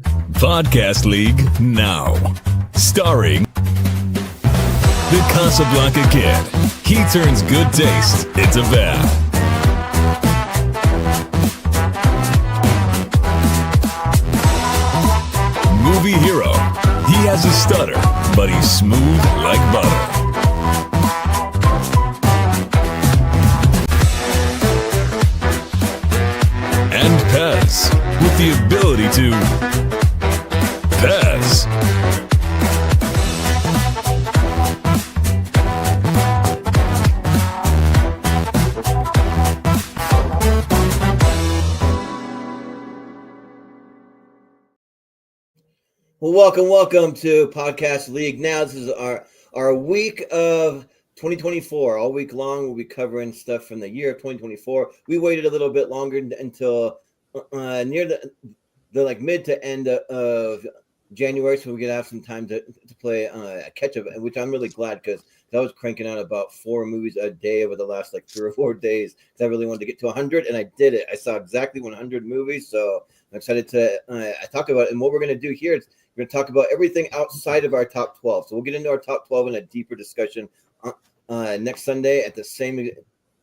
Podcast League now. Starring the Casablanca Kid. He turns good taste into bad. Movie hero. He has a stutter, but he's smooth like butter. And Pez, with the ability to Pez. Well, welcome to Podcast League. Now, this is our week of 2024. All week long, we'll be covering stuff from the year of 2024. We waited a little bit longer until near the like mid to end of January, so we could have some time to play a catch up, which I'm really glad because I was cranking out about 4 movies a day over the last like 3 or 4 days because I really wanted to get to 100, and I did it. I saw exactly 100 movies, so I'm excited to talk about it. And what we're going to do here is we're going to talk about everything outside of our top 12. So we'll get into our top 12 in a deeper discussion next Sunday at the same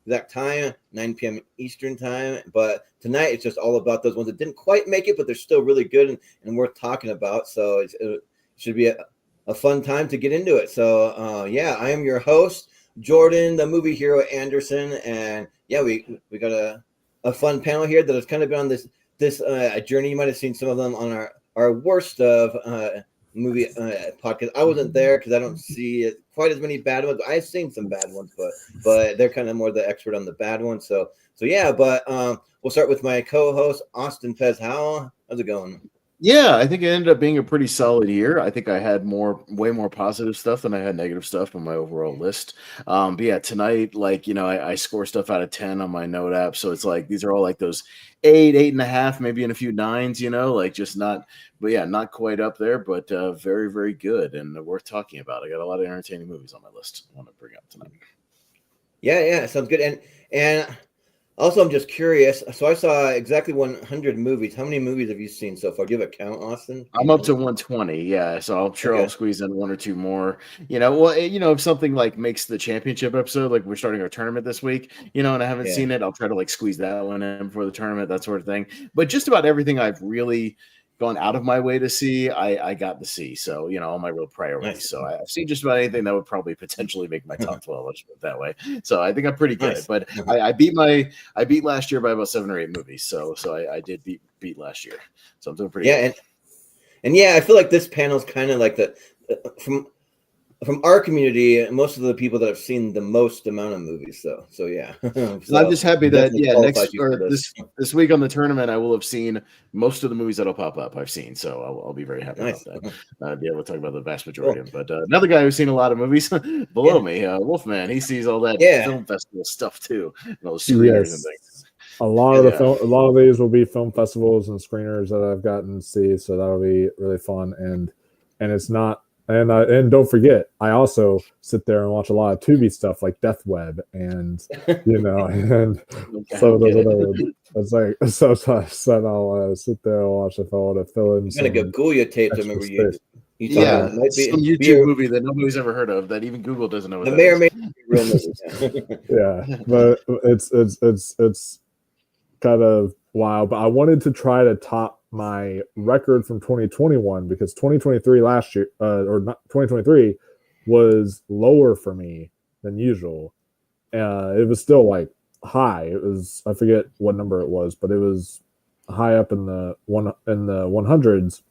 exact time, 9 p.m. Eastern time. But tonight, it's just all about those ones that didn't quite make it, but they're still really good and worth talking about. So it should be a fun time to get into it. So, I am your host, Jordan, the movie hero Anderson. And, we got a fun panel here that has kind of been on this journey. You might have seen some of them on our worst of movie podcast. I wasn't there because I don't see quite as many bad ones. I've seen some bad ones, but they're kind of more the expert on the bad ones. So we'll start with my co-host Austin Pez Howell. How's it going? Yeah, I think it ended up being a pretty solid year. I think I had way more positive stuff than I had negative stuff on my overall list. But yeah, tonight, I score stuff out of 10 on my note app. So it's like, these are all like those 8, 8.5, maybe in a few 9s, just not quite up there, but very, very good and worth talking about. I got a lot of entertaining movies on my list I want to bring up tonight. Yeah, sounds good. And also, I'm just curious. So I saw exactly 100 movies. How many movies have you seen so far? Do you have a count, Austin? I'm up to 120. Yeah, so I'm sure I'll squeeze in 1 or 2 more. If something like makes the championship episode, like we're starting our tournament this week, and I haven't seen it, I'll try to squeeze that one in before the tournament, that sort of thing. But just about everything I've really gone out of my way to see, I got to see. So, all my real priorities. Nice. So I've seen just about anything that would probably potentially make my top 12, let's put it that way. So I think I'm pretty good. Nice. But I beat last year by about 7 or 8 movies. So I did beat last year. So I'm doing pretty good. And I feel like this panel is kind of like from our community, most of the people that have seen the most amount of movies. So yeah. So I'm just happy that this week on the tournament, I will have seen most of the movies that'll pop up. I've seen, so I'll be very happy about that. We'll talk about the vast majority of them. But another guy who's seen a lot of movies below me, Wolfman, he sees all that film festival stuff too, and all the screeners and things. A lot of these will be film festivals and screeners that I've gotten to see, so that'll be really fun. And it's not. And don't forget, I also sit there and watch a lot of Tubi stuff like Death Web and and so it's like so I'll sit there and watch a fellow to fill in. Some Gagulia tapes. I remember you. Some YouTube movie that nobody's ever heard of that even Google doesn't know. What the may or may not be real movie. Yeah, but it's kind of wild. But I wanted to try to top my record from 2021 because 2023 last year or not 2023 was lower for me than usual. It was still high. It was, I forget what number it was, but it was high up in the 100s.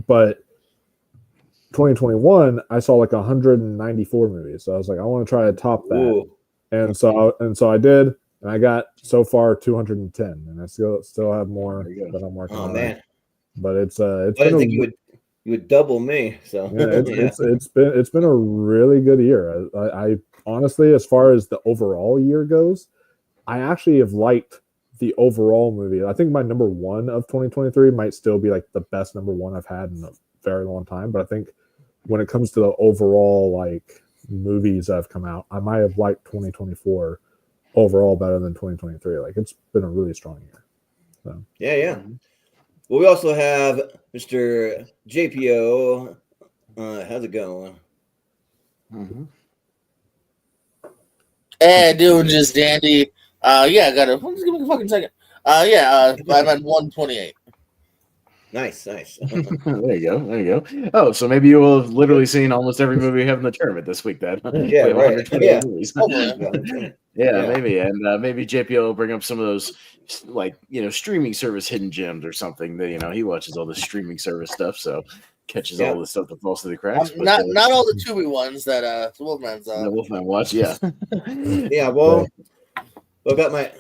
But 2021 I saw 194 movies. So I was like, I want to try to top that. Ooh. And so I did. And I got so far 210, and I still have more that I'm working on. Oh man! But it's I didn't think you would double me. So it's been a really good year. I honestly, as far as the overall year goes, I actually have liked the overall movie. I think my number 1 of 2023 might still be the best number 1 I've had in a very long time. But I think when it comes to the overall movies that have come out, I might have liked 2024. Overall better than 2023. It's been a really strong year. So yeah. Well, we also have Mr. JPO. How's it going? Mm-hmm. Hey, doing just dandy. Yeah, I got it. Just give me a fucking second. I'm at 128. Nice. There you go. Oh, so maybe you will have literally seen almost every movie we have in the tournament this week then. Yeah, We have right. 128 movies. Yeah, maybe. And maybe JPO will bring up some of those, like, streaming service hidden gems or something that, he watches all the streaming service stuff. So catches all the stuff that falls through the cracks. But, not all the Tubi ones that Wolfman's the Wolfman watch, yeah. Yeah, well, I've got my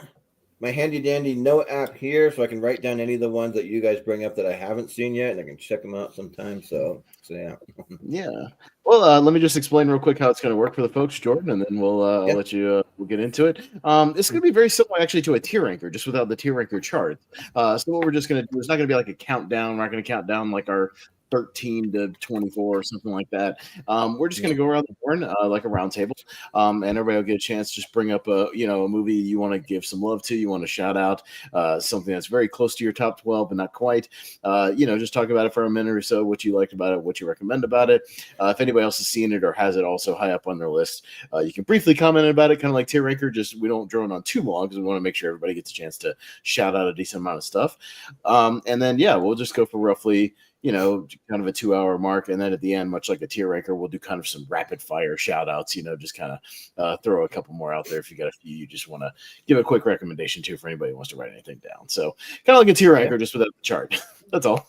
handy dandy note app here, so I can write down any of the ones that you guys bring up that I haven't seen yet, and I can check them out sometime. So yeah. Yeah. Well, let me just explain real quick how it's going to work for the folks, Jordan, and then I'll let you we'll get into it. It's going to be very similar actually to a tier ranker, just without the tier ranker chart. So what we're just going to do is not going to be like a countdown. We're not going to count down like our 13 to 24 or something like that. We're just going to go around the horn like a round table, and everybody will get a chance to just bring up a movie you want to give some love to, you want to shout out, something that's very close to your top 12 but not quite. Just talk about it for a minute or so, what you liked about it, what you recommend about it. If anybody else has seen it or has it also high up on their list, you can briefly comment about it, kind of like tier ranker. Just we don't drone on too long because we want to make sure everybody gets a chance to shout out a decent amount of stuff. And then we'll just go for roughly kind of a 2-hour mark. And then at the end, much like a tier ranker, we'll do kind of some rapid fire shout outs, just kind of throw a couple more out there. If you got a few you just want to give a quick recommendation to for anybody who wants to write anything down. So kind of like a tier ranker, just without the chart. That's all.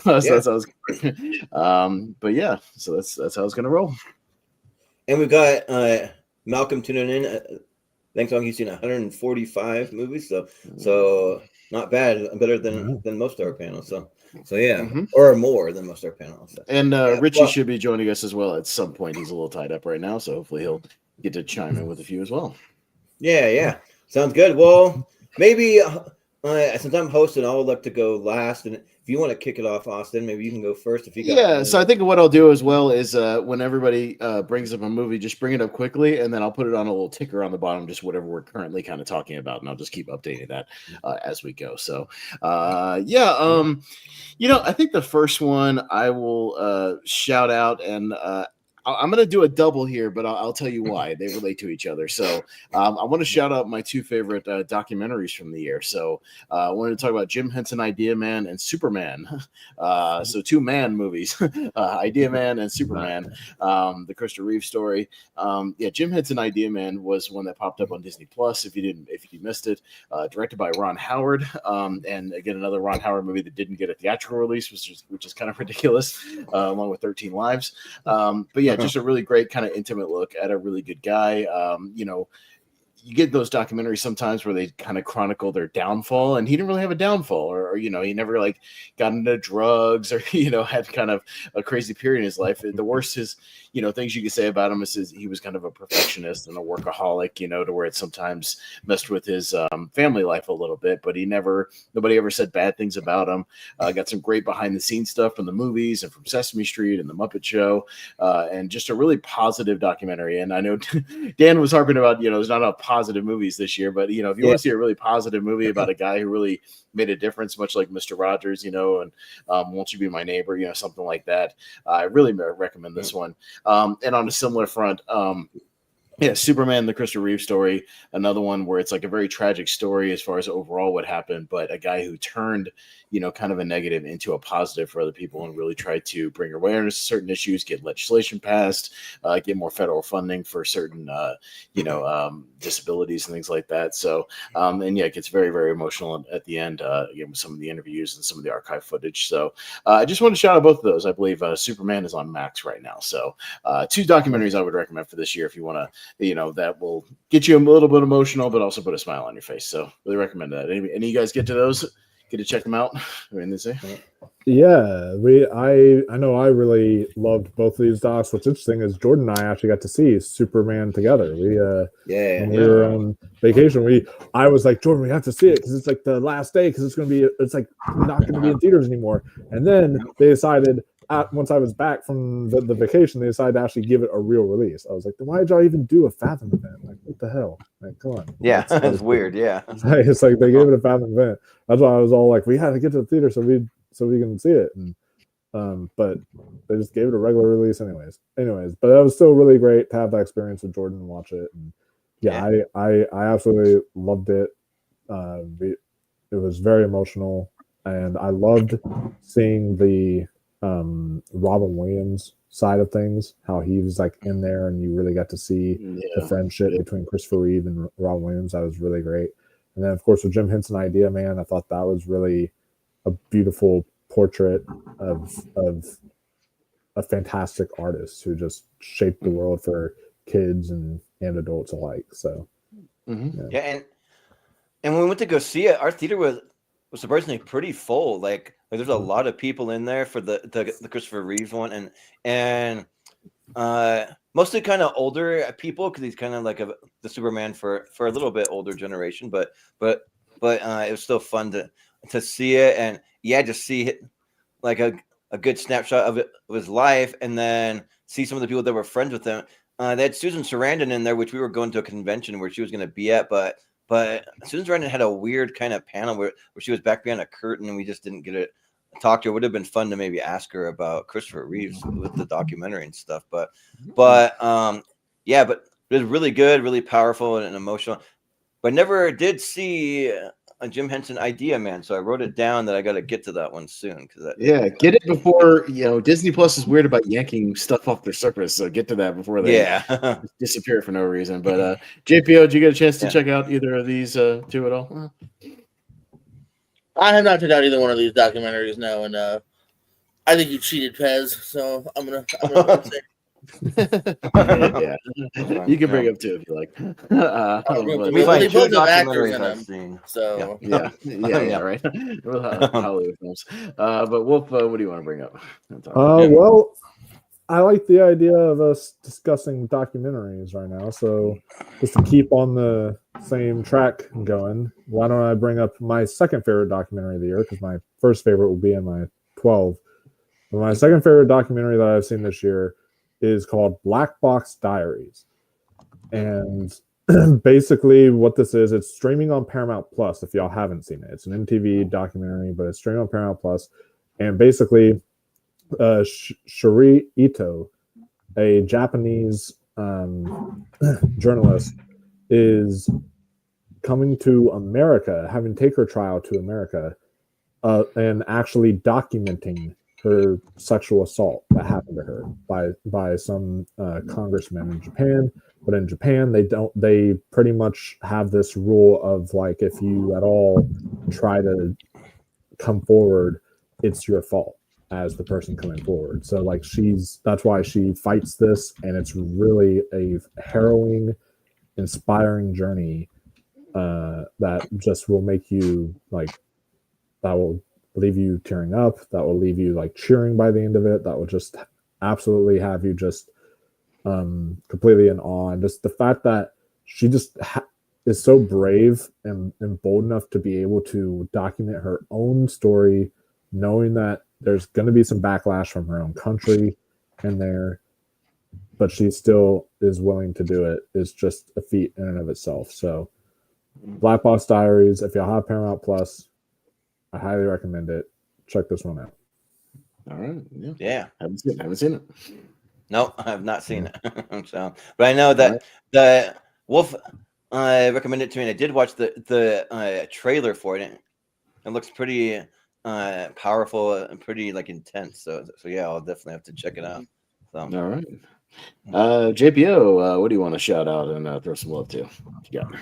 That's how it's going. But yeah, so that's how it's going to roll. And we've got Malcolm tuning in. Thanks, he's seen 145 movies, so not bad, better than most of our panels. So yeah, or more than most of our panels. So. And Richie should be joining us as well at some point. He's a little tied up right now, so hopefully he'll get to chime in with a few as well. Yeah. Sounds good. Well, maybe since I'm hosting, I'll look to go last. And if you want to kick it off, Austin, maybe you can go first. If you got so I think what I'll do as well is when everybody brings up a movie, just bring it up quickly, and then I'll put it on a little ticker on the bottom, just whatever we're currently kind of talking about, and I'll just keep updating that as we go. So I think the first one I will shout out, and I'm going to do a double here, but I'll tell you why. They relate to each other. So I want to shout out my two favorite documentaries from the year. So I wanted to talk about Jim Henson, Idea Man, and Superman. So two man movies, Idea Man and Superman, the Christopher Reeve story. Jim Henson, Idea Man was one that popped up on Disney Plus. If you missed it, directed by Ron Howard, and again another Ron Howard movie that didn't get a theatrical release, which is kind of ridiculous, along with 13 Lives. But yeah. Just a really great kind of intimate look at a really good guy. You get those documentaries sometimes where they kind of chronicle their downfall, and he didn't really have a downfall, or he never like got into drugs or had kind of a crazy period in his life. The worst is things you could say about him is he was kind of a perfectionist and a workaholic, to where it sometimes messed with his family life a little bit, but nobody ever said bad things about him. Got some great behind the scenes stuff from the movies and from Sesame Street and the Muppet Show, and just a really positive documentary. And I know Dan was harping about there's not a positive movies this year, but if you want to see a really positive movie about a guy who really made a difference, much like Mr. Rogers, and Won't You Be My Neighbor, something like that, I really recommend this one. And on a similar front, Superman, the Christopher Reeve story, another one where it's like a very tragic story as far as overall what happened, but a guy who turned kind of a negative into a positive for other people and really tried to bring awareness to certain issues, get legislation passed, get more federal funding for certain disabilities and things like that. So it gets very, very emotional at the end, again, with some of the interviews and some of the archive footage. So I just want to shout out both of those. I believe Superman is on Max right now. So two documentaries I would recommend for this year if you want to, that will get you a little bit emotional, but also put a smile on your face. So really recommend that. Any of you guys get to those? Get to check them out. Yeah, I know I really loved both of these docs. What's interesting is Jordan and I actually got to see Superman together. When we were on vacation, I was like, Jordan, we have to see it because it's like the last day because it's like not going to be in theaters anymore. And then they decided once I was back from the vacation, they decided to actually give it a real release. I was like, then why did y'all even do a Fathom event? Like, what the hell? Like, come on. Yeah, it's weird. Yeah, it's like they gave it a Fathom event. That's why I was all like, we had to get to the theater so we can see it. And but they just gave it a regular release anyways. But that was still really great to have that experience with Jordan and watch it. And I absolutely loved it. It was very emotional, and I loved seeing the Robin Williams side of things, how he was like in there, and you really got to see the friendship between Christopher Reeve and Robin Williams. That was really great. And then, of course, with Jim Henson Idea Man, I thought that was really a beautiful portrait of a fantastic artist who just shaped the world for kids and adults alike. So, and when we went to go see it, our theater was surprisingly pretty full. Like there's a lot of people in there for the Christopher Reeve one, and mostly kind of older people because he's kind of like the Superman for a little bit older generation. But it was still fun to see it, and just see it like a good snapshot of his life, and then see some of the people that were friends with him. They had Susan Sarandon in there, which we were going to a convention where she was going to be at, but Susan Sarandon had a weird kind of panel where she was back behind a curtain, and we just didn't get to talk to her. It would have been fun to maybe ask her about Christopher Reeves with the documentary and stuff. But it was really good, really powerful and emotional. But I never did see a Jim Henson Idea Man, so I wrote it down that I got to get to that one soon. Get it before Disney Plus is weird about yanking stuff off their service, so get to that before they disappear for no reason. But JPO, did you get a chance to check out either of these two at all? I have not checked out either one of these documentaries, no, and I think you cheated, Pez. So I'm gonna say. You can bring up two if you like. We find two documentaries I've seen. So right. Hollywood films. But Wolf, what do you want to bring up? Well, I like the idea of us discussing documentaries right now. So just to keep on the same track going, why don't I bring up my second favorite documentary of the year? Because my first favorite will be in my 12. But my second favorite documentary that I've seen this year is called Black Box Diaries. And basically what this is, it's streaming on Paramount Plus if y'all haven't seen it. It's an MTV documentary, but it's streaming on Paramount Plus. And basically, Shuri Ito, a Japanese journalist, is coming to America, having to take her trial to America, and actually documenting her sexual assault that happened to her by some congressman in Japan. But in Japan, they pretty much have this rule of like, if you at all try to come forward, it's your fault as the person coming forward. So like that's why she fights this, and it's really a harrowing, inspiring journey that just will make you like, that will leave you tearing up, that will leave you like cheering by the end of it, that will just absolutely have you just completely in awe. And just the fact that she just is so brave and bold enough to be able to document her own story, knowing that there's going to be some backlash from her own country in there, but she still is willing to do it, is just a feat in and of itself. So Black Box Diaries, if y'all have Paramount Plus, I highly recommend it. Check this one out. All right. Yeah. Haven't seen it. No, I have not seen it. So, but I know that the Wolf recommended it to me, and I did watch the trailer for it. It looks pretty powerful and pretty like intense. So yeah, I'll definitely have to check it out. So. All right. JPO, what do you want to shout out and throw some love to? What you got?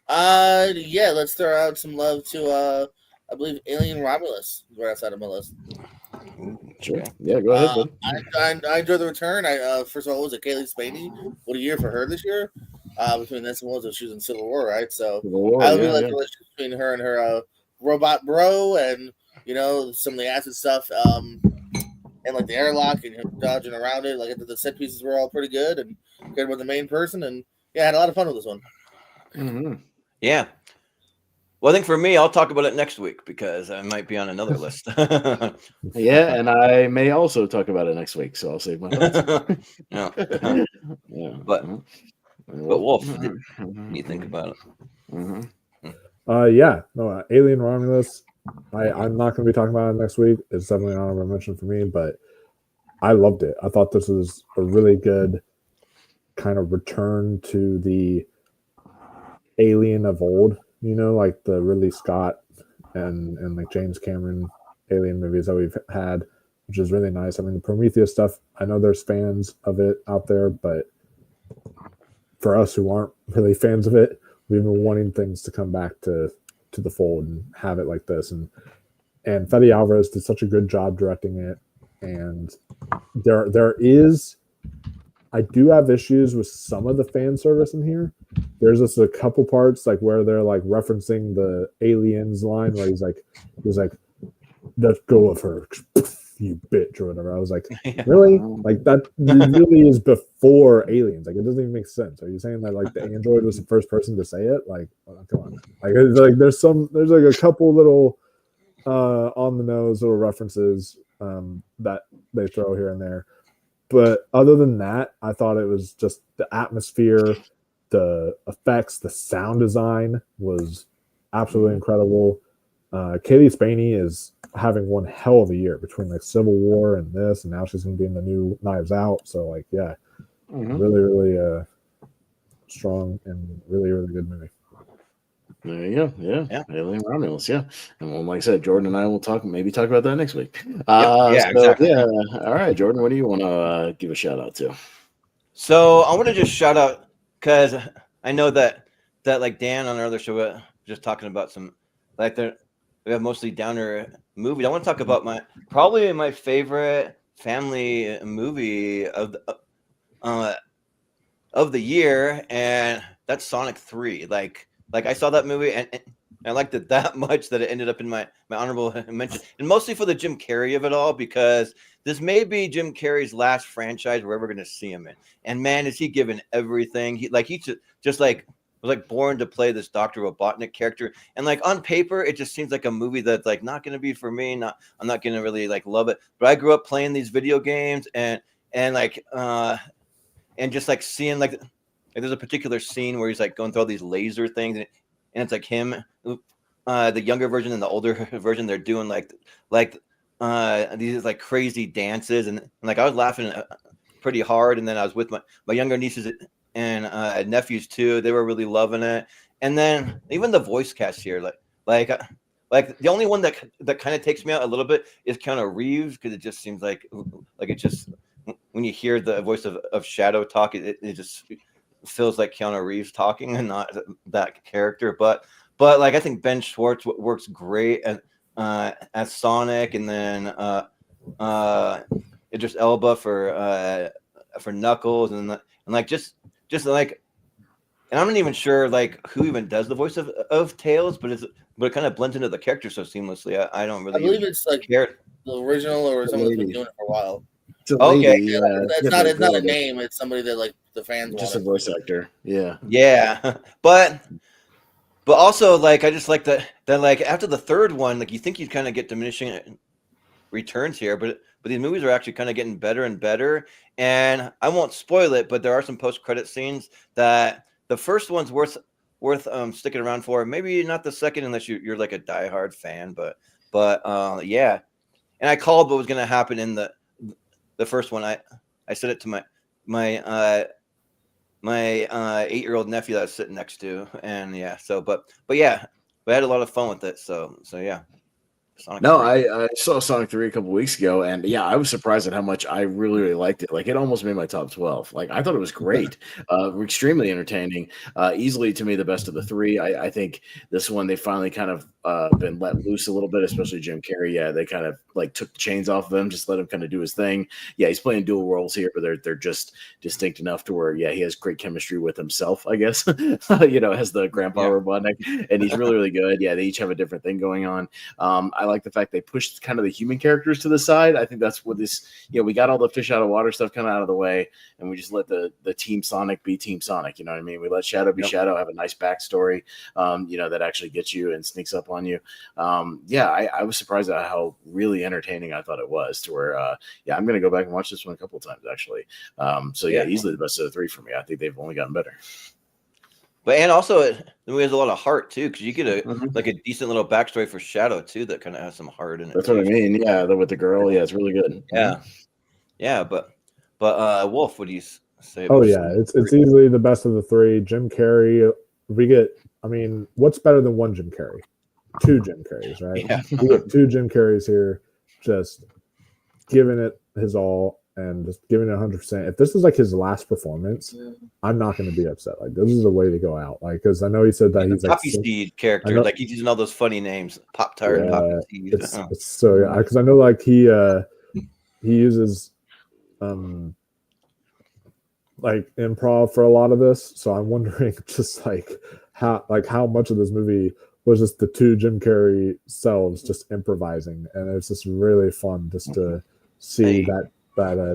Let's throw out some love to I believe Alien Romulus is right outside of my list. Sure. Yeah, go ahead. I enjoyed the return. First of all, it was a Kaylee Spaney. What a year for her this year. Between this and was she was in Civil War, right? So I really like the relationship between her and her robot bro, and some of the acid stuff, and like the airlock and him dodging around it. Like the set pieces were all pretty good and good about the main person, and I had a lot of fun with this one. Mm-hmm. Yeah. Well, I think for me, I'll talk about it next week because I might be on another list. Yeah, and I may also talk about it next week, so I'll save my thoughts. But Wolf, what do you think about it? Mm-hmm. Alien Romulus, I'm not going to be talking about it next week. It's definitely an honorable mention for me, but I loved it. I thought this was a really good kind of return to the Alien of old, like the Ridley Scott and like James Cameron Alien movies that we've had, which is really nice. I mean, the Prometheus stuff, I know there's fans of it out there, but for us who aren't really fans of it, we've been wanting things to come back to the fold and have it like this. And Fede Alvarez did such a good job directing it. And I do have issues with some of the fan service in here. There's just a couple parts like where they're like referencing the Aliens line where he's like, let go of her, you bitch, or whatever. I was like, really? Like that really is before Aliens. Like it doesn't even make sense. Are you saying that like the android was the first person to say it? Like, come on. Like it's like there's like a couple little on the nose little references that they throw here and there. But other than that, I thought it was just the atmosphere, the effects, the sound design was absolutely incredible. Kaylee Spaney is having one hell of a year between like Civil War and this, and now she's going to be in the new Knives Out. So like, yeah, really, really strong and really, really good movie. There you go. Yeah. Alien Romulus. Yeah. And well, like I said, Jordan and I will talk about that next week. Exactly. Yeah. All right, Jordan, what do you want to give a shout out to? So I want to just shout out because I know that like Dan on our other show just talking about some like we have mostly downer movies. I want to talk about probably my favorite family movie of the year, and that's Sonic 3. Like I saw that movie and I liked it that much that it ended up in my honorable mention, and mostly for the Jim Carrey of it all, because this may be Jim Carrey's last franchise we're ever going to see him in. And man, is he given everything. He just like was like born to play this Dr. Robotnik character. And like on paper, it just seems like a movie that's like not going to be for me. I'm not going to really like love it. But I grew up playing these video games and just like seeing like there's a particular scene where he's like going through all these laser things and it's like him, the younger version and the older version. They're doing like these like crazy dances and like I was laughing pretty hard. And then I was with my younger nieces and nephews too. They were really loving it. And then even the voice cast here, like the only one that kind of takes me out a little bit is Keanu Reeves, because it just seems like it just, when you hear the voice of Shadow talk, it just feels like Keanu Reeves talking and not that character. But like I think Ben Schwartz works great as Sonic, and then Idris Elba for Knuckles, and like just like, and I'm not even sure like who even does the voice of Tails, but it kind of blends into the character so seamlessly. I don't really. I believe it's like care. The original, or someone's been doing it for a while. Okay, it's not a name. It's somebody that like the fans just wanted. A voice actor. Yeah. But also like I just like that like after the third one, like you think you'd kind of get diminishing returns here, but these movies are actually kind of getting better and better. And I won't spoil it, but there are some post-credit scenes that the first one's worth sticking around for. Maybe not the second unless you're like a diehard fan, but yeah. And I called what was going to happen in the first one. I said it to my 8-year-old nephew that I was sitting next to, and yeah. So, but yeah, we had a lot of fun with it. So yeah. Sonic 3. I saw Sonic 3 a couple weeks ago, and yeah, I was surprised at how much I really, really liked it. Like, it almost made my top 12. Like, I thought it was great, extremely entertaining, easily to me the best of the three. I think this one they finally kind of been let loose a little bit, especially Jim Carrey. Yeah, they kind of like took the chains off of him, just let him kind of do his thing. Yeah, he's playing dual roles here, but they're just distinct enough to where he has great chemistry with himself, I guess. As the grandpa Robotnik, and he's really, really good. Yeah, they each have a different thing going on. I like the fact they pushed kind of the human characters to the side. I think that's what this, we got all the fish out of water stuff kind of out of the way, and we just let the Team Sonic be Team Sonic. You know what I mean? We let Shadow be Shadow, have a nice backstory, that actually gets you and sneaks up on you. I was surprised at how really entertaining I thought it was, to where, I'm going to go back and watch this one a couple of times, actually. Easily the best of the three for me. I think they've only gotten better. But and also the movie has a lot of heart too, because you get a decent little backstory for Shadow too that kind of has some heart in it. That's what I mean. Yeah, with the girl. Yeah, it's really good. Yeah. But Wolf, what do you say? Oh yeah, it's easily the best of the three. Jim Carrey. What's better than one Jim Carrey? Two Jim Carreys, right? Yeah. We get two Jim Carreys here, just giving it his all and just giving it 100%. If this was like his last performance, I'm not going to be upset. Like, this is a way to go out. Like, because I know he said that he's like Poppy Seed character, like he's using all those funny names, Pop Tart, and Poppy Seed. It's so yeah, because I know like he uses like improv for a lot of this, so I'm wondering just like how much of this movie was just the two Jim Carrey selves just improvising, and it's just really fun just to see that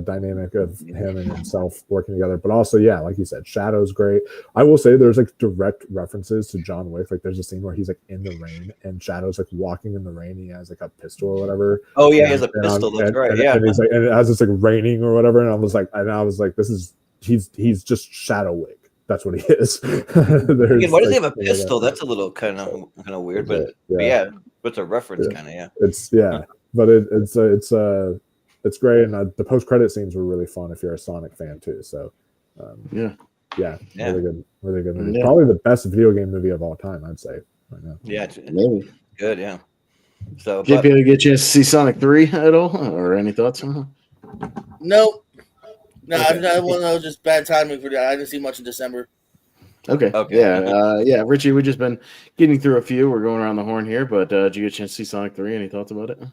dynamic of him and himself working together. But also, yeah, like you said, Shadow's great. I will say there's like direct references to John Wick. Like there's a scene where he's like in the rain and Shadow's like walking in the rain. He has like a pistol or whatever. Oh yeah, he has a pistol. That's right. Yeah, and he's like, and as it's like raining or whatever, and I was like, this is he's just Shadow Wick. That's what he is. Again, why does he have a pistol? That's a little kind of weird, but yeah, it's a reference kind of. But it's great, and the post credit scenes were really fun if you're a Sonic fan too. So really good movie. Yeah. Probably the best video game movie of all time, I'd say right now. Yeah, maybe good. Yeah. So, JP, did you get a chance to see Sonic 3 at all, or any thoughts? Nope. No, I want to know just bad timing for that. I didn't see much in December. Okay. Yeah. Richie, we've just been getting through a few. We're going around the horn here, but did you get a chance to see Sonic 3? Any thoughts about it? No,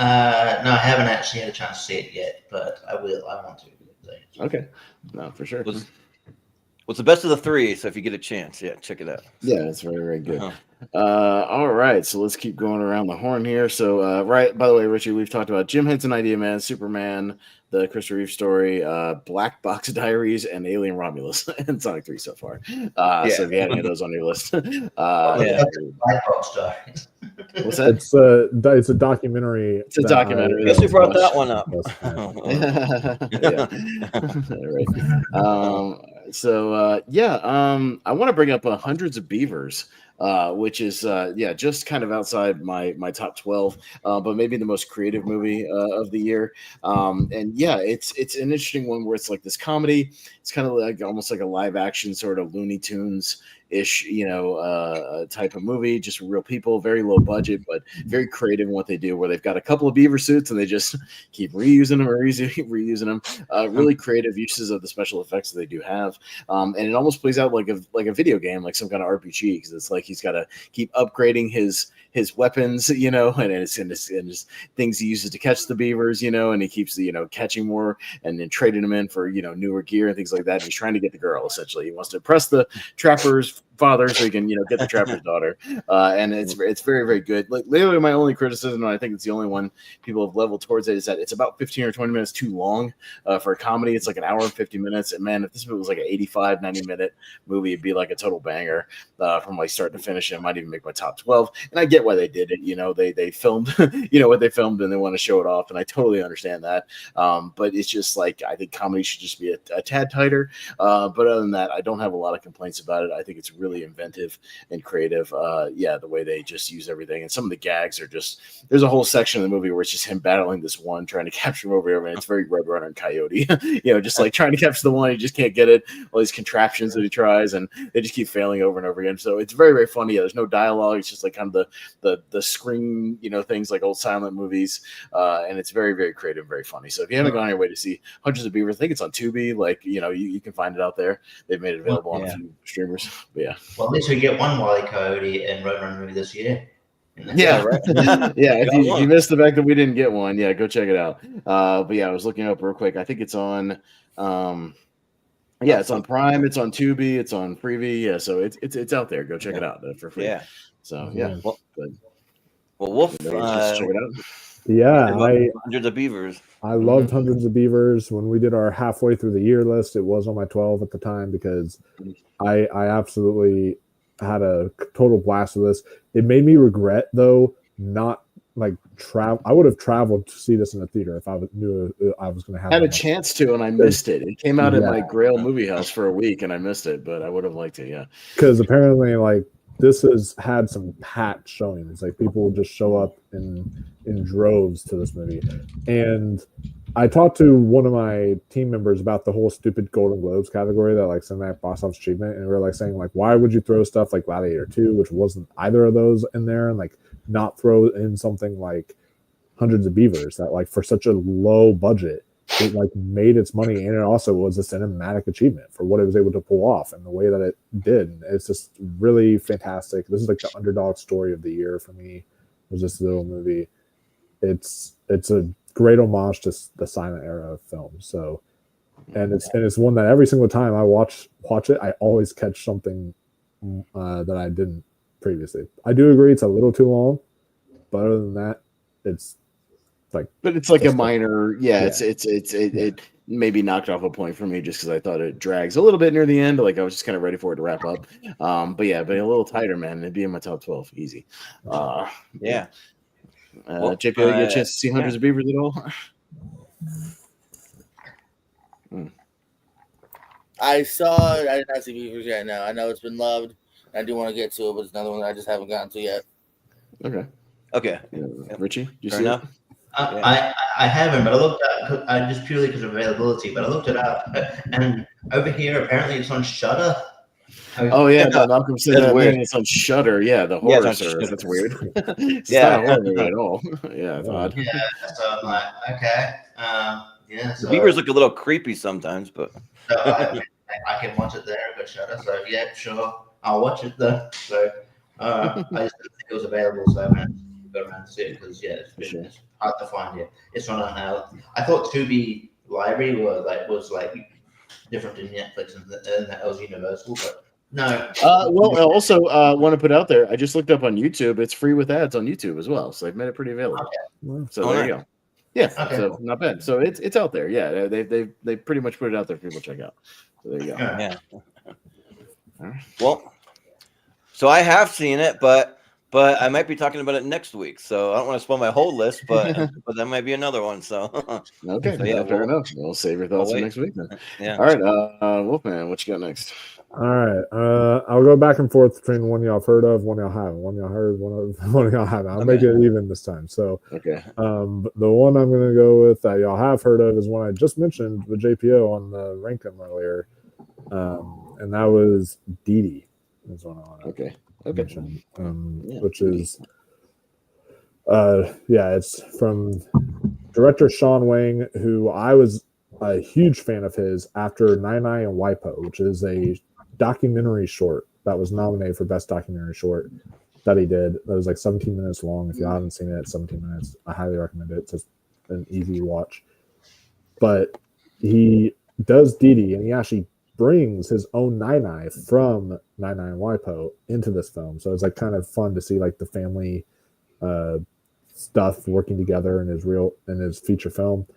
I haven't actually had a chance to see it yet, but I will. I want to. Okay. No, for sure. What's the best of the three? So if you get a chance, check it out. Yeah, it's very, very good. All right, so let's keep going around the horn here. So, by the way, Richie, we've talked about Jim Henson Idea Man, Superman, the Christopher Reeve story, Black Box Diaries, and Alien Romulus, and Sonic 3 so far. So if you had any of those on your list. Black Box Diaries. What's that? It's a documentary. It's a documentary. Guess who brought that one up? I want to bring up Hundreds of Beavers. Which is just kind of outside my top 12, but maybe the most creative movie of the year. It's an interesting one where it's like this comedy. It's kind of like almost like a live action sort of Looney Tunes ish, type of movie, just real people, very low budget, but very creative in what they do, where they've got a couple of beaver suits and they just keep reusing them or reusing them. Really creative uses of the special effects that they do have. And it almost plays out like a video game, like some kind of RPG, because it's like he's got to keep upgrading his weapons, and it's things he uses to catch the beavers, and he keeps catching more and then trading them in for newer gear and things like that. And he's trying to get the girl. Essentially, he wants to impress the trapper's father so he can get the trapper's daughter. And it's very, very good. Like literally, my only criticism, and I think it's the only one people have leveled towards it, is that it's about 15 or 20 minutes too long for a comedy. It's like an hour and 50 minutes. And man, if this movie was like an 85, 90-minute movie, it'd be like a total banger from like start to finish. It might even make my top 12. And I get why they did it. They filmed, what they filmed, and they want to show it off. And I totally understand that. But it's just like, I think comedy should just be a tad tighter. But other than that, I don't have a lot of complaints about it. I think it's really inventive and creative. The way they just use everything. And some of the gags are just, there's a whole section of the movie where it's just him battling this one, trying to capture him over here. And it's very Red Runner and Coyote, just like trying to capture the one, he just can't get it. All these contraptions that he tries, and they just keep failing over and over again. So it's very, very funny. There's no dialogue. It's just like kind of the screen, things like old silent movies. And it's very, very creative, very funny. So if you haven't gone your way to see Hundreds of Beavers, I think it's on Tubi. Like, you can find it out there. They've made it available on a few streamers. But yeah. Well, at least we get one Wile E. Coyote and Roadrunner movie this year. Yeah, right. If you missed the fact that we didn't get one, go check it out. But I was looking up real quick. I think it's on it's on Prime, it's on Tubi, it's on Freevee. Yeah, so it's out there. Go check it out for free. Yeah. So Well, Wolf, check it out. Yeah, Hundreds of Beavers. I loved Hundreds of Beavers. When we did our halfway through the year list, it was on my 12 at the time because I absolutely had a total blast with this. It made me regret, though, not like travel. I would have traveled to see this in the theater if I knew I was going to have. I had a chance to, and I missed it. It came out at my Grail movie house for a week, and I missed it. But I would have liked it, yeah. Because apparently, like this has had some packed showings. Like people will just show up in droves to this movie. And I talked to one of my team members about the whole stupid Golden Globes category that like cinematic box office achievement, and we were like saying like, why would you throw stuff like Gladiator 2, which wasn't either of those in there, and like not throw in something like Hundreds of Beavers that like for such a low budget it like made its money, and it also was a cinematic achievement for what it was able to pull off and the way that it did. It's just really fantastic. This is like the underdog story of the year for me. Was this little movie? It's a great homage to the silent era of film. So, and it's one that every single time I watch it, I always catch something that I didn't previously. I do agree it's a little too long, but other than that, it's like. But it's like a minor, it maybe knocked off a point for me just because I thought it drags a little bit near the end. Like I was just kind of ready for it to wrap up. But a little tighter, man. It'd be in my top 12, easy. Yeah. JP, you get a chance to see Hundreds of Beavers at all? I did not see Beavers yet. No, I know it's been loved. I do want to get to it, but it's another one that I just haven't gotten to yet. Okay. Yeah. Richie, you see enough? I haven't, but I looked at just purely because of availability. But I looked it up, and over here apparently it's on Shudder. Oh yeah, Malcolm said that it's on Shudder. Yeah, the horror service. That's weird. It's not a horror movie at all. Yeah, it's odd. Yeah, so I'm like, okay, so the Beavers look a little creepy sometimes, but so I can watch it there at Shudder. So yeah, sure, I'll watch it there. So I just didn't think it was available, so I haven't got around to see it because it's hard to find it. It's not on Howell. I thought Tubi Library was different in Netflix and that was Universal, but. No. Also want to put out there. I just looked up on YouTube. It's free with ads on YouTube as well, so they've made it pretty available. Okay. So there you go. Yeah, so not bad. So it's out there. Yeah, they pretty much put it out there for people to check out. So there you go. Yeah. Well, so I have seen it, but I might be talking about it next week. So I don't want to spoil my whole list, but that might be another one. So okay, so fair enough. We'll save your thoughts for next week then. Yeah. All right, Wolfman, what you got next? All right, I'll go back and forth between one y'all have heard of, one y'all haven't, one y'all heard, one y'all haven't. I'll make it even this time. So, the one I'm going to go with that y'all have heard of is one I just mentioned with JPO on the Rankum earlier, and that was Dee Dee. Is one I want to mention, which is, it's from director Sean Wang, who I was a huge fan of his after Nine and Waipo, which is a documentary short that was nominated for Best Documentary Short that he did. That was like 17 minutes long. If you haven't seen it, 17 minutes. I highly recommend it. It's just an easy watch. But he does Dee Dee, and he actually brings his own Nine from Nine and Waipo into this film. So it's like kind of fun to see like the family stuff working together in his feature film.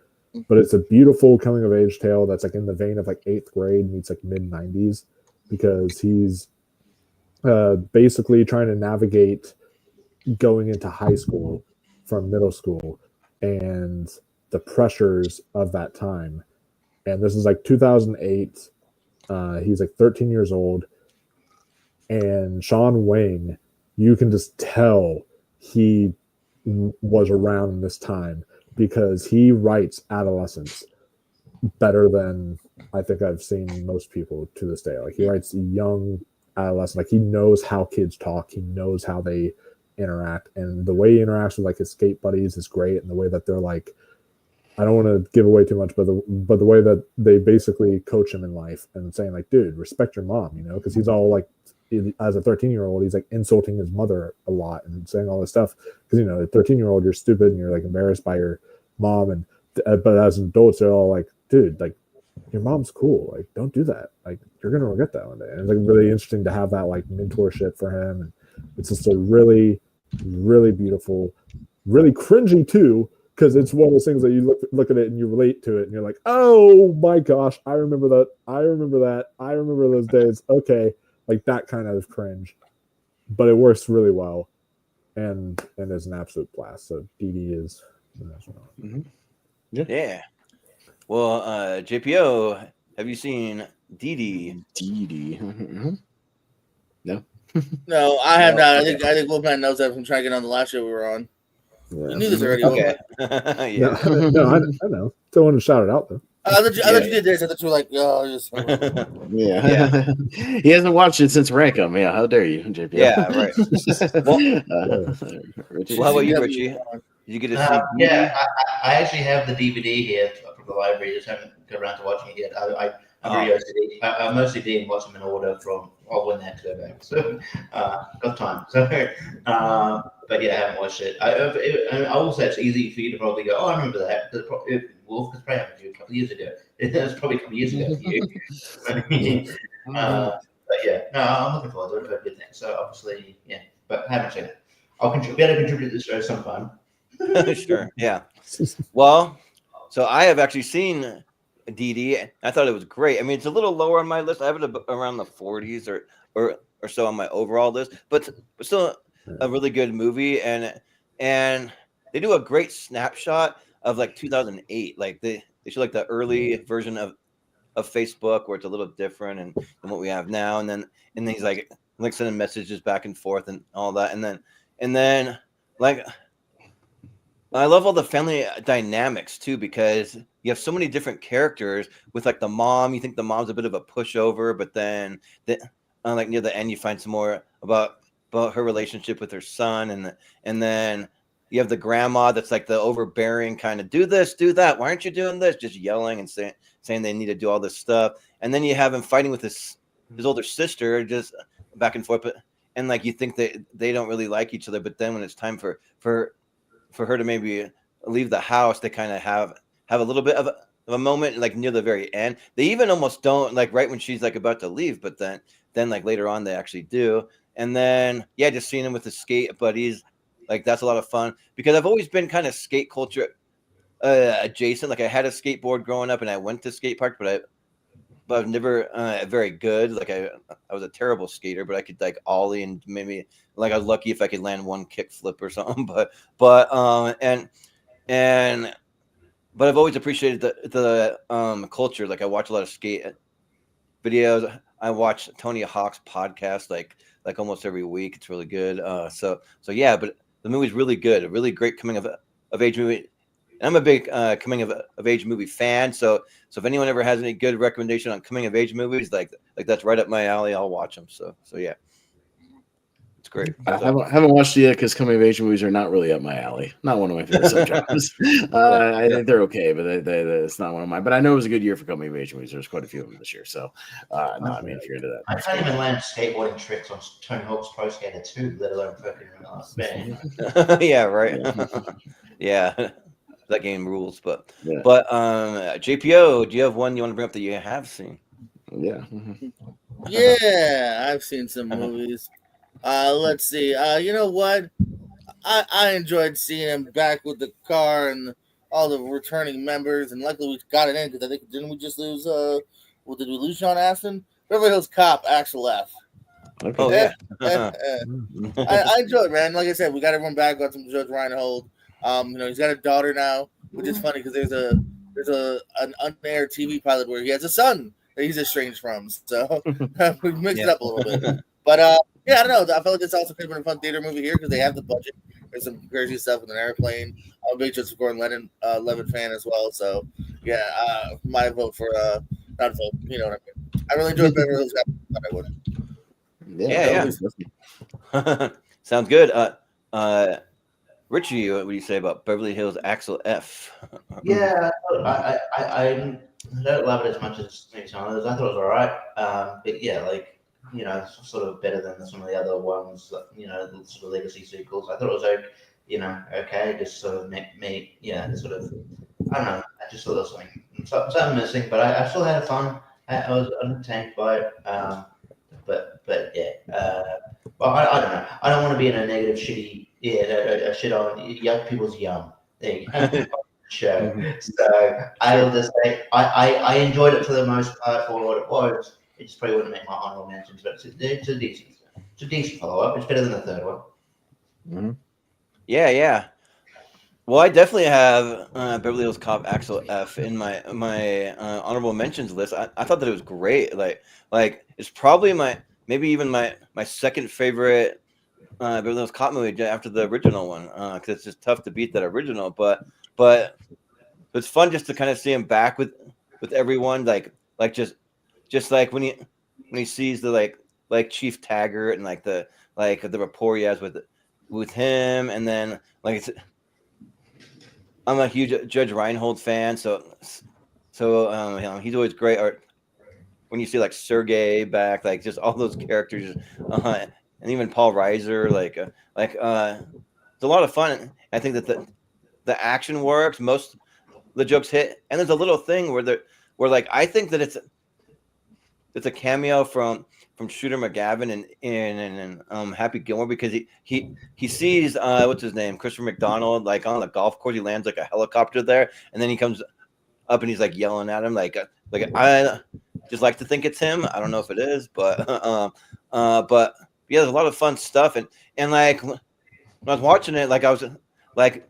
But it's a beautiful coming of age tale that's like in the vein of like 8th grade meets like mid 90s, because he's basically trying to navigate going into high school from middle school and the pressures of that time. And this is like 2008. He's like 13 years old. And Sean Wang, you can just tell he was around in this time, because he writes adolescence better than I think I've seen most people to this day. Like he writes young adolescent, like he knows how kids talk, he knows how they interact, and the way he interacts with like his skate buddies is great. And the way that they're like, I don't want to give away too much, but the way that they basically coach him in life and saying like, dude, respect your mom, because he's all like, as a 13-year-old, he's like insulting his mother a lot and saying all this stuff because a 13-year-old, you're stupid and you're like embarrassed by your mom, but as adults, they're all like, dude, like your mom's cool, like don't do that, like you're gonna regret that one day. And it's like really interesting to have that like mentorship for him, and it's just a really, really beautiful, really cringy too, because it's one of those things that you look at it and you relate to it and you're like, oh my gosh, I remember that, I remember those days. Okay. Like that kind of cringe, but it works really well. and is an absolute blast. So Dee Dee is Mm-hmm. Yeah. Well, JPO, have you seen Dee Dee? Dee Dee. Mm-hmm. No. No, I have not. I think Wolfman knows that from trying to get on the last show we were on. Yeah. You knew this already. Okay. Yeah. No, I know. Don't want to shout it out though. I thought you did this. I thought you were like, oh, just. Yeah. He hasn't watched it since Rankum. Yeah, how dare you, JP? Yeah, right. Well, how about you, Richie? Did you get to see? Yeah, I actually have the DVD here from the library. Just haven't got around to watching it yet. I'm really OCD. I mostly didn't watch them in order from when they had to go back. So got time. So but yeah, I haven't watched it. I will say it's easy for you to probably go, oh, I remember that. Wolf, because probably happened to you a couple of years ago. It was probably a couple of years ago for you. But yeah, no, I'm looking forward to it. It's a good thing. So obviously, yeah, but I haven't seen it. I'll be able to contribute to the show sometime. Sure. Yeah. Well, so I have actually seen Dee Dee. I thought it was great. I mean, it's a little lower on my list. I have it around the 40s or so on my overall list, but still a really good movie. And they do a great snapshot of like 2008. Like they show like the early version of Facebook where it's a little different than what we have now. And then he's like sending messages back and forth and all that. And then like I love all the family dynamics too, because you have so many different characters with like the mom. You think the mom's a bit of a pushover, but then like near the end, you find some more about her relationship with her son. And then you have the grandma that's like the overbearing kind of do this, do that. Why aren't you doing this? Just yelling and saying they need to do all this stuff. And then you have him fighting with his older sister, just back and forth. And like you think that they don't really like each other, but then when it's time for her to maybe leave the house, they kind of have a little bit of a moment like near the very end. They even almost don't, like right when she's like about to leave, but then like later on they actually do. And then yeah, just seeing him with his skate buddies, like that's a lot of fun, because I've always been kind of skate culture adjacent. Like I had a skateboard growing up and I went to skate park, but I was never very good. Like I was a terrible skater, but I could like ollie and maybe like I was lucky if I could land one kick flip or something. But I've always appreciated the culture. Like I watch a lot of skate videos. I watch Tony Hawk's podcast like almost every week. It's really good. So yeah, but the movie's really good. A really great coming of age movie. And I'm a big coming of age movie fan. So if anyone ever has any good recommendation on coming of age movies, like that's right up my alley. I'll watch them. So yeah, it's great. I haven't watched it yet because coming of age movies are not really up my alley. Not one of my favorite subgenres. I think they're okay, but it's not one of mine. But I know it was a good year for coming of age movies. There's quite a few of them this year. So no, I mean, if you're into that, I can't even land skateboarding tricks on Tony Hawk's Pro Skater 2, let alone fucking yeah, right. Yeah. That game rules, but JPO, do you have one you want to bring up that you have seen? Yeah. Yeah, I've seen some movies. Let's see. You know what? I enjoyed seeing him back with the car and all the returning members, and luckily we got it in because I think didn't we just lose? Did we lose Sean Astin? Beverly Hills Cop, Axel F. Okay. Oh yeah. I enjoyed it, man. Like I said, we got everyone back. Got some Judge Reinhold. He's got a daughter now, which is funny because there's an unaired TV pilot where he has a son that he's estranged from. So we mixed it up a little bit. But yeah, I don't know. I felt like this also could have been a fun theater movie here because they have the budget. There's some crazy stuff with an airplane. I'm a big Joseph Gordon-Levitt fan as well. So yeah, my vote for not vote. You know what I mean? I really enjoyed Beverly Hills Cop. I thought I would. Yeah. Sounds good. Richie, what do you say about Beverly Hills Axel F? Yeah, I don't love it as much as maybe some others. I thought it was all right. But yeah, like, sort of better than some of the other ones, sort of legacy sequels. I thought it was, okay. Just sort of me, sort of, I don't know. I just thought there was something missing, but I still had fun. I was entertained by it. But yeah, well, I don't know. I don't want to be in a negative, shitty, shit on young people's young thing show. So I will just say I enjoyed it for the most part for what it was. It just probably wouldn't make my honorable mentions, but it's a decent follow up. It's better than the third one. Mm-hmm. Yeah. Well, I definitely have Beverly Hills Cop Axel F in my honorable mentions list. I thought that it was great. Like it's probably maybe even my second favorite Beverly Hills Cop movie after the original one, because it's just tough to beat that original. But it's fun just to kind of see him back with everyone, like just like when he sees the like Chief Taggart and like the rapport he has with him, and then like I'm a huge Judge Reinhold fan, so he's always great. Or when you see like Sergey back, like just all those characters, and even Paul Reiser, it's a lot of fun. I think that the action works, most of the jokes hit, and there's a little thing where like I think that it's a cameo from Shooter McGavin in Happy Gilmore, because he sees what's his name, Christopher McDonald, like on the golf course. He lands like a helicopter there, and then he comes up and he's like yelling at him like I just like to think it's him. I don't know if it is, but yeah, there's a lot of fun stuff, and like when I was watching it, like I was like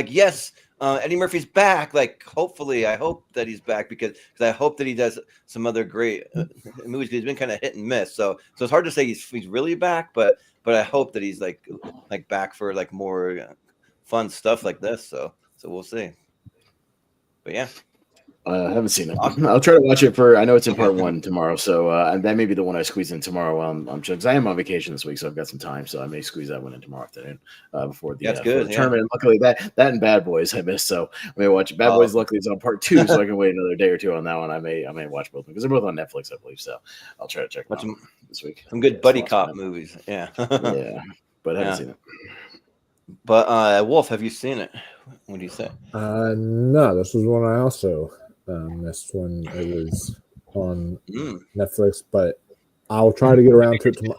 yes, Eddie Murphy's back. Like, hopefully, I hope that he's back because I hope that he does some other great movies. He's been kind of hit and miss, so it's hard to say he's really back. But I hope that he's like back for like more fun stuff like this. So we'll see. But yeah. I haven't seen it. I'll try to watch it I know it's in part 1 tomorrow, so that may be the one I squeeze in tomorrow while I'm because I am on vacation this week, so I've got some time, so I may squeeze that one in tomorrow afternoon before the, tournament. Luckily, that and Bad Boys I missed, so I may watch it. Bad Boys. Luckily, it's on part 2, so I can wait another day or two on that one. I may watch both of them because they're both on Netflix, I believe. So I'll try to check them out this week. Some good buddy cop movies, yeah, yeah, but I haven't seen it. But Wolf, have you seen it? What do you say? No, this was one I also missed when it was on Netflix, but I'll try to get around to it tomorrow.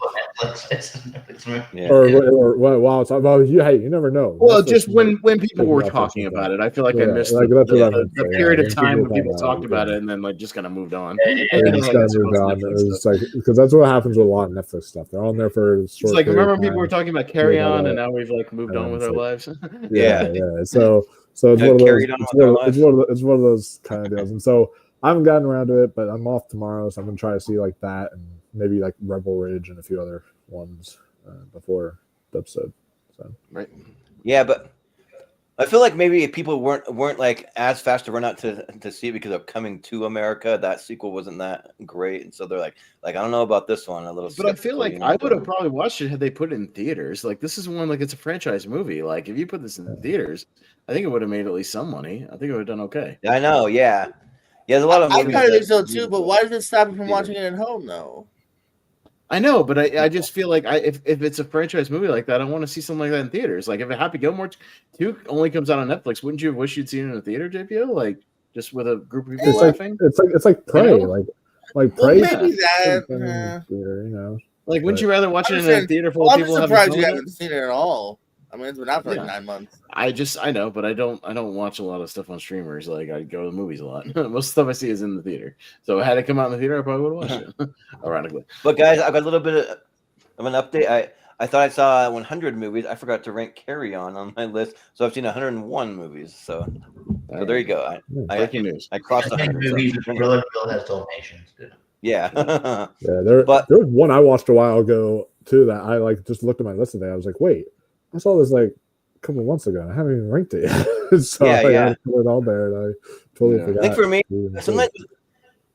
Yeah. Or while it's about hey, you never know. Well, just when people were talking about it, I feel like I missed the period of time when people talked about it and then like just kind of moved on. It's like because that's what happens with a lot of Netflix stuff. They're on there for it's like remember people were talking about Carry On, and now we've like moved on with our lives. Yeah. So it's one of those kind of deals, and so I haven't gotten around to it, but I'm off tomorrow, so I'm gonna try to see like that and maybe like Rebel Ridge and a few other ones before the episode. So right, yeah, but I feel like maybe people weren't like as fast to run out to see it because of Coming to America. That sequel wasn't that great, and so they're like I don't know about this one. A little, but I feel like I would have probably watched it had they put it in theaters. Like this is one like it's a franchise movie. Like if you put this in the theaters, I think it would have made at least some money. I think it would have done okay. I know, yeah. There's a lot of movies. I kind of think so too, but why does it stop you from watching it at home though? I know, but I just feel like if it's a franchise movie like that, I want to see something like that in theaters. Like if Happy Gilmore 2 only comes out on Netflix, wouldn't you have wished you'd seen it in a theater, JPO? Like just with a group of people laughing? It's like Prey, like Prey. Maybe that. Theater, you know. Like, wouldn't you rather watch it in a theater full of people? I'm surprised you haven't seen it at all. I mean, it's been out for like 9 months. I know, but I don't watch a lot of stuff on streamers. Like I go to the movies a lot. Most stuff I see is in the theater. So had it come out in the theater, I probably would have watched it. Ironically. But guys, I've got a little bit of an update. I thought I saw 100 movies. I forgot to rank Carry On my list, so I've seen 101 movies. So there you go. I crossed 100. Movies. Bill has Dalmatians. Yeah. There was one I watched a while ago too that I like just looked at my list today. I was like, wait, I saw this like a couple of months ago and I haven't even ranked it yet. So I put it on there and I totally forgot. I think for me, sometimes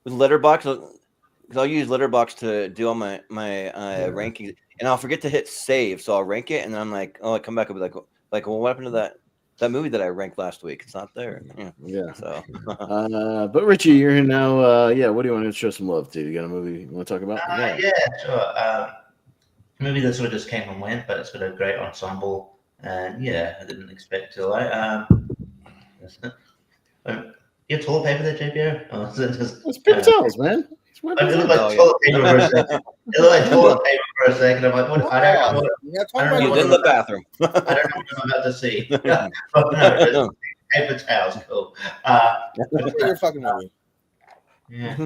with Letterboxd, because I'll use Letterboxd to do all my rankings, and I'll forget to hit save. So I'll rank it, and then I'm like, I come back and be like, well, what happened to that movie that I ranked last week? It's not there. Yeah. So, but Richie, you're here now. What do you want to show some love to? You got a movie you want to talk about? Yeah, sure. Movie that sort of just came and went, but it's got a great ensemble, and I didn't expect to like. You have toilet paper there, JPO? It's paper towels, man. It looked like toilet paper for a second. It looked like toilet paper for a second. I'm like, what? I don't know. He was in the bathroom. I don't know what I'm about to see. No, paper towels, cool. Your fucking movie. Yeah.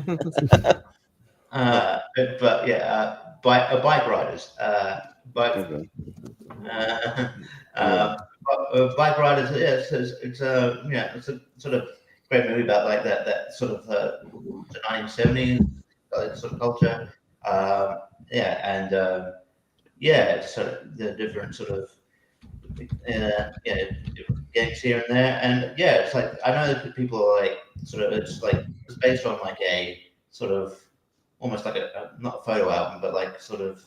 But yeah, bike riders. Bike. Okay. Bike riders. Yeah, it's a sort of great movie about like that sort of the 1970s sort of culture. Yeah, and it's sort of the different sort of different gangs here and there, and yeah, it's like I know that people are like sort of it's based on like a sort of almost like a not a photo album, but like sort of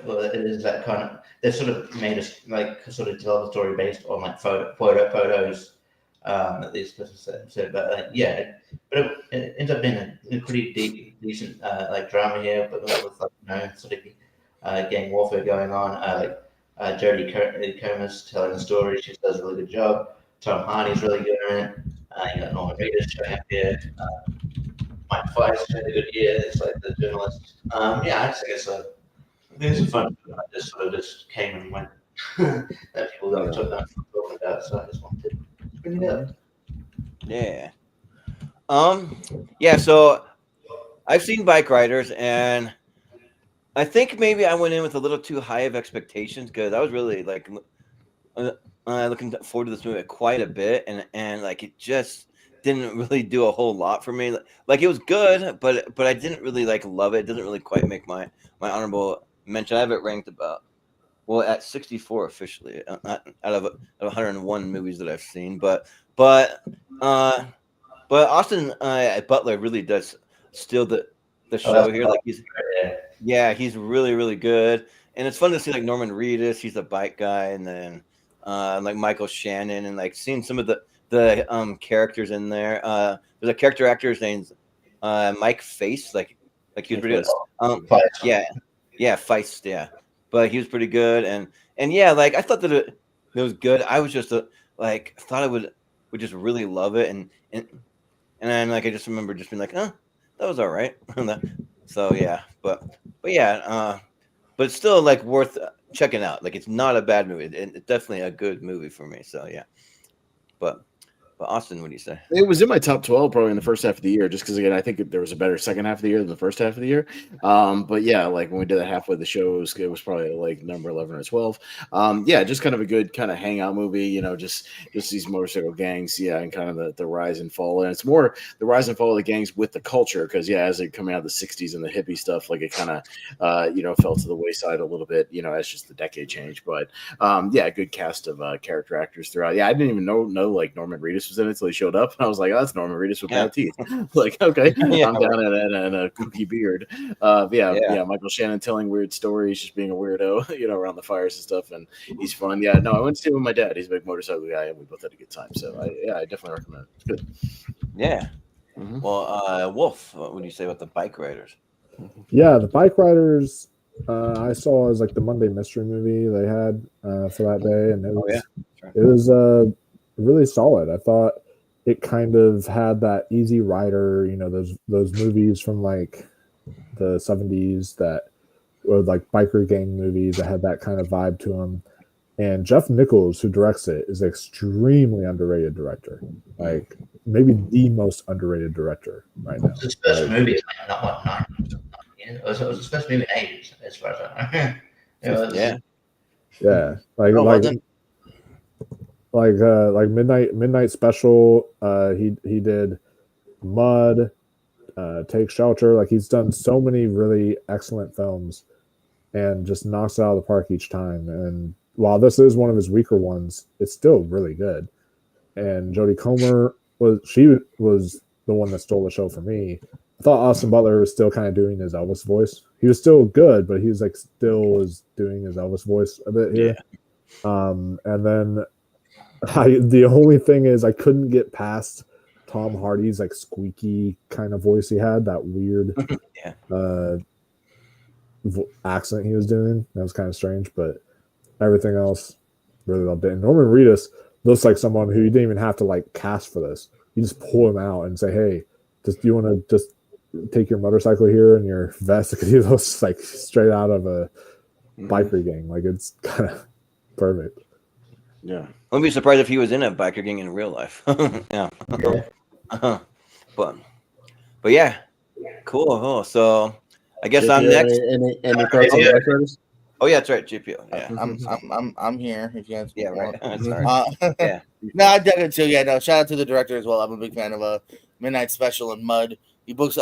well, it is that kind of they've sort of made us like sort of tell the story based on like photos at least said, but yeah, but it ends up being a pretty decent like drama here, but with like sort of gang warfare going on. Jodie Comer's telling the story. She does a really good job. Tom Hardy's really good in it. You got Norman Reedus showing up here. Mike Feist had a good year. It's like the journalist. Yeah, I just think it's a fun. I just sort of just came and went that people don't talk about. So I just wanted to bring it up. Yeah. Yeah. So I've seen Bike Riders, and I think maybe I went in with a little too high of expectations because I was really like looking forward to this movie quite a bit, and like it just didn't really do a whole lot for me. Like it was good, but I didn't really like love it. It doesn't really quite make my honorable mention. I have it ranked at 64 officially out of 101 movies that I've seen. But Austin Butler really does steal the show here. Like he's really, really good. And it's fun to see like Norman Reedus, he's a bike guy, and then like Michael Shannon, and like seeing some of the characters in there. There's a character actor, his name's Mike Face, like he was pretty good. Feist, yeah. But he was pretty good, and yeah, like I thought that it was good. I was just thought I would just really love it, and then like I just remember just being like, that was all right. So yeah, but yeah, but it's still like worth checking out. Like it's not a bad movie. It's definitely a good movie for me. So yeah, but Austin, what do you say? It was in my top 12 probably in the first half of the year, just because again I think there was a better second half of the year than the first half of the year. But yeah, like when we did it halfway of the show, it was probably like number 11 or 12. Yeah, just kind of a good kind of hangout movie, just these motorcycle gangs, and kind of the rise and fall. And it's more the rise and fall of the gangs with the culture, because as they're coming out of the 60s and the hippie stuff, like it kind of fell to the wayside a little bit, as just the decade changed. But yeah, a good cast of character actors throughout. Yeah, I didn't even know like Norman Reedus was in it until he showed up, and I was like, oh, that's Norman Reedus with bad teeth. Like, okay, I'm down and a kooky beard. Michael Shannon telling weird stories, just being a weirdo, around the fires and stuff, and he's fun. Yeah, no, I went to see it with my dad. He's a big motorcycle guy, and we both had a good time. So I definitely recommend it. It's good. Yeah. Mm-hmm. Well, Wolf, what would you say about the Bike Riders? Yeah, the Bike Riders I saw as like the Monday Mystery movie they had for that day, and it was really solid. I thought it kind of had that Easy Rider, those movies from like the 70s that were like biker gang movies that had that kind of vibe to them. And Jeff Nichols, who directs it, is an extremely underrated director. Like maybe the most underrated director right now. His first movie is like not what 9. It was his first movie in 80s, as far as I know. Like Midnight Special. He did Mud, Take Shelter. Like he's done so many really excellent films, and just knocks it out of the park each time. And while this is one of his weaker ones, it's still really good. And Jodie Comer was the one that stole the show for me. I thought Austin Butler was still kind of doing his Elvis voice. He was still good, but he was like still was doing his Elvis voice a bit here. And then the only thing is I couldn't get past Tom Hardy's like squeaky kind of voice he had, that weird accent he was doing. That was kind of strange, but everything else really loved it. And Norman Reedus looks like someone who you didn't even have to like cast for this. You just pull him out and say, hey, do you want to just take your motorcycle here and your vest? Because he looks like straight out of a biker gang. Like it's kind of perfect. Yeah. I wouldn't be surprised if he was in a biker gang in real life. Yeah. But yeah, Cool. So I guess JPO, I'm next. Any thoughts on the Dark Riders? Oh yeah, that's right, GPO. Yeah, I'm here. If you guys right. want. Sorry. Yeah. No, I dug it too. Yeah, no. Shout out to the director as well. I'm a big fan of Midnight Special and Mud. He books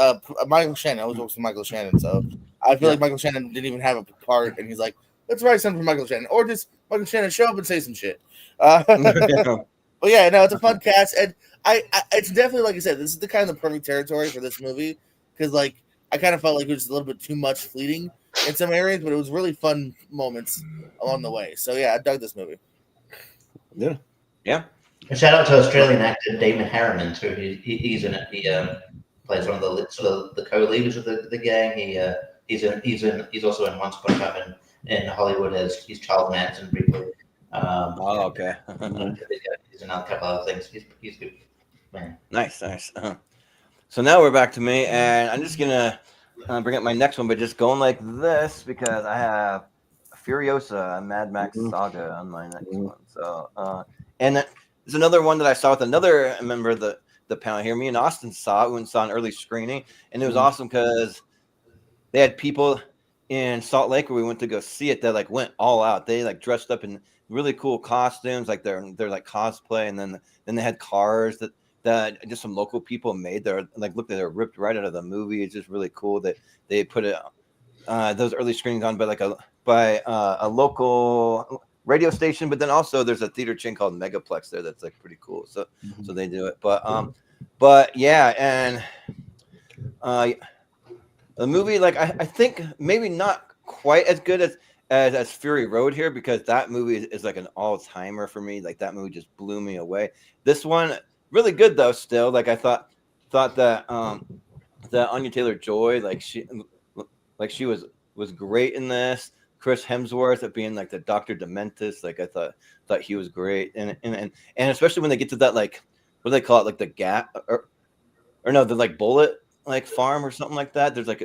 Michael Shannon. I always works with Michael Shannon, so I feel like Michael Shannon didn't even have a part, and he's like, let's write something for Michael Shannon, or just Michael Shannon show up and say some shit. But yeah, no, it's a fun cast, and I it's definitely, like I said, this is the kind of perfect territory for this movie, because like I kind of felt like it was a little bit too much fleeting in some areas, but it was really fun moments along the way. So yeah, I dug this movie. Yeah. And shout out to Australian actor Damon Harriman too. He's in it. He plays one of the co-leaders of the gang. He's also in Once Upon a Time in Hollywood as he's Charles Manson briefly. Okay. He's in a couple other things. He's good, man. Nice. So now we're back to me, and I'm just gonna bring up my next one, but just going like this because I have Furiosa, a Mad Max Saga on my next one. So, and there's another one that I saw with another member of the panel here. Me and Austin saw it. We saw an early screening, and it was awesome because they had people in Salt Lake where we went to go see it that like went all out. They like dressed up in really cool costumes, like they're like cosplay, and then they had cars that just some local people made. They're like they're ripped right out of the movie. It's just really cool that they put it those early screenings on by a local radio station, but then also there's a theater chain called Megaplex there that's like pretty cool. So they do it. But yeah, and the movie, like I think maybe not quite as good as Fury Road here, because that movie is like an all-timer for me. Like that movie just blew me away. This one really good though still. Like I thought that Anya Taylor-Joy, like she was great in this. Chris Hemsworth at being like the Dr. Dementis, like I thought he was great, and especially when they get to that, like what do they call it, like the gap or no, the like bullet like farm or something like that. There's like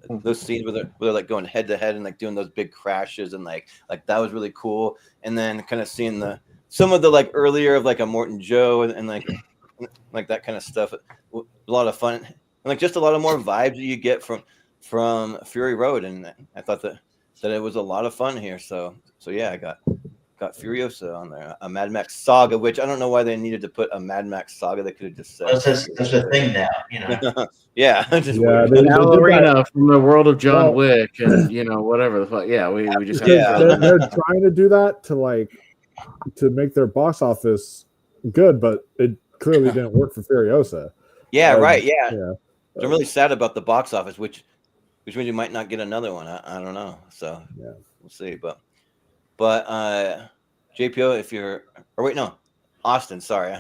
those scenes where they're like going head to head and like doing those big crashes, and like that was really cool. And then kind of seeing some of the like earlier of like a Morton Joe and like that kind of stuff. A lot of fun, and like just a lot of more vibes that you get from Fury Road, and I thought that it was a lot of fun here. So yeah, I got Furiosa on there, a Mad Max Saga, which I don't know why they needed to put a Mad Max Saga. They could have just said that's a thing now, you know. Yeah, they Ballerina from the world of John Wick, and whatever the fuck. Yeah, we just they're trying to do that to make their box office good, but it clearly didn't work for Furiosa. Yeah, right. Yeah. So I'm really sad about the box office, which means you might not get another one. I don't know. So yeah, we'll see. But JPO, if you're, or wait, no, Austin. Sorry,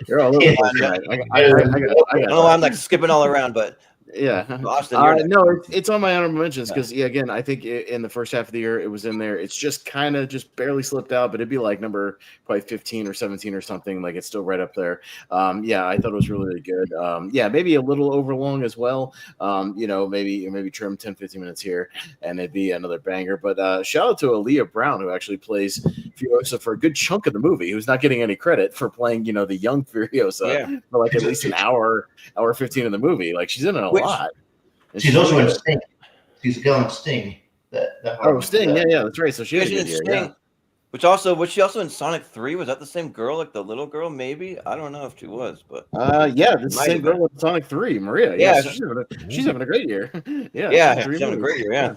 you're all over the I don't know why I'm like skipping all around, but yeah, Austin. No, it's on my honorable mentions because again, I think in the first half of the year it was in there. It's just kind of just barely slipped out, but it'd be like number probably 15 or 17 or something. Like it's still right up there. Yeah, I thought it was really, really good. Yeah, maybe a little overlong as well. Maybe trim 10, 15 minutes here, and it'd be another banger. But shout out to Aaliyah Brown, who actually plays Furiosa for a good chunk of the movie, who's not getting any credit for playing the young Furiosa for like at least an hour 15 of the movie. Like she's in it a lot. And she's also in Sting. She's a girl in Sting. Sting. Yeah, that's right. So she was in Sting. Yeah. Was she also in Sonic 3? Was that the same girl, like the little girl? Maybe, I don't know if she was, but yeah, the same girl with Sonic 3, Maria. Yeah, so she's having a great year. She's having a great year. Yeah.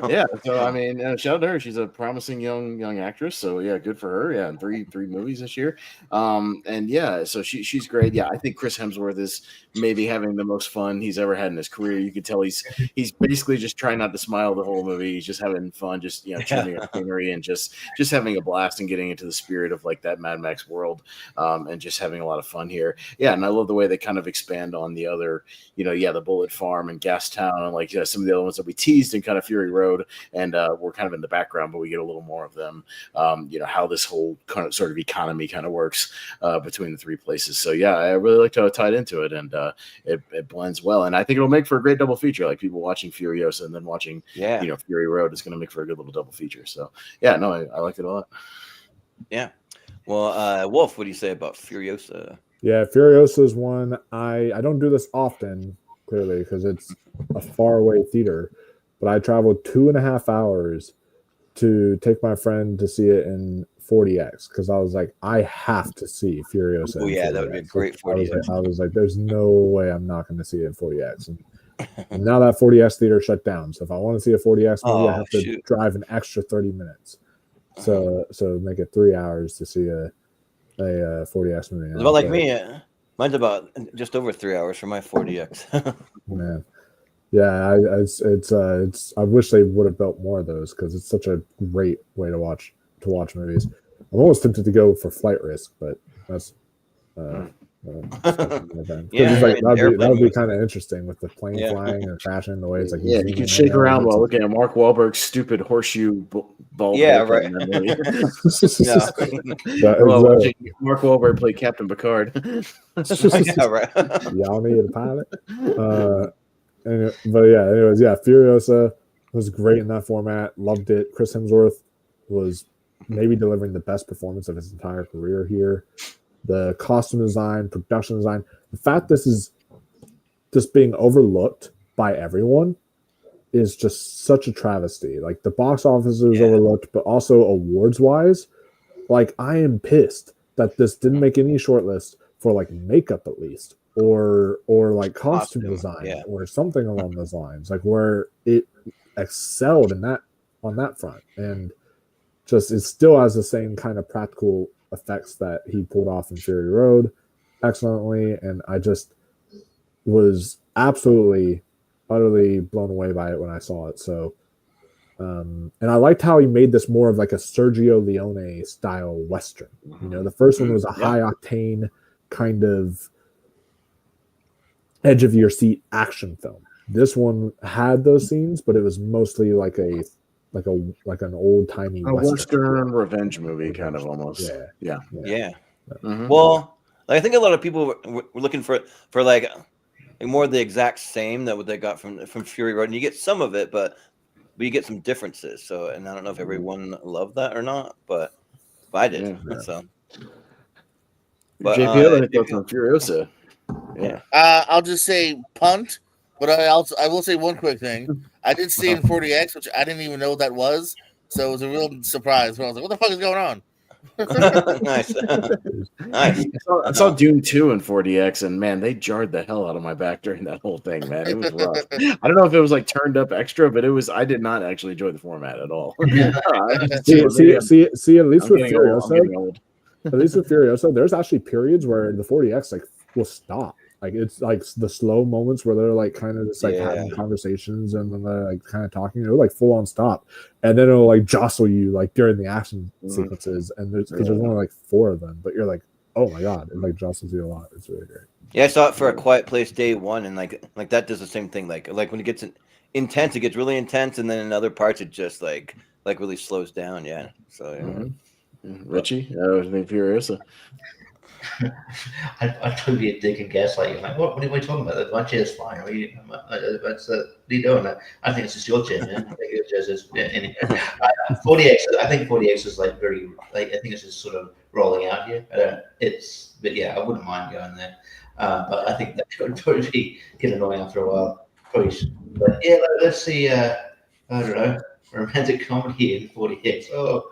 Yeah. So I mean, shout out to her. She's a promising young actress. So yeah, good for her. Yeah, and three movies this year. And yeah, so she's great. Yeah, I think Chris Hemsworth is maybe having the most fun he's ever had in his career. You could tell he's basically just trying not to smile the whole movie. He's just having fun, just trimming up scenery and just having a blast and getting into the spirit of like that Mad Max world, and just having a lot of fun here. Yeah, and I love the way they kind of expand on the other, the Bullet Farm and Gastown and like some of the other ones that we teased in kind of Fury Road, and we're kind of in the background, but we get a little more of them. How this whole kind of sort of economy kind of works between the three places. So yeah, I really liked how it tied into it, and it blends well, and I think it'll make for a great double feature. Like people watching Furiosa and then watching Fury Road is going to make for a good little double feature. So yeah, no, I liked it a lot. Yeah. Well, Wolf, what do you say about Furiosa? Yeah, Furiosa is one. I don't do this often, clearly, because it's a faraway theater. But I traveled 2.5 hours to take my friend to see it in 40X because I was like, I have to see Furiosa. Oh yeah, that would be a great 40X. I was like, there's no way I'm not going to see it in 40X. And now that 40X theater shut down. So if I want to see a 40X movie, I have to drive an extra 30 minutes. So make it 3 hours to see a 40X movie. It's about like me. Mine's about just over 3 hours for my 40X. Man, yeah, it's. I wish they would have built more of those because it's such a great way to watch movies. I'm almost tempted to go for Flight Risk, but that's. That would be kind of interesting with the plane flying and crashing the way it's like. Yeah, you can shake around while looking at Mark Wahlberg's stupid horseshoe ball. Yeah, right. Mark Wahlberg played Captain Picard. Yeah, right. Y'all need a pilot. Anyways, Furiosa was great in that format. Loved it. Chris Hemsworth was maybe delivering the best performance of his entire career here. The costume design, production design, the fact this is just being overlooked by everyone is just such a travesty. Like the box office is overlooked, but also awards wise, like I am pissed that this didn't make any shortlist for like makeup at least, or like costume design or something along those lines, like where it excelled on that front, and just it still has the same kind of practical effects that he pulled off in Fury Road excellently, and I just was absolutely utterly blown away by it when I saw it. So and I liked how he made this more of like a Sergio Leone style Western. You know, the first one was a high octane kind of edge of your seat action film. This one had those scenes, but it was mostly like an old timey Western revenge movie, kind of almost. Yeah. Mm-hmm. Well, I think a lot of people were looking for like more of the exact same that what they got from Fury Road, and you get some of it, but you get some differences. So, and I don't know if everyone loved that or not, but I did. Yeah. So, but JP, thoughts on Furiosa? Yeah. I'll just say punt. But I will say one quick thing. I did see in 40X, which I didn't even know what that was. So it was a real surprise when I was like, what the fuck is going on? Nice. Nice. I saw Dune 2 in 40X, and man, they jarred the hell out of my back during that whole thing, man. It was rough. I don't know if it was like turned up extra, but I did not actually enjoy the format at all. See, at least with Furiosa, there's actually periods where the 40X like will stop. Like it's like the slow moments where they're like kind of just like having conversations and then they're like kind of talking. It'll like full on stop, and then it'll like jostle you like during the action sequences. And there's only like 4 of them, but you're like, oh my god, it like jostles you a lot. It's really great. Yeah, I saw it for A Quiet Place Day 1, and like that does the same thing. Like when it gets intense, it gets really intense, and then in other parts it just like really slows down. Yeah. So Richie, I was being Furiosa. I'd totally be a dick and gaslight you. Like, what are we talking about? My chair's fine. What are you doing? I think it's just your chair, man. I think it's just anyway. 40X. I think 40X is like very. I think it's just sort of rolling out here. But yeah, I wouldn't mind going there. But I think that would probably get annoying after a while. Probably. But yeah, let's see. I don't know, romantic comedy in 40X. Oh,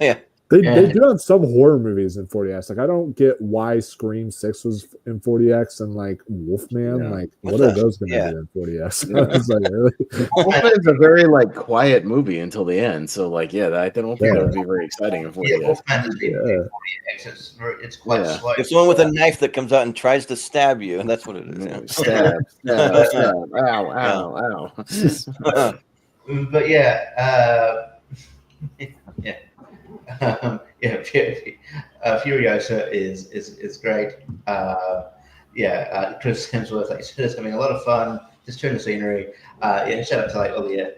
yeah. They do have some horror movies in 40X. Like I don't get why Scream 6 was in 40X and like Wolfman. Yeah. Like what are those going to do in 40X? Yeah. Like, really? Wolfman is a very like quiet movie until the end. So like I don't think that would be very exciting in 40X. Yeah, Wolfman is in 40X. It's quite slow. It's the one with a knife that comes out and tries to stab you, and that's what it is. Stab. Ow. But Furiosa is great. Chris Hemsworth, like you said, is having a lot of fun. Just turn the scenery. Shout out to like all the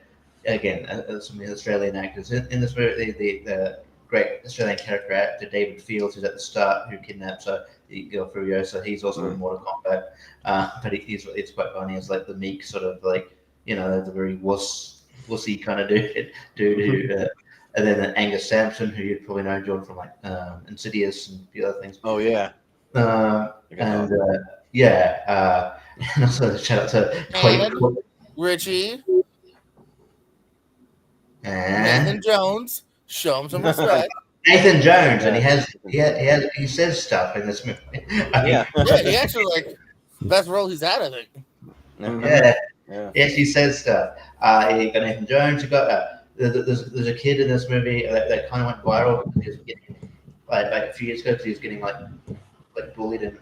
some of the Australian actors in this movie. The great Australian character actor David Fields, who's at the start, who kidnaps Furiosa. He's also in Mortal Kombat, but it's quite funny. It's like the meek sort of like the very wussy kind of dude who. And then Angus Sampson, who you'd probably know, John, from like Insidious and a few other things. Oh yeah. And also shout out to Quake Richie and Nathan Jones. Show him some respect. Nathan Jones, and he says stuff in this movie. Yeah, he actually best role he's had, I think. Yes, he says stuff. You got Nathan Jones. You got there's a kid in this movie that kind of went viral because he was getting like a few years ago because he was getting like bullied in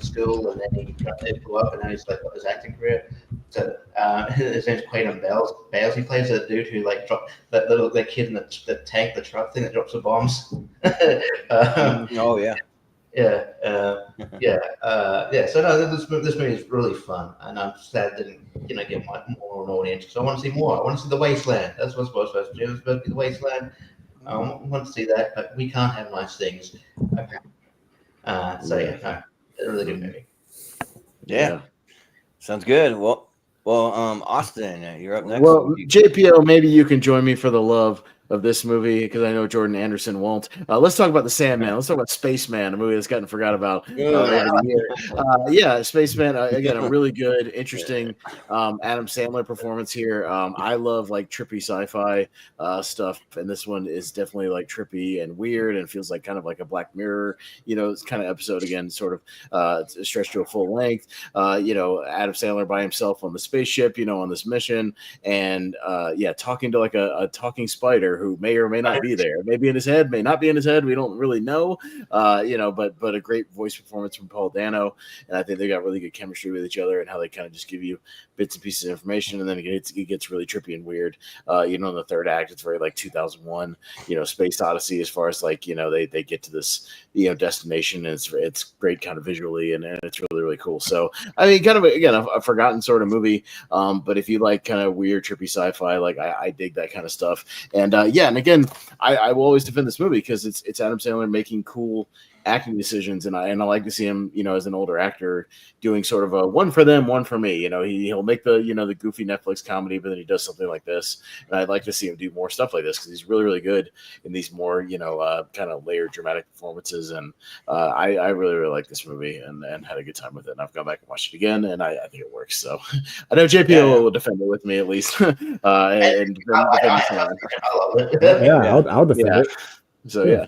school, and then he grew up, and now he's got his acting career. So his name's Quaden Bales. He plays a dude who dropped that kid in the tank, the truck thing that drops the bombs. oh yeah. Yeah. So no, this movie is really fun, and I'm sad it didn't get more of an audience because I want to see more. I want to see the Wasteland. That's what's supposed to do. It's supposed to be the Wasteland. I want to see that, but we can't have nice things. Okay. It's a really good movie. Yeah. Sounds good. Well, Austin, you're up next. Well, JPO, maybe you can join me for the love of this movie because I know Jordan Anderson won't. Let's talk about The Sandman. Let's talk about Spaceman, a movie that's gotten forgot about. Spaceman, again, a really good, interesting Adam Sandler performance here. I love trippy sci-fi stuff, and this one is definitely trippy and weird and feels kind of like a Black Mirror, it's kind of episode again, sort of stretched to a full length. Adam Sandler by himself on the spaceship, on this mission, and talking to a talking spider who may or may not be there, maybe in his head, may not be in his head. We don't really know, but a great voice performance from Paul Dano, and I think they got really good chemistry with each other and how they kind of just give you bits and pieces of information, and then it gets really trippy and weird. In the third act, it's very 2001, Space Odyssey, as far as they get to this destination, and it's great kind of visually, and it's really really cool. So I mean, kind of again a forgotten sort of movie, but if you like kind of weird trippy sci-fi, I dig that kind of stuff. And and again, I will always defend this movie because it's Adam Sandler making cool acting decisions, and I like to see him, as an older actor doing sort of a one for them, one for me. He'll make the the goofy Netflix comedy, but then he does something like this, and I'd like to see him do more stuff like this because he's really really good in these more kind of layered dramatic performances. And I really really like this movie and had a good time with it. And I've gone back and watched it again, and I think it works. So I know JPO will defend it with me at least, and I love it. I'll defend it. So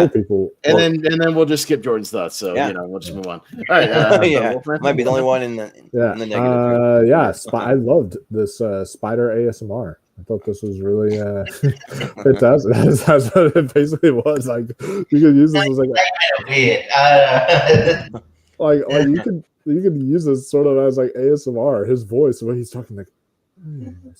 people, and then we'll just skip Jordan's thoughts. So we'll just move on. All right, might be the only one in the negative. I loved this spider ASMR. I thought this was really fantastic. That's what it basically was. You could use this as you could use this sort of as ASMR. His voice, the way he's talking, I'm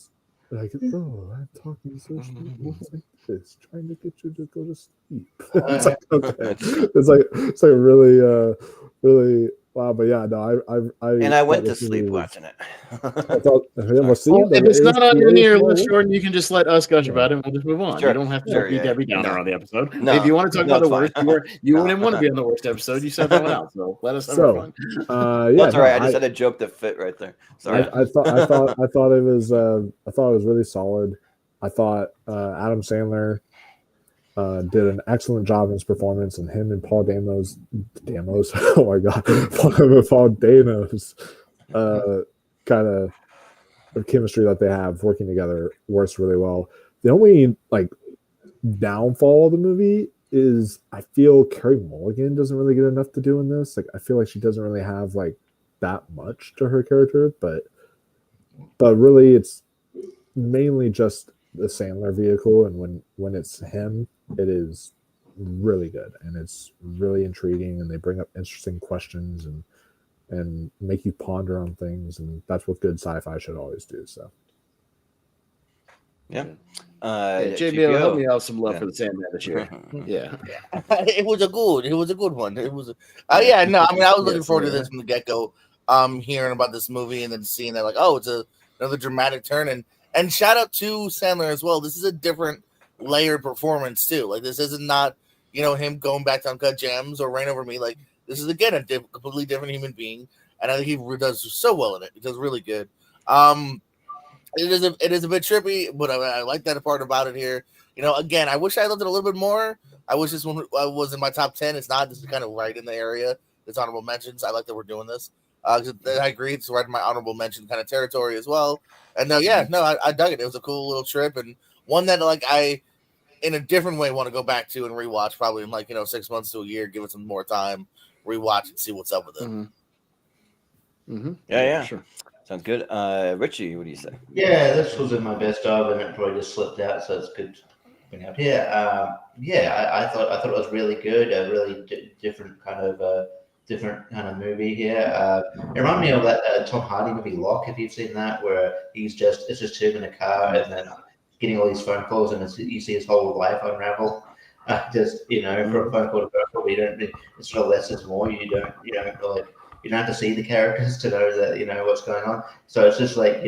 talking so like this, trying to get you to go to sleep. It's okay. It's really, really wow. But yeah, no, I went to sleep watching it. I thought, if it's not on your list, Jordan, you can just let us gush about it and we'll just move on. Sure. You don't have to be Debbie Downer on the episode. No, if you want to talk about the worst, you wouldn't want to be on the worst episode. You said that one out, so let us know. That's all right. I just had a joke that fit right there. Sorry. I thought it was really solid. I thought Adam Sandler did an excellent job in his performance, and him and Paul Dano's oh my god, Paul Dano's kind of chemistry that they have working together works really well. The only downfall of the movie is I feel Carey Mulligan doesn't really get enough to do in this. I feel like she doesn't really have that much to her character, but really it's mainly just the Sandler vehicle, and when it's him, it is really good and it's really intriguing, and they bring up interesting questions and make you ponder on things, and that's what good sci-fi should always do. So JBO, help me out some love for the Sandman this year. It was a good one. It was I was looking forward to this from the get-go, hearing about this movie and then seeing that it's another dramatic turn, and shout out to Sandler as well. This is a different layered performance too. This isn't not him going back to Uncut Gems or Rain Over Me. This is again a completely different human being, and I think he does so well in it. He does really good. It is a bit trippy, but I like that part about it here. Again, I wish I loved it a little bit more. I wish this one was in my top 10. It's not. This is kind of right in the area. It's honorable mentions. I like that we're doing this. I agree. It's right in my honorable mention kind of territory as well. And I dug it. It was a cool little trip and one that like I, in a different way, want to go back to and rewatch probably in 6 months to a year, give it some more time, rewatch and see what's up with it. Mm-hmm. Mm-hmm. Yeah. Sure. Sounds good. Richie, what do you say? Yeah, this was in my best of, and it probably just slipped out, so it's good to bring up here. I thought it was really good, a really different kind of movie here. It reminded me of that Tom Hardy movie Lock, if you've seen that, where it's just him in a car and then getting all these phone calls, and you see his whole life unravel. From a phone call to phone call, it's sort of less is more. You don't have to see the characters to know that what's going on. So it's just like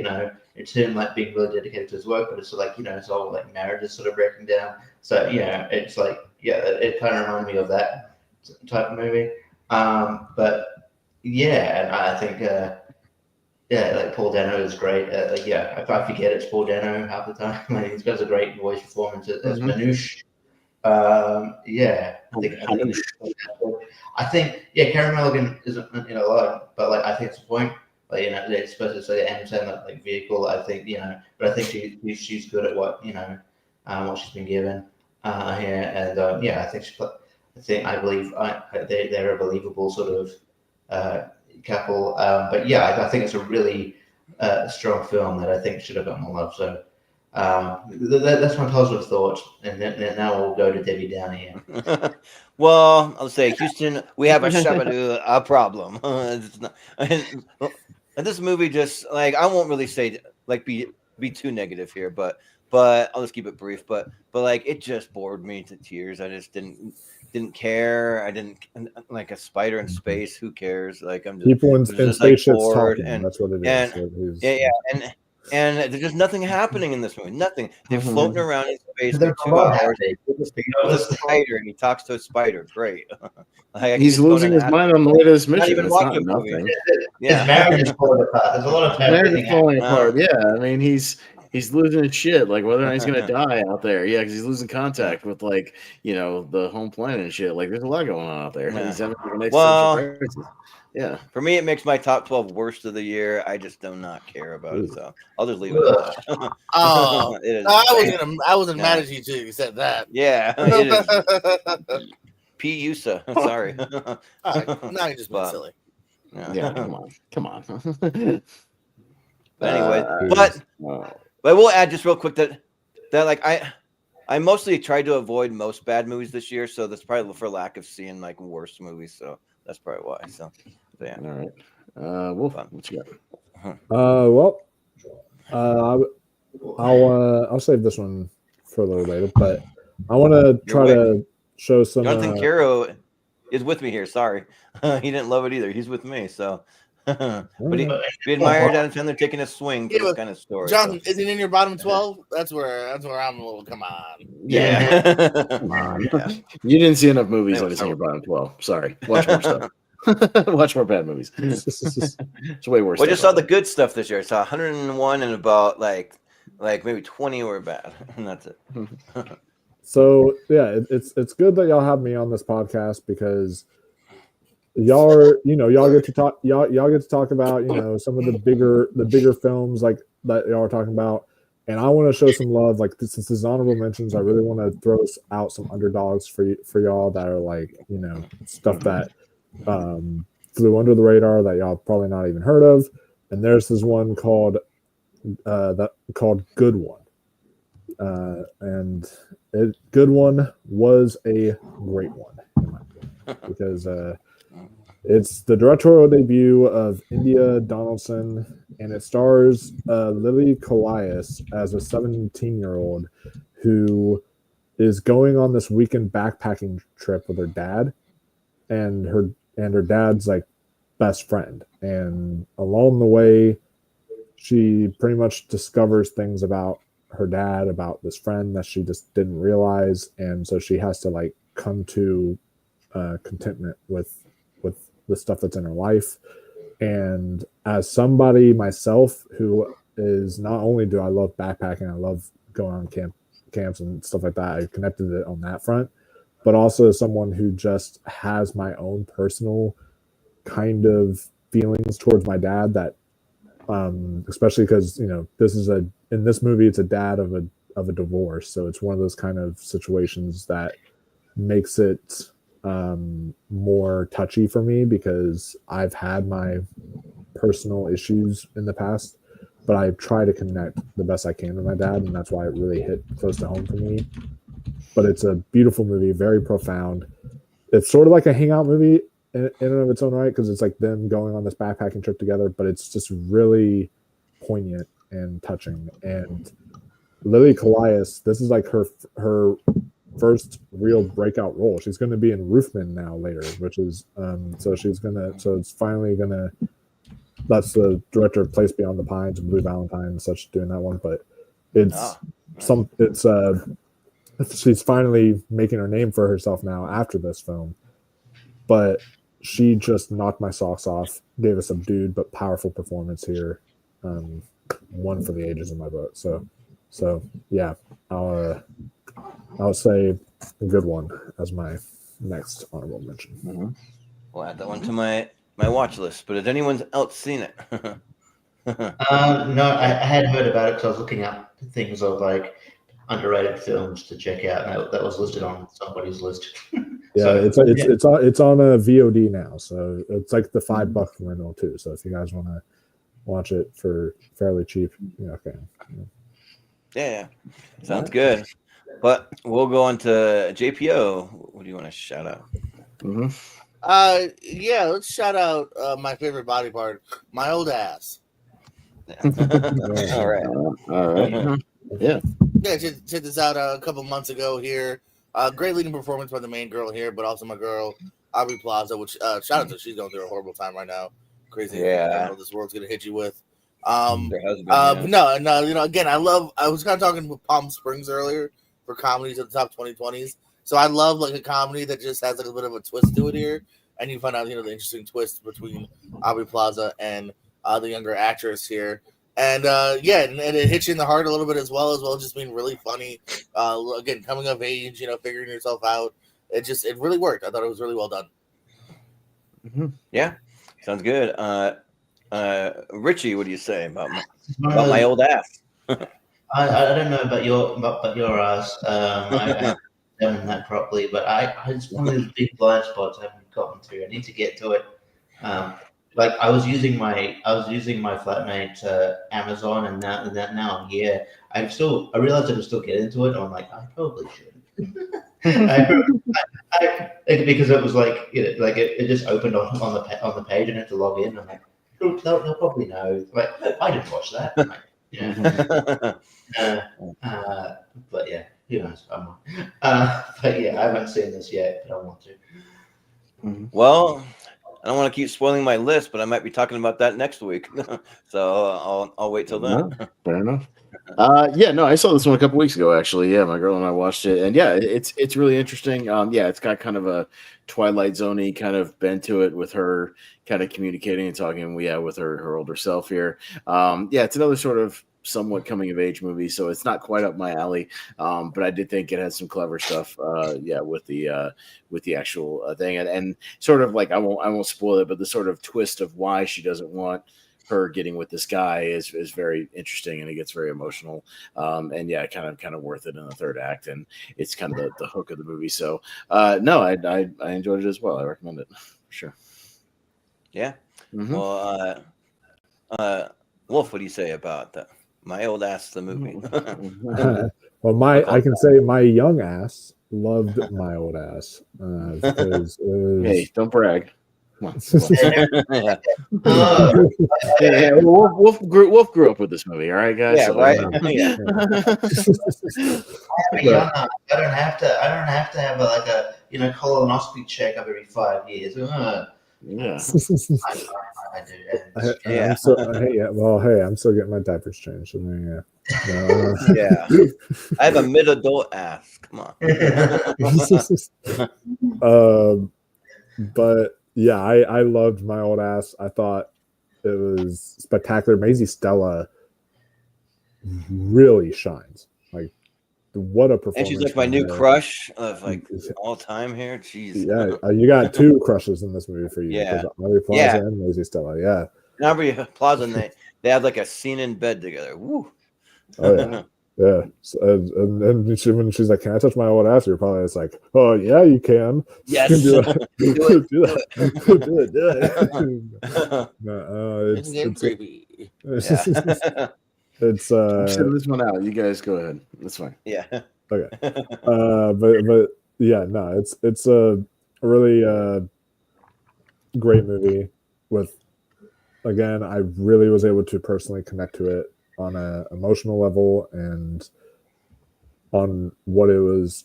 it's him like being really dedicated to his work, but it's like his whole like marriage is sort of breaking down. So it's like it kind of reminded me of that type of movie. But and I think like Paul Dano is great. If I forget it's Paul Dano half the time, like he's got a great voice performance as Manouche. I think Karen Mulligan isn't alone, but like I think it's a point. Like it's supposed to say M10 like vehicle. I think but I think she's good at what what she's been given here, and I believe they're a believable sort of couple. But I think it's a really strong film that I think should have got more love. So. That's my positive thoughts, and then now we'll go to Debbie Downey here. Well, I'll say Houston, we have a problem. And this movie just like I won't really say like be too negative here, but I'll just keep it brief. But like it just bored me to tears. I just didn't care. I didn't like a spider in space. Who cares? Like I'm just people in spaceships like talking. And that's what it is. And there's just nothing happening in this movie. Nothing. They're floating around in space for 2 hours. There's a spider, and he talks to a spider. Great. Like, he's losing his mind on the way to this mission. It's not nothing. His marriage is falling apart. There's a lot of marriage is falling apart. Yeah, I mean he's losing his shit. Like whether or not he's gonna die out there. Yeah, because he's losing contact with like the home planet and shit. Like there's a lot going on out there. Yeah. He's having surprises. Yeah. For me, it makes my top 12 worst of the year. I just do not care about it, so I'll just leave it at that. I wasn't mad at you too. You said that. Yeah. It is. P. Usa. Sorry. All right. Now you're just being silly. Yeah. Come on. But anyway, but we'll add just real quick that like I mostly tried to avoid most bad movies this year, so that's probably for lack of seeing like worse movies. So that's probably why. So yeah. All right. Wolfman, what you got? I'll save this one for a little later, but I want to try to show some. Jonathan Caro is with me here. Sorry, he didn't love it either. He's with me, so. But we admired Adam Sandler taking a swing for this kind of story. Jonathan, is it in your bottom 12? That's where I'm a little. Come on. Yeah. Come on. You didn't see enough movies that it's in your bottom 12. Sorry. Watch more stuff. Watch more bad movies. It's way worse. We just saw the good stuff this year. I saw 101 and about like maybe 20 were bad, and that's it. So yeah, it's good that y'all have me on this podcast because y'all get to talk about some of the bigger films like that y'all are talking about, and I want to show some love. Like since this is honorable mentions, I really want to throw out some underdogs for y'all that are like stuff that flew under the radar that y'all probably not even heard of. And there's this one called Good One, and Good One was a great one in my opinion, because it's the directorial debut of India Donaldson, and it stars Lily Colias as a 17-year-old who is going on this weekend backpacking trip with her dad, and her dad's like best friend. And along the way, she pretty much discovers things about her dad, about this friend that she just didn't realize, and so she has to like come to contentment with the stuff that's in her life. And as somebody myself who is, not only do I love backpacking, I love going on camps and stuff like that, I connected it on that front, but also as someone who just has my own personal kind of feelings towards my dad that, especially because in this movie it's a dad of a divorce, so it's one of those kind of situations that makes it more touchy for me because I've had my personal issues in the past, but I try to connect the best I can with my dad, and that's why it really hit close to home for me. But it's a beautiful movie, very profound. It's sort of like a hangout movie in and of its own right, because it's like them going on this backpacking trip together, but it's just really poignant and touching. And Lily Colias, this is like her first real breakout role. She's going to be in Roofman now later, which is so it's finally gonna. That's the director of Place Beyond the Pines and Blue Valentine and such doing that one, but she's finally making her name for herself now after this film. But she just knocked my socks off, gave a subdued but powerful performance here. One for the ages in my book. So yeah, I'll say a good one as my next honorable mention. Mm-hmm. We'll add that one to my watch list. But has anyone else seen it? No, I had heard about it because I was looking up things of like underrated films to check out, and that was listed on somebody's list. Yeah, so, it's on a VOD now, so it's like the $5 rental too. So if you guys want to watch it for fairly cheap, okay. Yeah, sounds good. But we'll go on to JPO. What do you want to shout out? Mm-hmm. Let's shout out my favorite body part, my old ass. All right. Yeah. Check this out a couple months ago here. Great leading performance by the main girl here, but also my girl Aubrey Plaza, which shout out to, she's going through a horrible time right now. Crazy. Yeah. I don't know what this world's gonna hit you with. No, again, I was kind of talking with Palm Springs earlier for comedies at the top 2020s. So I love like a comedy that just has like a bit of a twist to it here, and you find out the interesting twist between Aubrey Plaza and the younger actress here. And and it hits you in the heart a little bit as well just being really funny. Again, coming of age, figuring yourself out. It really worked. I thought it was really well done. Mm-hmm. Yeah, sounds good. Richie, what do you say about my old ass? I don't know about your ass. I haven't done that properly, but it's one of those big blind spots I haven't gotten to. I need to get to it. Like I was using my flatmate Amazon, and now I'm here. I realized I could still get into it. I'm like, I probably should. Because it was like it just opened on the page and I had to log in. I'm like, they'll probably know. Like I didn't watch that. Like, but yeah, who knows? But yeah, I haven't seen this yet, but I want to. Well, I don't want to keep spoiling my list, but I might be talking about that next week. So I'll wait till then. No, fair enough. I saw this one a couple weeks ago, actually. Yeah, my girl and I watched it, and yeah, it's really interesting. It's got kind of a Twilight Zone-y kind of bent to it with her kind of communicating and talking with her older self here. It's another sort of somewhat coming of age movie, so it's not quite up my alley. But I did think it had some clever stuff. With the actual thing, and sort of like I won't spoil it, but the sort of twist of why she doesn't want her getting with this guy is very interesting, and it gets very emotional. Kind of worth it in the third act, and it's kind of the hook of the movie. So I enjoyed it as well. I recommend it for sure. Yeah. Mm-hmm. Well, Wolf, what do you say about that? My old ass, the movie. Well, I can say my young ass loved my old ass because it was... Hey, don't brag. Wolf grew up with this movie, all right, guys. Yeah, right. I don't have to have a colonoscopy checkup every 5 years. Yeah. I'm still getting my diapers changed. So yeah. I have a mid-adult ass. Come on. But yeah, I loved my old ass. I thought it was spectacular. Maisie Stella really shines. Like what a performance! And she's like my new crush of like all time here. Jeez. Yeah, you got two crushes in this movie for you. Yeah, Aubrey Plaza and Maisie Stella. Yeah, and Aubrey Plaza, and they had like a scene in bed together. Woo. Oh yeah. Yeah, so, and when she's like, "Can I touch my old ass?" You're probably just like, "Oh yeah, you can." Yes, do it. do it. No, it's creepy. It's I'm sending this one out. You guys go ahead. That's fine. Yeah. Okay. But yeah, no, it's a really great movie. With again, I really was able to personally connect to it on an emotional level and on what it was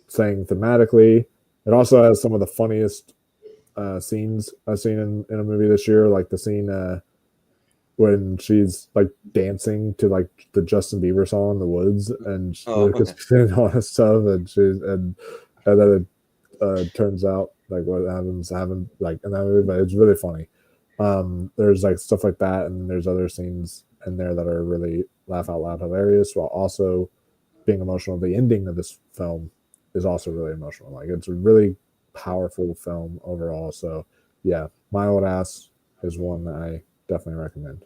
saying thematically. It also has some of the funniest scenes I've seen in a movie this year, like the scene when she's like dancing to like the Justin Bieber song in the woods, and Lucas and all this stuff, and then it turns out like what happens like in that movie, but it's really funny. There's like stuff like that, and there's other scenes in there that are really laugh out loud hilarious while also being emotional. The ending of this film is also really emotional. Like it's a really powerful film overall. So yeah, My Old Ass is one that I definitely recommend.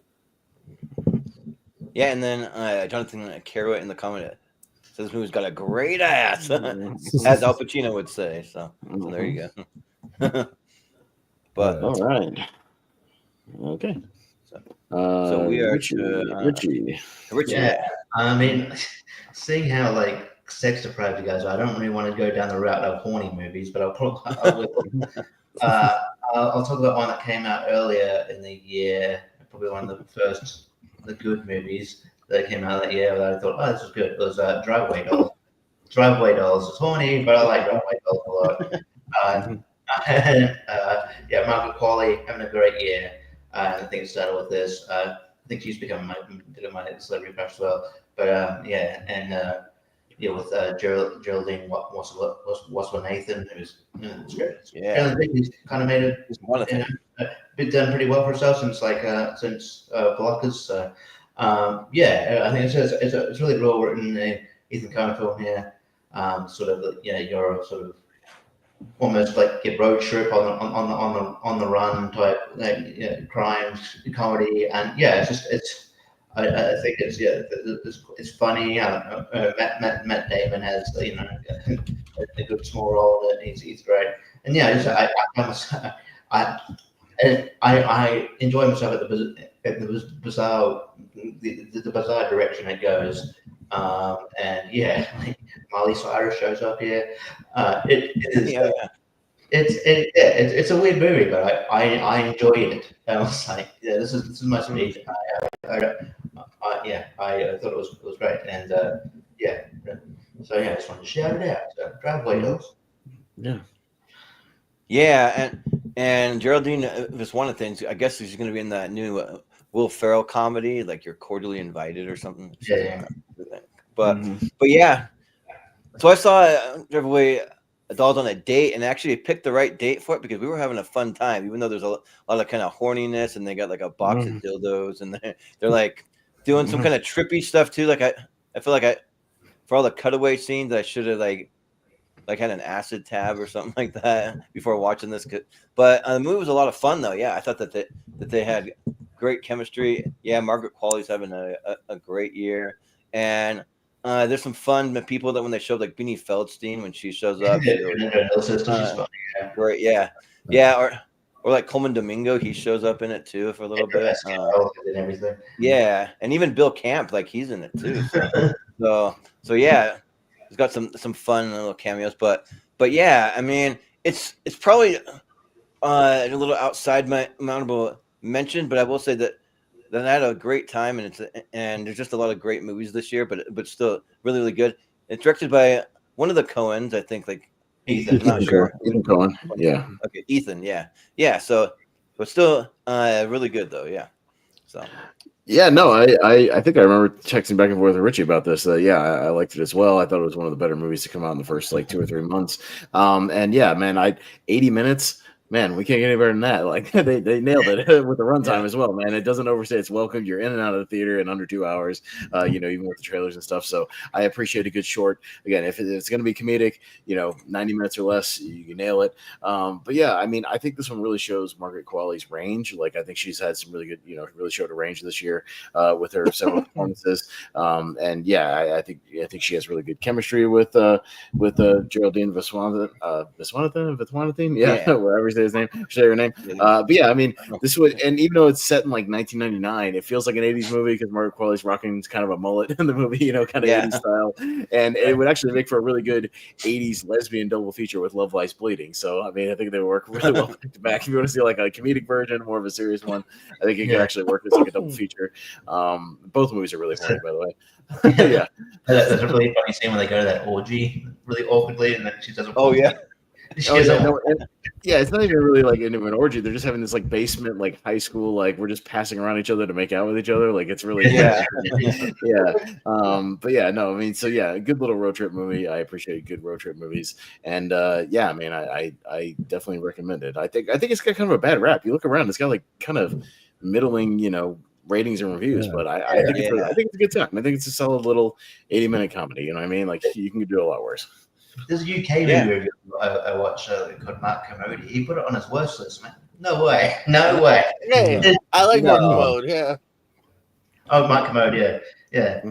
Yeah, and then Jonathan Carrot in the comment says this movie's got a great ass, as Al Pacino would say. So there you go. But all right, okay. So we are Richie. Yeah, I mean, seeing how like sex deprived you guys are, I don't really want to go down the route of horny movies, but I'll talk about one that came out earlier in the year, probably one of the good movies that came out that year that I thought, oh, this was good. It was Driveway Dolls. Driveway Dolls is horny, but I like Driveway Dolls a lot. Yeah, Margaret Qualley having a great year. I think it started with this. I think she's become my celebrity crush as well. But yeah, and with Geraldine Nathan, who's Geraldine kind of made it done pretty well for herself since Blockers. So yeah, I think it's really well written. Ethan Coen film here, sort of you're sort of almost like a road trip on the run type crime comedy, and yeah, I think it's funny. Matt Damon has a good small role, and he's great. And yeah, I enjoy myself at the bizarre direction it goes. And yeah, like Miley Cyrus shows up here. It's a weird movie, but I enjoy it. I was like, yeah, this is my speech. I thought it was great, and yeah. So yeah, I just wanted to shout it out. So Driveway Dolls. Yeah, and Geraldine was one of the things. I guess she's going to be in that new Will Ferrell comedy, like You're Cordially Invited or something. Yeah. But yeah. So I saw Driveway Dolls on a date, and actually picked the right date for it because we were having a fun time, even though there's a lot of kind of horniness, and they got like a box of dildos, and they're like doing some kind of trippy stuff too. Like I feel like for all the cutaway scenes, I should have like had an acid tab or something like that before watching this. But the movie was a lot of fun though. Yeah, I thought that they had great chemistry. Yeah, Margaret Qualley's having a great year, and there's some fun people that when they showed like Beanie Feldstein when she shows up. Great, yeah, or like Coleman Domingo, he shows up in it too for a little bit. And everything. Yeah, and even Bill Camp, like he's in it too. So yeah, it's got some fun little cameos, but yeah, I mean it's probably a little outside my honorable mention, but I will say that I had a great time, and there's just a lot of great movies this year, but still really, really good. It's directed by one of the Coens, I think, like Ethan. I'm not sure. Ethan Coen. Yeah. Okay, Ethan. Yeah. So, but still, really good though. Yeah. So. Yeah, no, I think I remember texting back and forth with Richie about this. Yeah, I liked it as well. I thought it was one of the better movies to come out in the first like 2 or 3 months. And yeah, man, 80 minutes. Man, we can't get any better than that. Like they nailed it with the runtime as well, man. It doesn't overstay its welcome. You're in and out of the theater in under 2 hours, even with the trailers and stuff. So I appreciate a good short. Again, if it's going to be comedic, 90 minutes or less, you can nail it. But yeah, I mean, I think this one really shows Margaret Qualley's range. Like I think she's had some really good, really showed a range this year with her several performances. And yeah, I think she has really good chemistry with Geraldine Viswanathan. Yeah. Wherever his name, say her name. But yeah, I mean, this would, and even though it's set in like 1999, it feels like an 80s movie because Margaret Qualley's rocking kind of a mullet in the movie, kind of 80s style, and it would actually make for a really good 80s lesbian double feature with Love Lies Bleeding. So I mean, I think they would work really well back to back. If you want to see like a comedic version, more of a serious one, I think it could actually work as like a double feature. Both movies are really funny, by the way. Yeah, there's a really funny scene when they go to that orgy really awkwardly, and then she doesn't. It's not even really like into an orgy. They're just having this like basement, like high school, like we're just passing around each other to make out with each other. Like it's really But yeah, no, I mean, so yeah, a good little road trip movie. I appreciate good road trip movies, and I mean, I definitely recommend it. I think it's got kind of a bad rap. You look around, it's got like kind of middling, ratings and reviews, but I think it's a good time. I think it's a solid little 80-minute comedy. You know what I mean? Like you can do a lot worse. There's a UK movie review I watched called Mark Commode. He put it on his worst list, man. No way. Hey, I like Mark Commode, yeah. Oh, Mark Commode, yeah.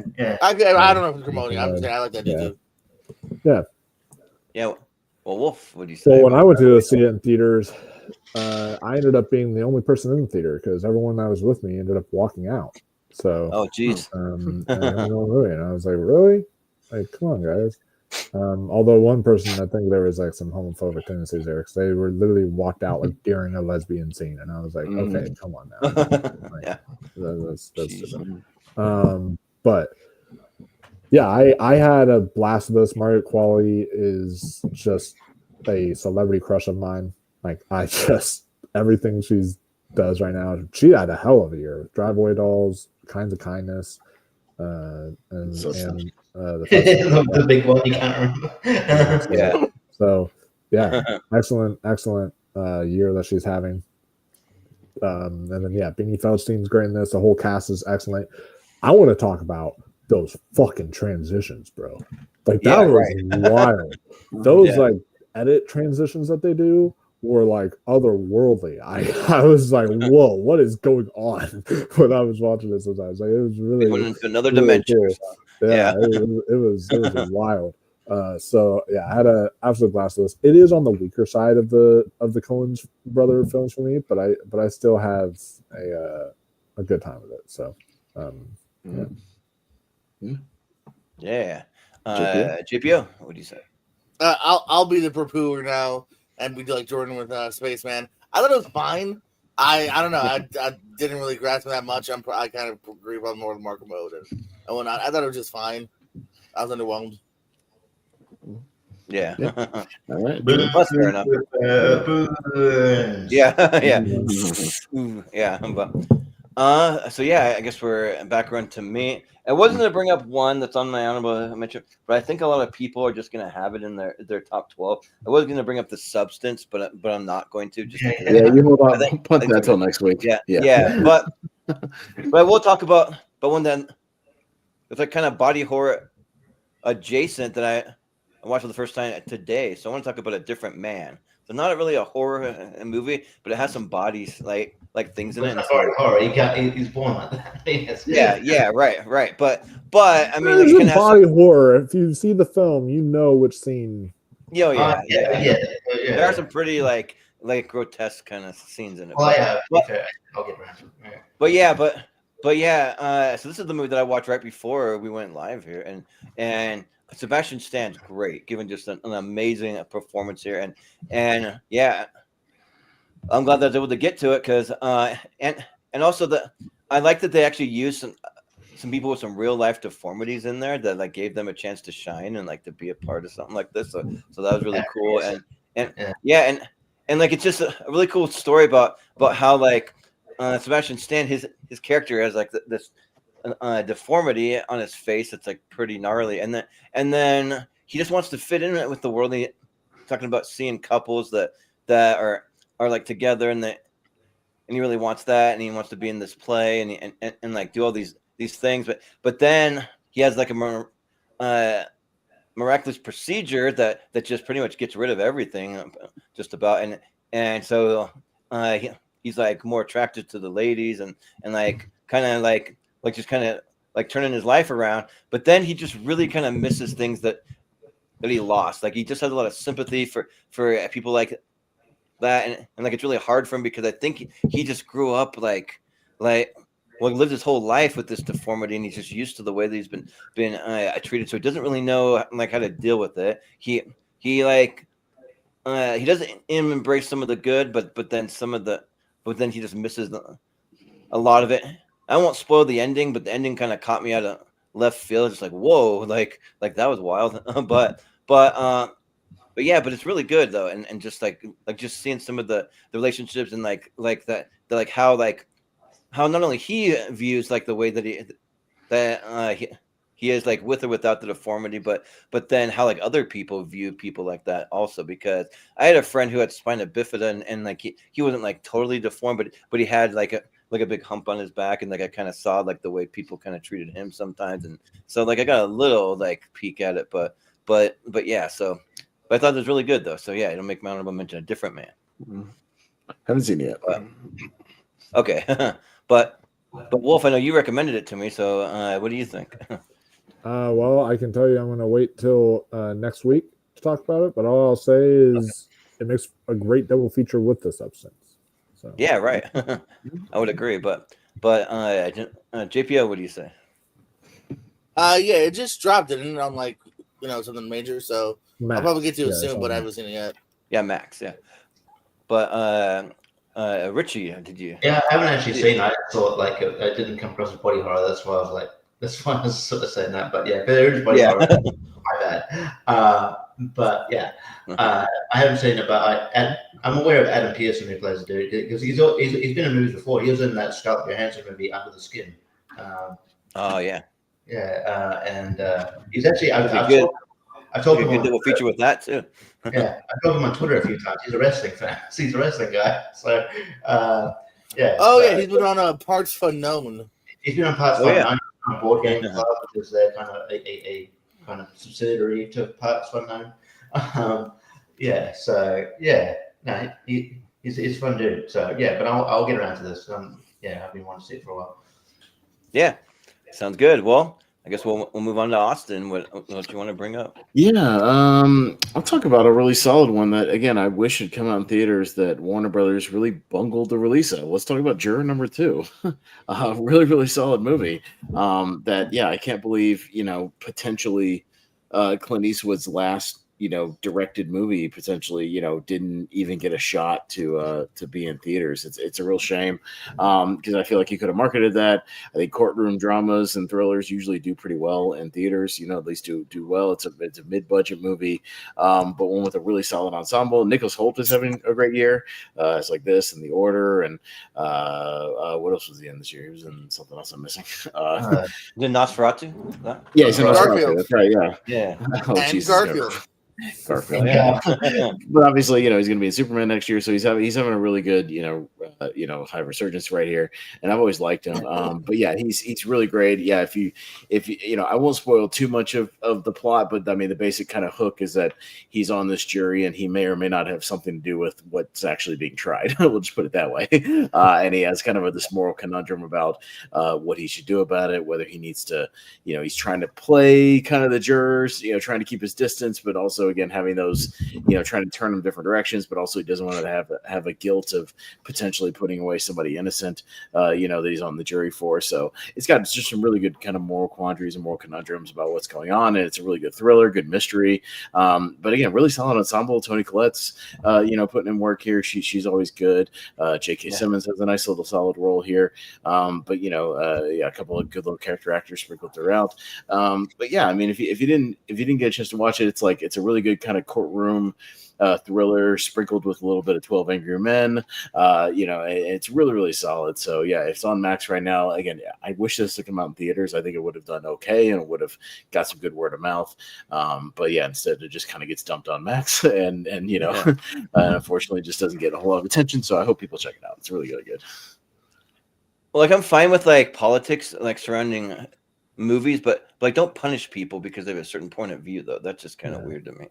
I don't know if it's Commode. I'm saying I like that dude. Yeah. Well, Wolf, what do you say? Well, when I went to see it in theaters, I ended up being the only person in the theater because everyone that was with me ended up walking out. So, and I was like, really? Like, come on, guys. Although one person, I think there was like some homophobic tendencies there because they were literally walked out like during a lesbian scene, and I was like, okay, come on now. Like, that's stupid. But yeah, I had a blast with this. Margaret Qualley is just a celebrity crush of mine. Like everything she does right now, she had a hell of a year. Driveway Dolls, Kinds of Kindness, and the big one you can't remember. So excellent year that she's having. And then Beanie Feldstein's great in this. The whole cast is excellent. I want to talk about those fucking transitions, bro. Like that was wild. Those like edit transitions that they do were like otherworldly. I was like, whoa, what is going on when I was watching this sometimes? Like it was really went into another dimension. Cool. It was wild. So I had an absolute blast with this. It is on the weaker side of the Coens brother films for me, but I still have a good time with it. So JPO, what do you say? I'll be the poo-pooer now and be like Jordan with Spaceman. I thought it was fine. I don't know. I didn't really grasp it that much. I kind of agree with more with Mark Commode and whatnot. I thought it was just fine. I was underwhelmed. Yeah. All right. That's fair enough. So I guess we're back around to me. I wasn't going to bring up one that's on my honorable mention, but I think a lot of people are just going to have it in their top 12. I was going to bring up the substance, but I'm not going to. Just you hold on. Punt that till next week. But we'll talk about one that it's like kind of body horror adjacent that I watched for the first time today. So I want to talk about A Different Man. So not really a horror movie, but it has some bodies like things in it. Horror. He's born like that. Right. But I mean, it's like, body horror. If you see the film, you know which scene. There are some pretty like grotesque kind of scenes in it. I'll get around to it. So this is the movie that I watched right before we went live here, and Sebastian Stan's great, given just an amazing performance here, and I'm glad that I was able to get to it because and also I like that they actually used some people with some real life deformities in there that like gave them a chance to shine and like to be a part of something like this. So that was really cool, and like it's just a really cool story about how like Sebastian Stan his character has like this deformity on his face that's like pretty gnarly, and then he just wants to fit in with the world. Talking about seeing couples that are are like together, and he really wants that, and he wants to be in this play, and like do all these things, but then he has like a miraculous procedure that just pretty much gets rid of everything, just about, and so he's like more attracted to the ladies, and like kind of like just kind of like turning his life around, but then he just really kind of misses things that he lost. Like he just has a lot of sympathy for people like that, and like it's really hard for him because I think he just grew up like well, he lived his whole life with this deformity, and he's just used to the way that he's been treated. So he doesn't really know like how to deal with it. He like he doesn't embrace some of the good, but then he just misses a lot of it. I won't spoil the ending, but the ending kind of caught me out of left field. Just like whoa, like that was wild. but yeah, but it's really good though, and just like just seeing some of the relationships and like that like how not only he views like the way that he is like with or without the deformity, but then how like other people view people like that also. Because I had a friend who had spina bifida, and like he wasn't like totally deformed, but he had like a big hump on his back, and like I kind of saw like the way people kind of treated him sometimes, and so like I got a little like peek at it, but yeah, so but I thought it was really good though. So yeah, it'll make my honorable mention a different man. Haven't seen it yet. Okay. But Wolf, I know you recommended it to me, so what do you think? Well, I can tell you I'm going to wait till next week to talk about it, but all I'll say is it makes a great double feature with The Substance. So yeah, right. I would agree, but JPO, what do you say? Yeah, it just dropped it, and I'm like, something major, so Max. I'll probably get to it soon, but I haven't seen it yet. Yeah, Max, yeah. But Richie, did you? Yeah, I haven't actually seen it. I thought like it didn't come across as body horror. That's why I was like, that's why I was sort of saying that. But yeah, there is body horror. My bad. But yeah, I haven't seen it. But I'm aware of Adam Pearson, who plays the dude, because he's been in movies before. He was in that Scarlett Johansson movie Under the Skin. Oh yeah. Yeah, and he's actually I've told him a good double feature with that too. Yeah, I've told him on Twitter a few times. He's a wrestling fan. He's a wrestling guy. So yeah. Oh yeah, he's been on Parts Unknown. He's been on Parts Unknown on Board Game Club, which is their kind of a kind of subsidiary to Parts Unknown. Yeah. So yeah, no, he's a fun dude. So yeah, but I'll get around to this. Yeah, I've been wanting to see it for a while. Yeah, sounds good. Well, I guess we'll move on to Austin. What you want to bring up? Yeah, I'll talk about a really solid one that, again, I wish had come out in theaters that Warner Brothers really bungled the release of. Let's talk about Juror Number 2. Really, really solid movie. That, yeah, I can't believe, potentially Clint Eastwood's last, directed movie potentially, didn't even get a shot to be in theaters. It's a real shame because I feel like he could have marketed that. I think courtroom dramas and thrillers usually do pretty well in theaters. At least do well. It's a mid-budget movie, but one with a really solid ensemble. Nicholas Hoult is having a great year. It's like this and The Order, and what else was he in this year? He was in something else I'm missing. The Nosferatu. Yeah, he's in Nosferatu. That's right. Yeah. Oh, and Jesus, Garfield. Garfield, yeah. But obviously, he's going to be in Superman next year, so he's having a really good, high resurgence right here, and I've always liked him. But yeah, he's really great. Yeah, if you, I won't spoil too much of the plot, but I mean the basic kind of hook is that he's on this jury, and he may or may not have something to do with what's actually being tried. We'll just put it that way. And he has kind of this moral conundrum about what he should do about it, whether he needs to, he's trying to play kind of the jurors, trying to keep his distance, but also again having those, trying to turn them different directions, but also he doesn't want to have a guilt of potentially putting away somebody innocent, that he's on the jury for. So it's got just some really good kind of moral quandaries and moral conundrums about what's going on, and it's a really good thriller, good mystery. But again, really solid ensemble. Toni Collette's, putting in work here. She's always good. J.K. Simmons has a nice little solid role here. But a couple of good little character actors sprinkled throughout. But yeah, I mean, if you didn't get a chance to watch it, it's a really good kind of courtroom thriller sprinkled with a little bit of 12 Angry Men. It's really, really solid. So yeah, it's on Max right now. Again, I wish this to come out in theaters. I think it would have done okay, and it would have got some good word of mouth. But yeah, instead it just kind of gets dumped on Max, and unfortunately, just doesn't get a whole lot of attention. So I hope people check it out. It's really, really good. Well, like I'm fine with like politics, like surrounding movies, but like don't punish people because they have a certain point of view, though. That's just kind of weird to me.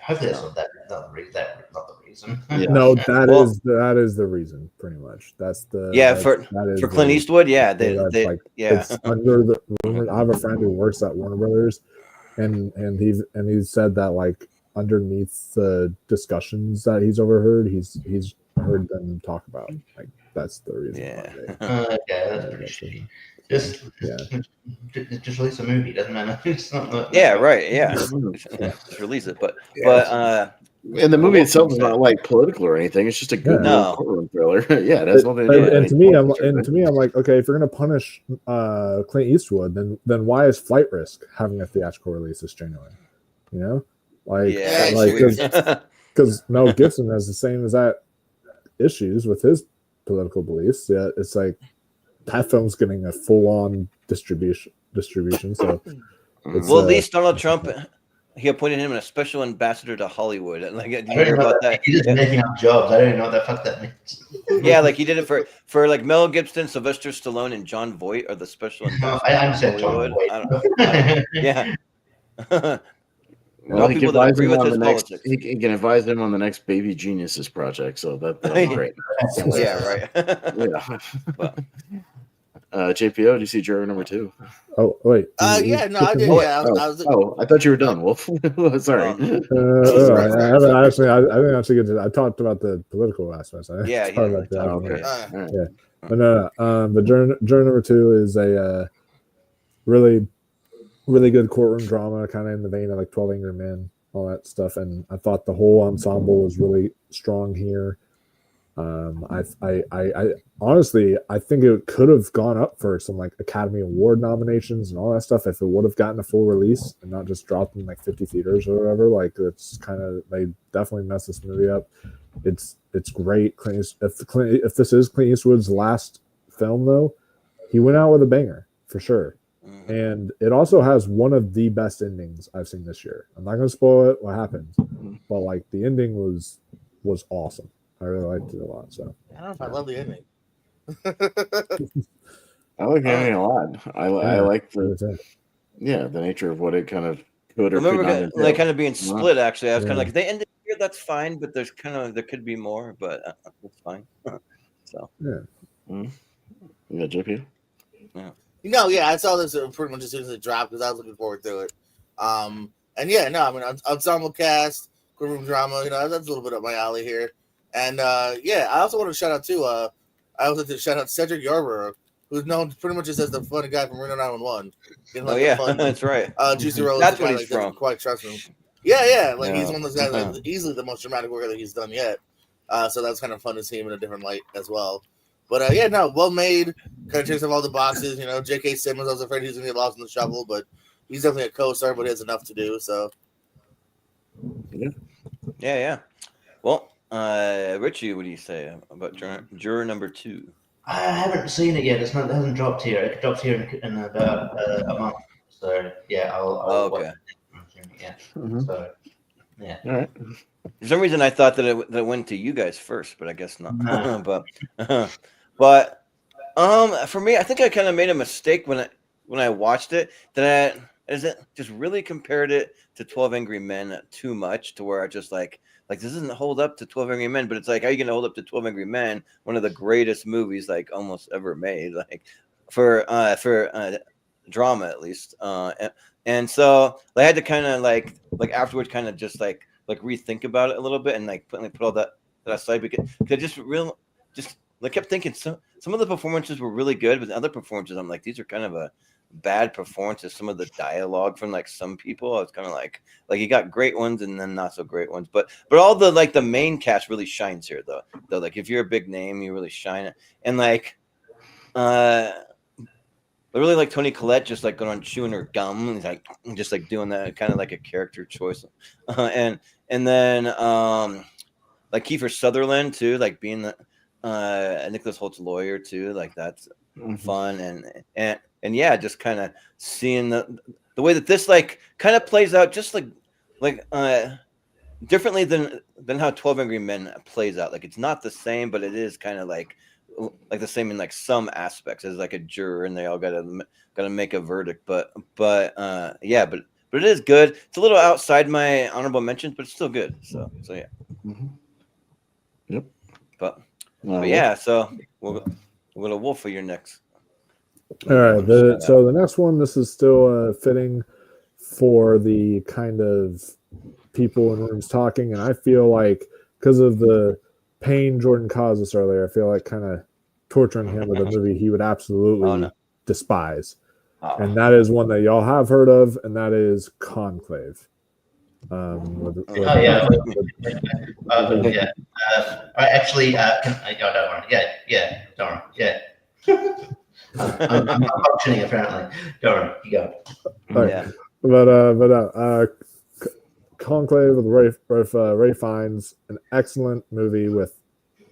Hopefully that's not the reason. Yeah. No, that is the reason, pretty much. That's the for Clint Eastwood. Yeah, it's under the rumor. I have a friend who works at Warner Brothers, and he said that like underneath the discussions that he's overheard, he's heard them talk about like that's the reason. Yeah. That's pretty shitty. Just release a movie. Doesn't matter. It's not right. Yeah, just release it. But and the movie itself is not like political or anything. It's just a good courtroom thriller. Yeah, that's nothing. And to me, I'm like, okay, if you're gonna punish Clint Eastwood, then why is Flight Risk having a theatrical release this January? You know, because Mel Gibson has the same exact issues with his political beliefs. Yeah, it's like that film's getting a full-on distribution. So, at least Donald Trump, he appointed him a special ambassador to Hollywood. Like, do you hear about that? He's just making up jobs. I don't even know what the fuck that means. Yeah, like he did it for like Mel Gibson, Sylvester Stallone, and John Voight are the special ambassadors. I understand John Voight. I don't, yeah. Well, he can advise him on the next. He can advise him on the next Baby Geniuses project. So that'd be great. Yeah, right. JPO, do you see juror number 2? Oh wait. I did. Yeah, I thought you were done, Wolf. Sorry. I didn't actually get to. I talked about the political aspects. Yeah. Okay. Yeah. But no. But juror number 2 is a really, really good courtroom drama, kind of in the vein of like 12 Angry Men, all that stuff. And I thought the whole ensemble was really strong here. I honestly, I think it could have gone up for some like Academy Award nominations and all that stuff if it would have gotten a full release and not just dropped in like 50 theaters or whatever. Like it's kind of, they definitely messed this movie up. It's great. If this is Clint Eastwood's last film though, he went out with a banger for sure. And it also has one of the best endings I've seen this year. I'm not going to spoil it, what happens, but like the ending was awesome. I really liked it a lot. So I don't know if I love the ending. I like the ending a lot. I like the nature of what it kind of could or could not. Like kind of being split. Actually, I was kind of like, if they ended here, that's fine, but there could be more, but that's fine. So JP. Yeah. I saw this pretty much as soon as it dropped because I was looking forward to it. Ensemble cast, courtroom drama, that's a little bit up my alley here. And I also want to shout out too. I also want to shout out Cedric Yarborough, who's known pretty much just as the funny guy from Reno 911. That's right. Juicy Rose. That's what he's from. Quite trust him. Yeah. He's one of those guys that's easily the most dramatic work that he's done yet. So that's kind of fun to see him in a different light as well. But well made. Kind of checks off all the boxes. J.K. Simmons. I was afraid he was gonna get lost in the shuffle, but he's definitely a co-star. But he has enough to do. So. Yeah. Well, Richie, what do you say about juror number 2? I haven't seen it yet. It hasn't dropped here. It drops here in about a month. So I'll watch it. Yeah. So yeah. All right. For some reason, I thought that it went to you guys first, but I guess not. but for me, I think I kind of made a mistake when I watched it. That I just really compared it to 12 Angry Men too much, to where I just like this doesn't hold up to 12 Angry Men. But it's like, how are you going to hold up to 12 Angry Men, one of the greatest movies like almost ever made, like for drama at least. And so I had to kind of like afterwards, kind of just like rethink about it a little bit and put all that aside, because I just kept thinking some of the performances were really good, but the other performances I'm like, these are kind of a bad performances. Some of the dialogue from like some people, I was kind of like you got great ones and then not so great ones, but all the the main cast really shines here though. Like if you're a big name, you really shine it. And I really like Toni Collette just like going on chewing her gum and like just like doing that kind of like a character choice, and then like Kiefer Sutherland too, like being the Nicholas Holt's lawyer too, like that's fun and yeah, just kind of seeing the way that this like kind of plays out, just like differently than how 12 Angry Men plays out. Like it's not the same, but it is kind of like the same in like some aspects as like a juror, and they all gotta make a verdict. But yeah, but it is good. It's a little outside my honorable mentions, but it's still good. So yeah. Yep. But yeah, so we'll go to Wolf for your next. All right. So the next one, this is still fitting for the kind of people in rooms talking, and I feel like because of the pain Jordan caused us earlier, I feel like kind of torturing him with a movie he would absolutely despise. And that is one that y'all have heard of, and that is Conclave. Yeah. Don't worry. Yeah. Don't worry. Yeah. I'm functioning apparently. Don't worry. You go. Yeah. But Conclave with Ray Fiennes, an excellent movie with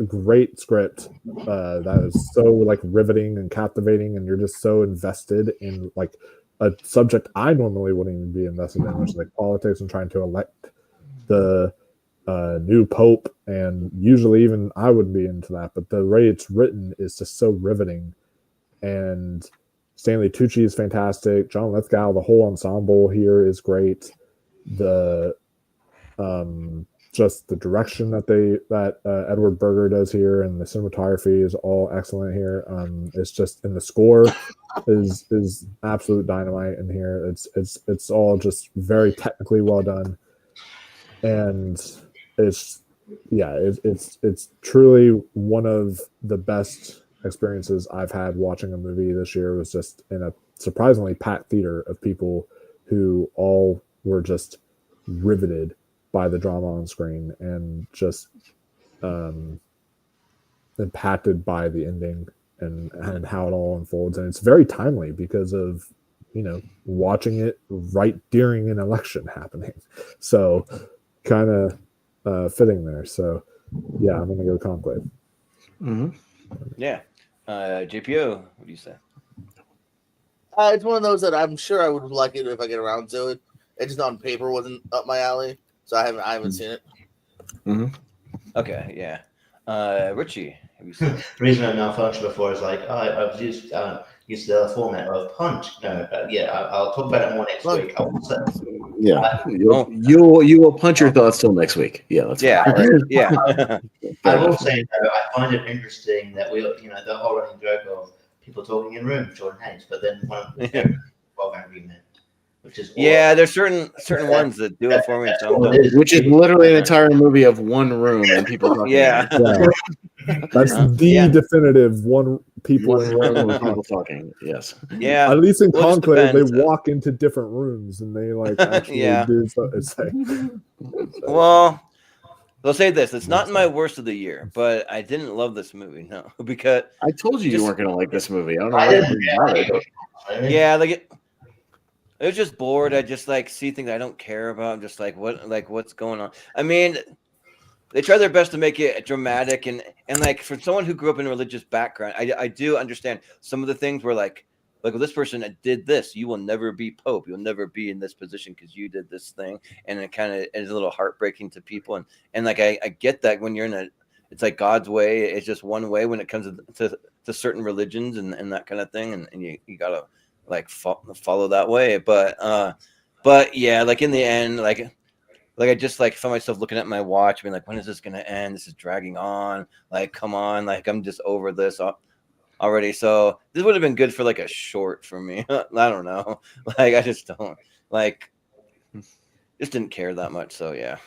a great script that is so like riveting and captivating, and you're just so invested in like a subject I normally wouldn't even be invested in, which is like politics and trying to elect the new pope, and usually even I wouldn't be into that, but the way it's written is just so riveting. And Stanley Tucci is fantastic. John Lithgow, the whole ensemble here is great. The just the direction that Edward Berger does here, and the cinematography is all excellent here. It's just, and the score is absolute dynamite in here. It's all just very technically well done, and it's truly one of the best experiences I've had watching a movie this year. It was just in a surprisingly packed theater of people who all were just riveted by the drama on screen and just impacted by the ending and how it all unfolds. And it's very timely because of, watching it right during an election happening. So kind of fitting there. So yeah, I'm going to go Conclave. Mm-hmm. Yeah. JPO, what do you say? It's one of those that I'm sure I would like it if I get around to it. It just on paper wasn't up my alley, so I haven't seen it. Mm-hmm. Okay, yeah. Richie, have you seen it? The reason I malfunctioned before is like I've used the format of Punch. No, I'll talk about it more next week. You will punch your thoughts till next week. Yeah, that's yeah. I will say though, I find it interesting that the whole running joke of people talking in rooms, Jordan hates, but then one of them 12 Angry Men, which is there's certain ones that do it for me. Which is literally an entire movie of one room and people talking. That's the definitive one people in one room people talking. Yes. Yeah. At least in Conclave, they walk into different rooms and they like actually do something. It's like, well, I'll say this: it's not my worst of the year, but I didn't love this movie. No, because I told you weren't going to like this movie. I don't know. Yeah, like it was just bored. I just like see things I don't care about. I'm just like, what's going on? I mean, they try their best to make it dramatic and like for someone who grew up in a religious background, I do understand some of the things where like well, this person did this. You will never be Pope. You'll never be in this position because you did this thing. And it kind of is a little heartbreaking to people. And like I get that when you're it's like God's way. It's just one way when it comes to certain religions and that kind of thing. And you gotta like follow that way. But yeah, like in the end, like I just like found myself looking at my watch, being like, when is this gonna end? This is dragging on. Like, come on, like I'm just over this already. So this would have been good for like a short for me. I don't know. Like I just don't just didn't care that much. So yeah.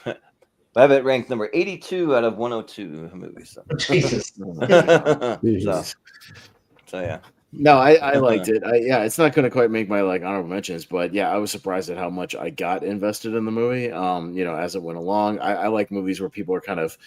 I have it ranked number 82 out of 102 movies. So. Jesus. So yeah. No, I liked it. It's not going to quite make my like honorable mentions, but yeah, I was surprised at how much I got invested in the movie. As it went along, I like movies where people are kind of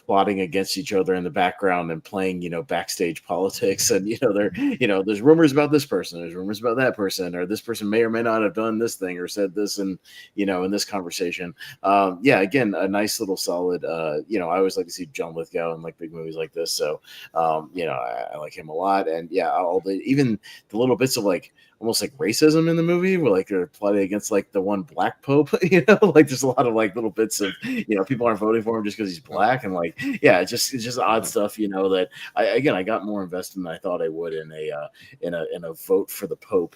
plotting against each other in the background and playing, backstage politics. And, there's rumors about this person, there's rumors about that person, or this person may or may not have done this thing or said this in this conversation. Again, a nice little solid, I always like to see John Lithgow in like big movies like this. So, I like him a lot. And even the little bits of like, almost like racism in the movie where like they're plotting against like the one black pope, like there's a lot of like little bits of, people aren't voting for him just because he's black. And like, it's just odd stuff, that I got more invested than I thought I would in a vote for the Pope,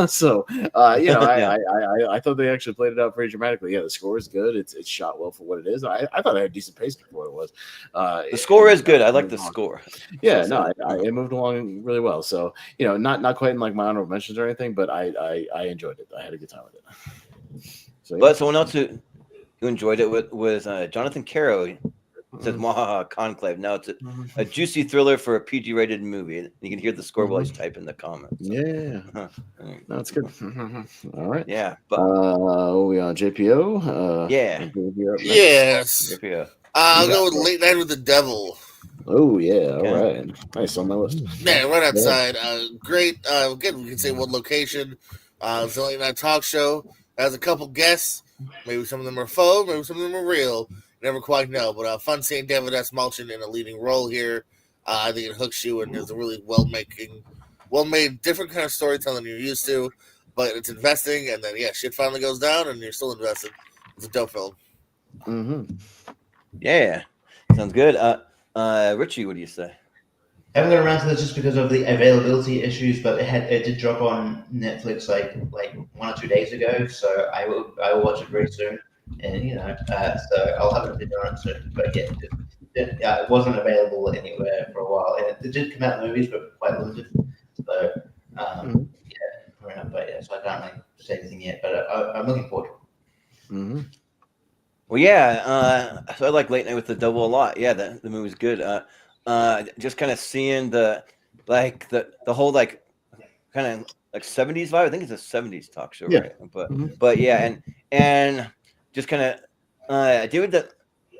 so, I thought they actually played it out pretty dramatically. Yeah. The score is good. It's shot well for what it is. I thought I had decent pace for what it was. The score is good. I like the score. Yeah, it moved along really well. So, not quite in like my honorable mentions or anything, but I enjoyed it. I had a good time with it. So, but someone else who enjoyed it was Jonathan Caro. Says Maha Conclave. Now it's a juicy thriller for a PG-rated movie. You can hear the score while he's typing the comments. So. Yeah, no, it's good. All right. Yeah. But, we on JPO? Yes. JPO. I'll go with Late Night with the Devil. Oh yeah, all right. Nice on my list. Yeah, right outside. Great. Again, we can say one location. It's a late night talk show. It has a couple guests. Maybe some of them are faux. Maybe some of them are real. Never quite know. But fun seeing David S. Malchin in a leading role here. I think it hooks you and is a really well-made, different kind of storytelling you're used to. But it's investing, and then shit finally goes down, and you're still invested. It's a dope film. Mm-hmm. Yeah, sounds good. Richie, what do you say? I haven't got around to this just because of the availability issues, but it did drop on Netflix like 1 or 2 days ago, so I will watch it very soon, and so I'll have an opinion on it soon. But it wasn't available anywhere for a while, and it did come out in movies, but quite limited. So so I can't say anything yet, but I'm looking forward to it. Mm-hmm. Well, so I like Late Night with the Devil a lot. Yeah, the movie's good. Just kind of seeing the whole like kind of like 70s vibe. I think it's a 70s talk show, right? But and just kind of David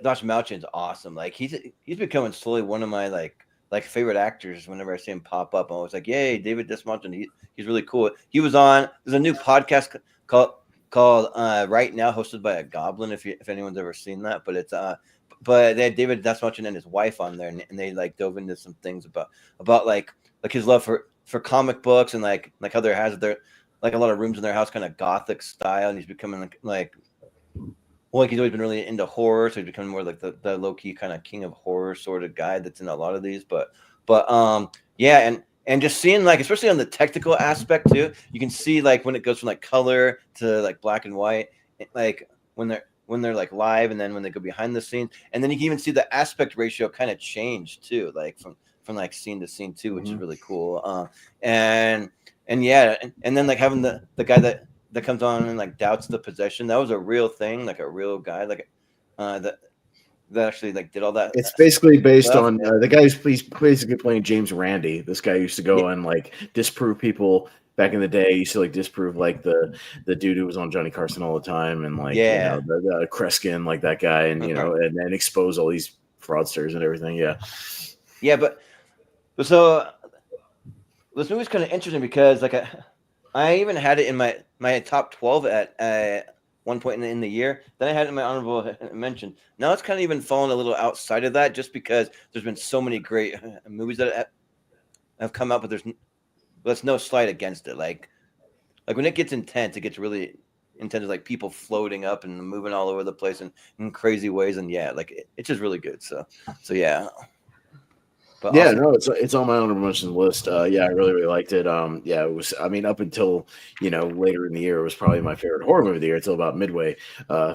Dash Malchin's awesome. Like he's becoming slowly one of my like favorite actors. Whenever I see him pop up, I'm always like, yay, David Dash Malchin. He's really cool. He was on. There's a new podcast called Right Now, hosted by a goblin. If anyone's ever seen that, but it's but they had David Dash Malchin and his wife on there, and they like dove into some things about like his love for comic books and like how there has their like a lot of rooms in their house kind of gothic style, and he's becoming like he's always been really into horror, so he's becoming more like the low key kind of king of horror sort of guy that's in a lot of these, but and just seeing like, especially on the technical aspect too, you can see like when it goes from like color to like black and white, like when they're like live, and then when they go behind the scenes, and then you can even see the aspect ratio kind of change too, like from like scene to scene too, which is really cool. And then like having the guy that comes on and like doubts the possession, that was a real thing, like a real guy, like that actually like did all that. It's basically based on the guy who's basically playing James Randi. This guy used to go and like disprove people back in the day. He used to like disprove like the dude who was on Johnny Carson all the time, and like the Kreskin, like that guy, and and expose all these fraudsters and everything. But so this movie's kind of interesting because like I even had it in my top 12 at one point in the year. Then I had it in my honorable mention. Now it's kind of even fallen a little outside of that, just because there's been so many great movies that have come out, but there's no slight against it. Like when it gets intense, it gets really intense, like people floating up and moving all over the place in crazy ways, and it's just really good. So yeah. But it's on my honorable mention list. I really liked it. It was. I mean, up until later in the year, it was probably my favorite horror movie of the year until about midway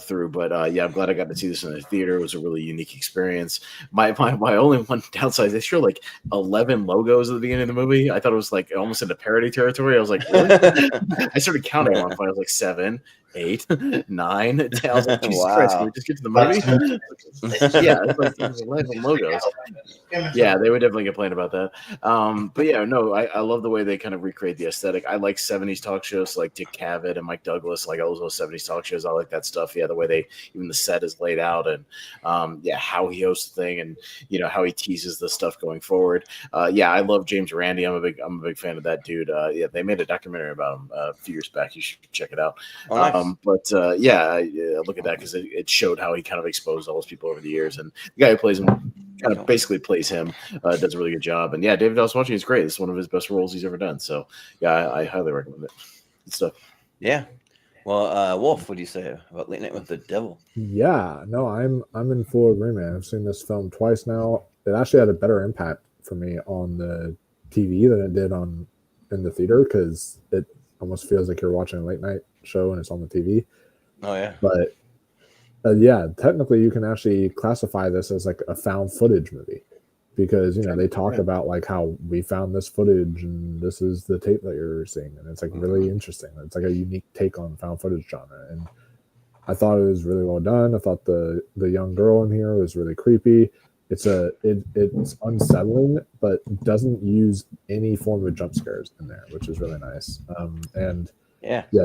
through. But I'm glad I got to see this in the theater. It was a really unique experience. My only one downside, they show like 11 logos at the beginning of the movie. I thought it was like almost into parody territory. I was like, really? I started counting on. I was like 7, 8, 9, 10. I was like, Jesus Christ, can we just get to the movie? It's like 11 logos. Yeah, they would definitely complain about that. But yeah, no, I love the way they kind of recreate the aesthetic. I like 70s talk shows like Dick Cavett and Mike Douglas, like all those 70s talk shows. I like that stuff. Yeah, the way they even the set is laid out and how he hosts the thing and how he teases the stuff going forward. I love James Randi. I'm a big fan of that dude. They made a documentary about him a few years back. You should check it out. Oh, nice. Look at that because it showed how he kind of exposed all those people over the years, and the guy who plays him kind of basically plays him, does a really good job. And David Dallas Watching is great. It's one of his best roles he's ever done. So I highly recommend it. Good stuff. Yeah. Well, Wolf, what do you say about Late Night with the Devil? Yeah, no, I'm in full agreement. I've seen this film twice now. It actually had a better impact for me on the TV than it did in the theater because it almost feels like you're watching a late night show and it's on the TV. Oh yeah. But technically you can actually classify this as like a found footage movie because they talk about like how we found this footage and this is the tape that you're seeing, and it's like really interesting. It's like a unique take on found footage genre, and I thought it was really well done. I thought the young girl in here was really creepy. It's unsettling, but doesn't use any form of jump scares in there, which is really nice.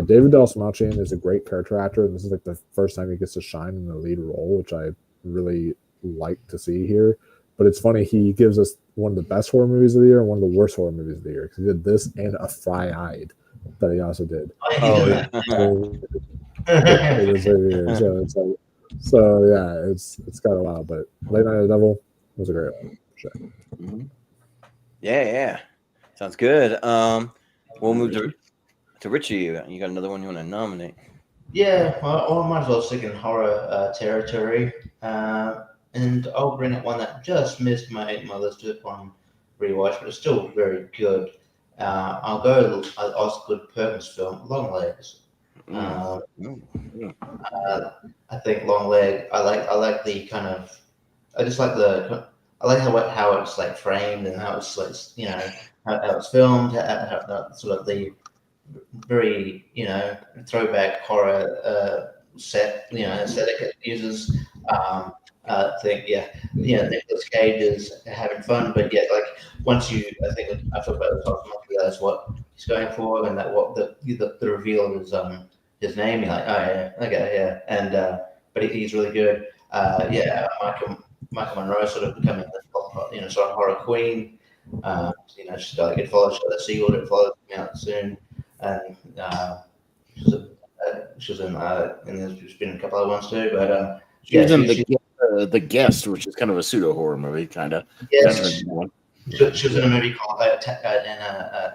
David Dallas Watching is a great character actor, and this is like the first time he gets to shine in the lead role, which I really like to see here. But it's funny, he gives us one of the best horror movies of the year and one of the worst horror movies of the year because he did this and A Fry-Eyed that he also did. It's got a while, but Late Night of the Devil was a great one. Sure. Yeah. Sounds good. We'll move to Richie. You got another one you want to nominate? Yeah, well, I might as well stick in horror territory. And I'll bring up one that just missed my list upon rewatch, but it's still very good. I'll go Osgood Perkins film, Long Legs. I think Long Leg. I like the kind of. I just like I like how it's like framed and how it's like how it's filmed, how sort of the very throwback horror set aesthetic it uses. I think Nicolas Cage is having fun, but like once I think I talked about this last month, you realize what he's going for, and that what the reveal of his name, you're like, oh yeah, okay, yeah, and but he's really good. Michael Monroe sort of becoming the sort of horror queen. She's got a good follow. She's got a sequel that follows out soon, and she was in there's been a couple other ones too, but she was in the Guest, which is kind of a pseudo horror movie, kind of. Yes. She was in a movie called a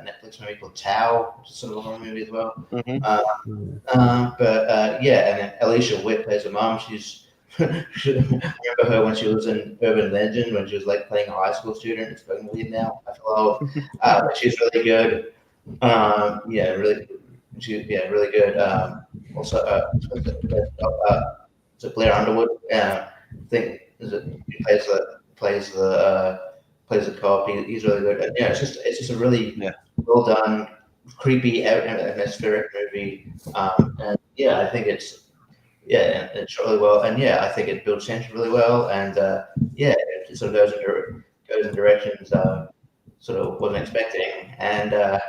Netflix movie called Tao, which is sort of a horror movie as well. And then Alicia Witt plays her mom. I remember her when she was in Urban Legend when she was like playing a high school student. It's fucking weird now. I feel old, but she's really good. Really good. Also, Blair Underwood. I think he plays the cop. He's really good. And, it's just a really well done, creepy, atmospheric movie. I think it's really well. And I think it builds tension really well. And it sort of goes in directions sort of wasn't expecting. And I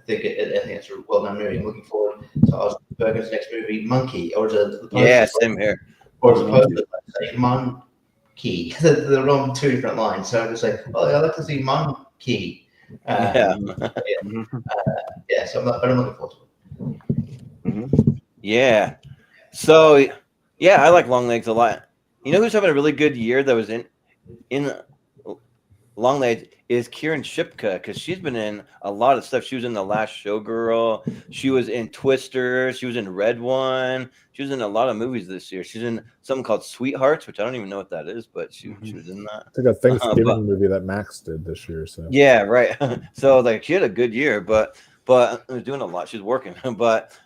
think it's a well done movie. I'm looking forward to Oscar Perkins' next movie, Monkey, or same here. Or as opposed to say Monkey. They're on two different lines. So I'm just like, I'd like to see Monkey. So I'm looking forward to it. Yeah. So I like Long Legs a lot. You know who's having a really good year that was in Long Legs is Kieran Shipka, because she's been in a lot of stuff. She was in The Last Showgirl. She was in Twister. She was in Red One. She was in a lot of movies this year. She's in something called Sweethearts, which I don't even know what that is, but she was in that. It's like a Thanksgiving movie that Max did this year. So yeah, right. So like she had a good year, but I was doing a lot. She's working, but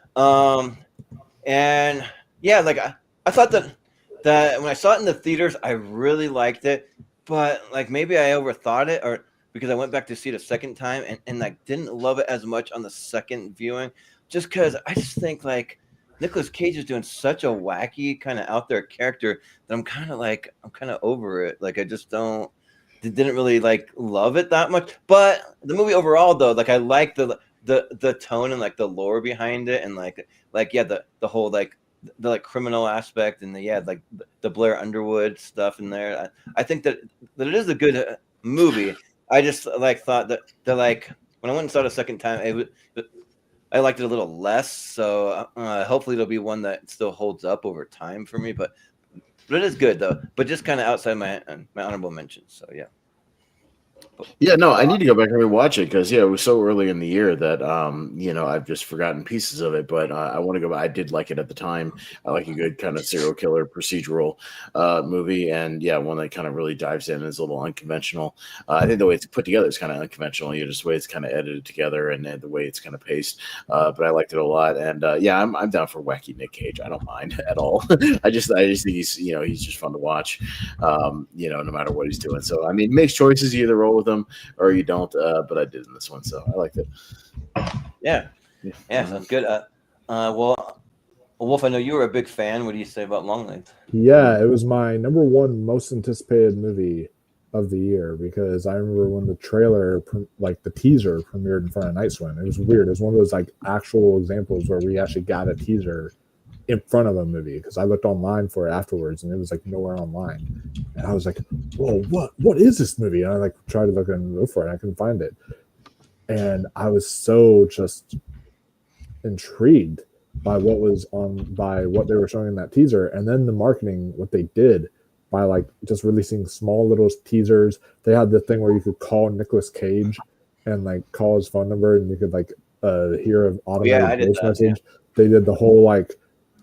and yeah, like I thought that when I saw it in the theaters, I really liked it, but like maybe I overthought it, or because I went back to see it a second time and like didn't love it as much on the second viewing, just because I just think like Nicolas Cage is doing such a wacky kind of out there character that I'm kind of over it. Like I just don't didn't really like love it that much. But the movie overall, though, like I like the tone and like the lore behind it, and like yeah, the whole like the like criminal aspect and like the Blair Underwood stuff in there. I think that it is a good movie. I just like thought that like when I went and saw it a second time, I liked it a little less. So hopefully it'll be one that still holds up over time for me. But it is good though. But just kind of outside my honorable mentions. So yeah. Yeah, no, I need to go back and rewatch it because it was so early in the year that I've just forgotten pieces of it. But I want to go back. I did like it at the time. I like a good kind of serial killer procedural movie, and one that kind of really dives in and is a little unconventional. I think the way it's put together is kind of unconventional. Just the way it's kind of edited together and the way it's kind of paced. But I liked it a lot, and I'm down for wacky Nick Cage. I don't mind at all. I just think he's just fun to watch. No matter what he's doing. So I mean, makes choices. You either roll with them or you don't, but I did in this one, so I liked it. Yeah, sounds good. Well, Wolf, I know you were a big fan. What do you say about Longlegs? Yeah, it was my number one most anticipated movie of the year because I remember when the trailer, like the teaser, premiered in front of Night Swim. It was weird. It was one of those like actual examples where we actually got a teaser in front of a movie because I looked online for it afterwards and it was like nowhere online, and I was like, "Whoa, what is this movie?" And I like tried to look for it, and I couldn't find it, and I was so just intrigued by what they were showing in that teaser, and then the marketing, what they did by like just releasing small little teasers. They had the thing where you could call Nicolas Cage and like call his phone number, and you could like hear an automated voice message. Yeah. They did the whole like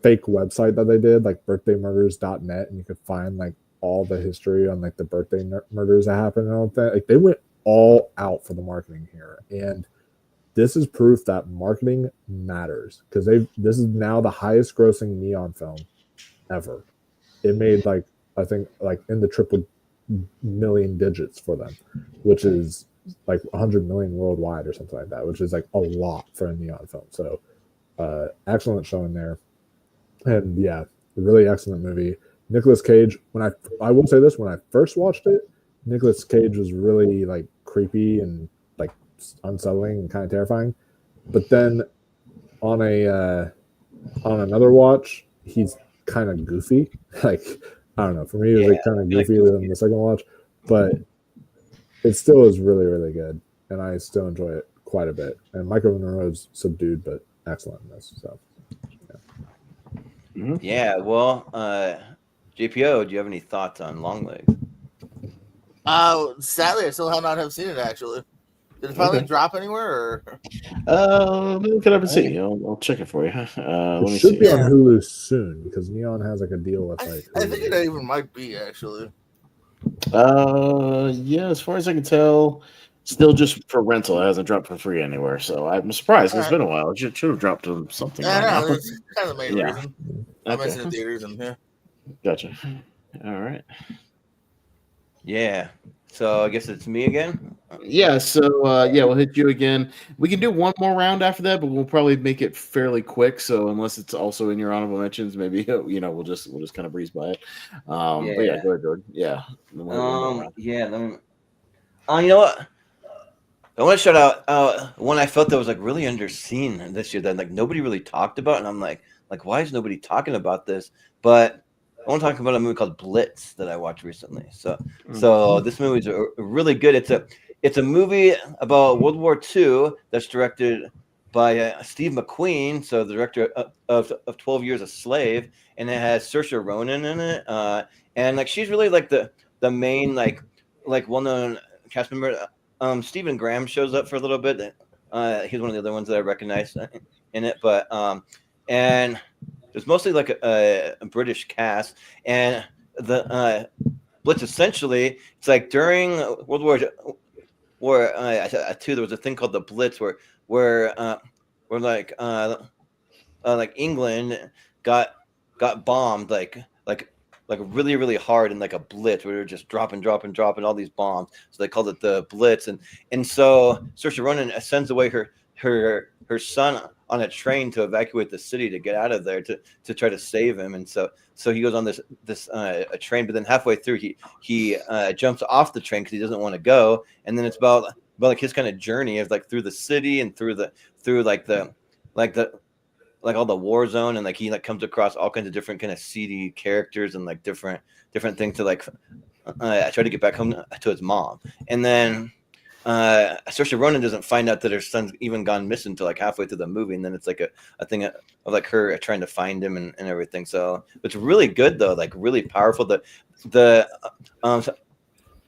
fake website that they did, like birthaymurders.net, and you could find like all the history on like the birthday murders that happened and all that. Like they went all out for the marketing here, and this is proof that marketing matters because this is now the highest grossing Neon film ever. It made like I think like in the triple million digits for them, which is like 100 million worldwide or something like that, which is like a lot for a Neon film. So excellent showing there. And really excellent movie. Nicolas Cage, I will say this, when I first watched it, Nicolas Cage was really like creepy and like unsettling and kind of terrifying. But then on another watch, he's kind of goofy. Like, I don't know, for me it was like kind of goofy than the second watch, but it still is really, really good. And I still enjoy it quite a bit. And Michael Monroe's subdued but excellent in this. So yeah, well, JPO, do you have any thoughts on Longlegs? Sadly, I still have not seen it. Actually, did it finally drop anywhere? Let me look it up and see. I'll check it for you. It should be on Hulu soon because Neon has like a deal with like. I think it even might be actually. As far as I can tell, still just for rental. It hasn't dropped for free anywhere, so I'm surprised. It's been a while. It should have dropped to something. Yeah, that's kind of the main reason. I'm missing the theaters and Gotcha. All right. Yeah. So I guess it's me again. Yeah. So we'll hit you again. We can do one more round after that, but we'll probably make it fairly quick. So unless it's also in your honorable mentions, maybe we'll just kind of breeze by it. But yeah, go ahead, Jordan. Yeah. Let me. You know what? I want to shout out one I felt that was like really underseen this year that like nobody really talked about, and I'm like why is nobody talking about this? But I want to talk about a movie called Blitz that I watched recently. So this movie is really good. It's a movie about World War II that's directed by Steve McQueen, so the director of 12 Years a Slave, and it has Saoirse Ronan in it, and like she's really like the main like well-known cast member. Stephen Graham shows up for a little bit. He's one of the other ones that I recognize in it, but and it's mostly like a British cast. And the Blitz essentially, it's like during World War II, there was a thing called the Blitz where like England got bombed like really, really hard in like a blitz where they were just dropping all these bombs. So they called it the Blitz. And so Saoirse Ronan sends away her son on a train to evacuate the city to get out of there to try to save him. And so he goes on this a train, but then halfway through he jumps off the train because he doesn't want to go. And then it's about like his kind of journey of like through the city and through all the war zone, and like he like comes across all kinds of different kind of seedy characters and like different things to like try to get back home to his mom. And then Saoirse Ronan doesn't find out that her son's even gone missing until like halfway through the movie, and then it's like a thing of like her trying to find him and everything. So it's really good though, like really powerful. The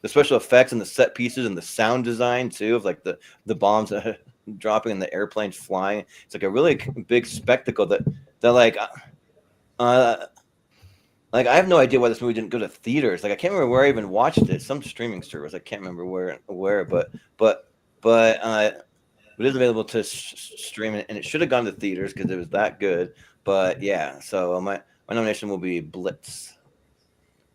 special effects and the set pieces and the sound design too of like the bombs dropping and the airplanes flying. It's like a really big spectacle that like I have no idea why this movie didn't go to theaters. Like I can't remember where I even watched it. Some streaming service. I can't remember where, but it is available to stream it, and it should have gone to theaters because it was that good. But yeah, so my nomination will be Blitz.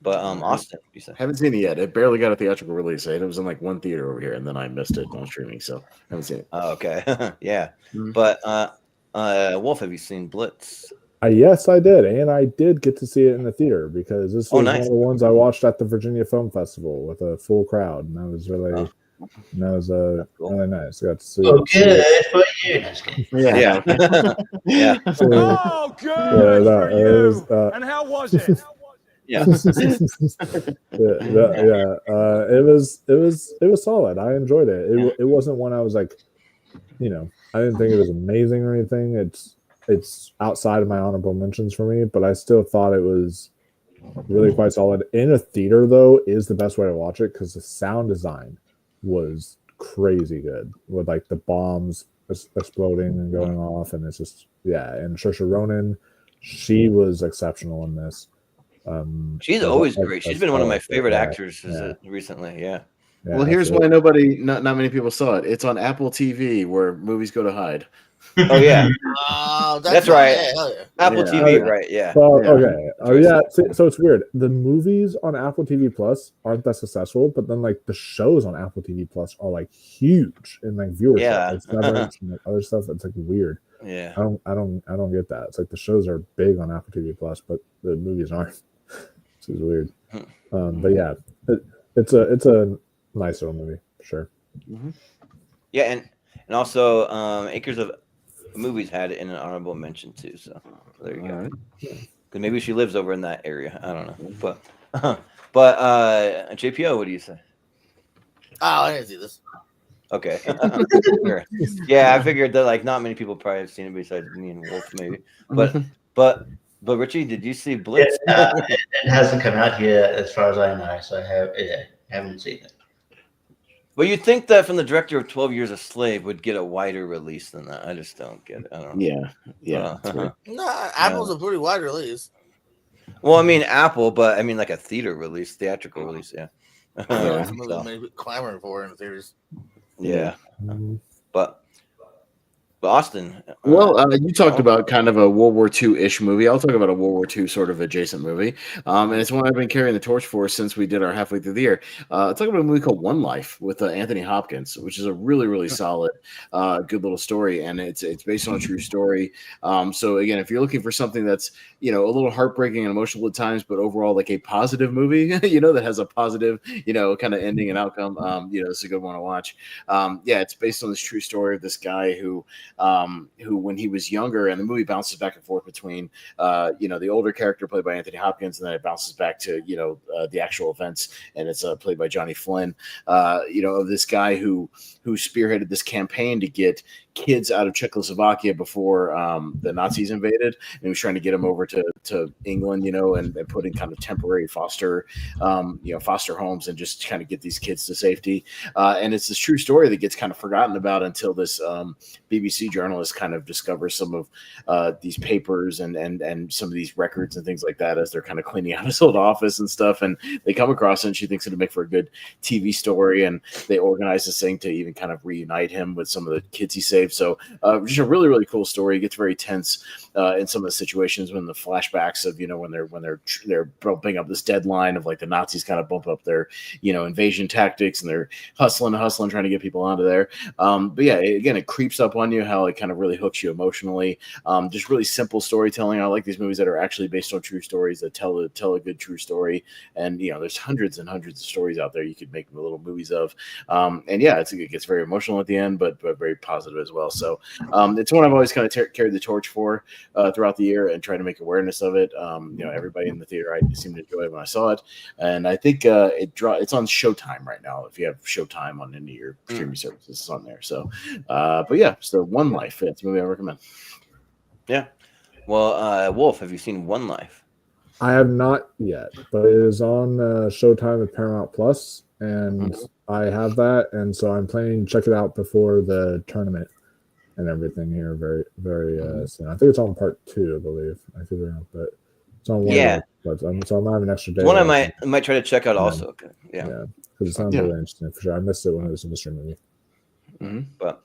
But Austin, you said haven't seen it yet. It barely got a theatrical release. It was in like one theater over here, and then I missed it on streaming, so haven't seen it. Oh, okay, yeah. Mm-hmm. But Wolf, have you seen Blitz? Yes, I did, and I did get to see it in the theater because this was one of the ones I watched at the Virginia Film Festival with a full crowd, and that was really really nice. I got to see it. Good for you. Yeah. Yeah. Oh, good for you. And how was it? Yeah. It was solid. I enjoyed it. It wasn't one I was like, I didn't think it was amazing or anything. It's outside of my honorable mentions for me, but I still thought it was really quite solid. In a theater though is the best way to watch it because the sound design was crazy good with like the bombs exploding and going off, and it's just and Saoirse Ronan, she was exceptional in this. She's always great. She's been one of my favorite actors recently. Yeah. Well, here's why not many people saw it. It's on Apple TV where movies go to hide. Oh yeah, that's right. Yeah. Apple TV, right? Yeah. Well, okay. Oh yeah. So it's weird. The movies on Apple TV Plus aren't that successful, but then like the shows on Apple TV Plus are like huge in like viewership. Yeah. Like Severance and like other stuff. It's like weird. Yeah. I don't get that. It's like the shows are big on Apple TV Plus, but the movies aren't. This is weird. But yeah, it's a nice little movie for sure. Mm-hmm. Yeah, and also Acres of Movies had it in an honorable mention too. So there you go. Because maybe she lives over in that area. I don't know. But JPO, what do you say? Oh, I didn't see this. Okay. Sure. Yeah, I figured that like not many people probably have seen it besides me and Wolf maybe. But Richie, did you see Blitz? It hasn't come out yet, as far as I know, so I haven't seen it. Well, you'd think that from the director of 12 Years a Slave would get a wider release than that. I just don't get it. I don't know. Yeah. No, Apple's a pretty wide release. Well, I mean Apple, but I mean like a theater release, theatrical release. Yeah. Maybe clamoring for it in theaters. Yeah. But Austin. Well, you talked about kind of a World War II-ish movie. I'll talk about a World War II sort of adjacent movie. And it's one I've been carrying the torch for since we did our halfway through the year. I'll talk about a movie called One Life with Anthony Hopkins, which is a really, really solid, good little story. And it's based on a true story. So again, if you're looking for something that's, a little heartbreaking and emotional at times, but overall like a positive movie, that has a positive, kind of ending and outcome, it's a good one to watch. It's based on this true story of this guy who when he was younger, and the movie bounces back and forth between, the older character played by Anthony Hopkins, and then it bounces back to, the actual events, and it's played by Johnny Flynn, of this guy who spearheaded this campaign to get kids out of Czechoslovakia before the Nazis invaded, and he was trying to get them over to England, and put in kind of temporary foster homes and just kind of get these kids to safety. And it's this true story that gets kind of forgotten about until this BBC journalist kind of discovers some of these papers and some of these records and things like that as they're kind of cleaning out his old office and stuff. And they come across it, and she thinks it'd make for a good TV story. And they organize this thing to even kind of reunite him with some of the kids he saved. So just a really, really cool story. It gets very tense in some of the situations when the flashback flashbacks of when they're bumping up this deadline of like the Nazis kind of bump up their invasion tactics and they're hustling trying to get people onto there. But yeah, again, it creeps up on you how it kind of really hooks you emotionally. Just really simple storytelling. I like these movies that are actually based on true stories that tell a good true story. And there's hundreds and hundreds of stories out there you could make little movies of. And yeah, it gets very emotional at the end, but very positive as well. So it's one I've always kind of carried the torch for throughout the year and try to make awareness of it. Everybody in the theater I seem to enjoy it when I saw it, and I think it's on Showtime right now. If you have Showtime on any of your streaming services, it's on there. So, but yeah, so One Life. It's a movie I recommend. Yeah. Well, Wolf, have you seen One Life? I have not yet, but it is on Showtime with Paramount Plus, and I have that, and so I'm planning to check it out before the tournament and everything here very, very soon. I think it's on part 2, I believe. I figure out, but it's on one. Yeah. So I'm gonna have an extra day. One I might try to check out also. Okay. Yeah. Because it sounds really interesting for sure. I missed it when it was in the stream movie. But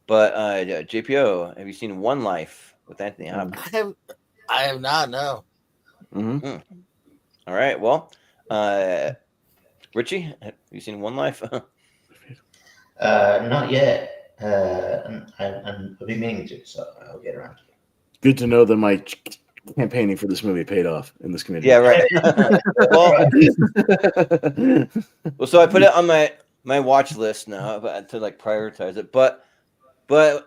JPO, have you seen One Life with Anthony Hopkins? I have not. No. All right. Well, Richie, have you seen One Life? Not yet. And I've been meaning to, so I'll get around to it. Good to know that my campaigning for this movie paid off in this community. Yeah, right. well, so I put it on my watch list now to like prioritize it. But when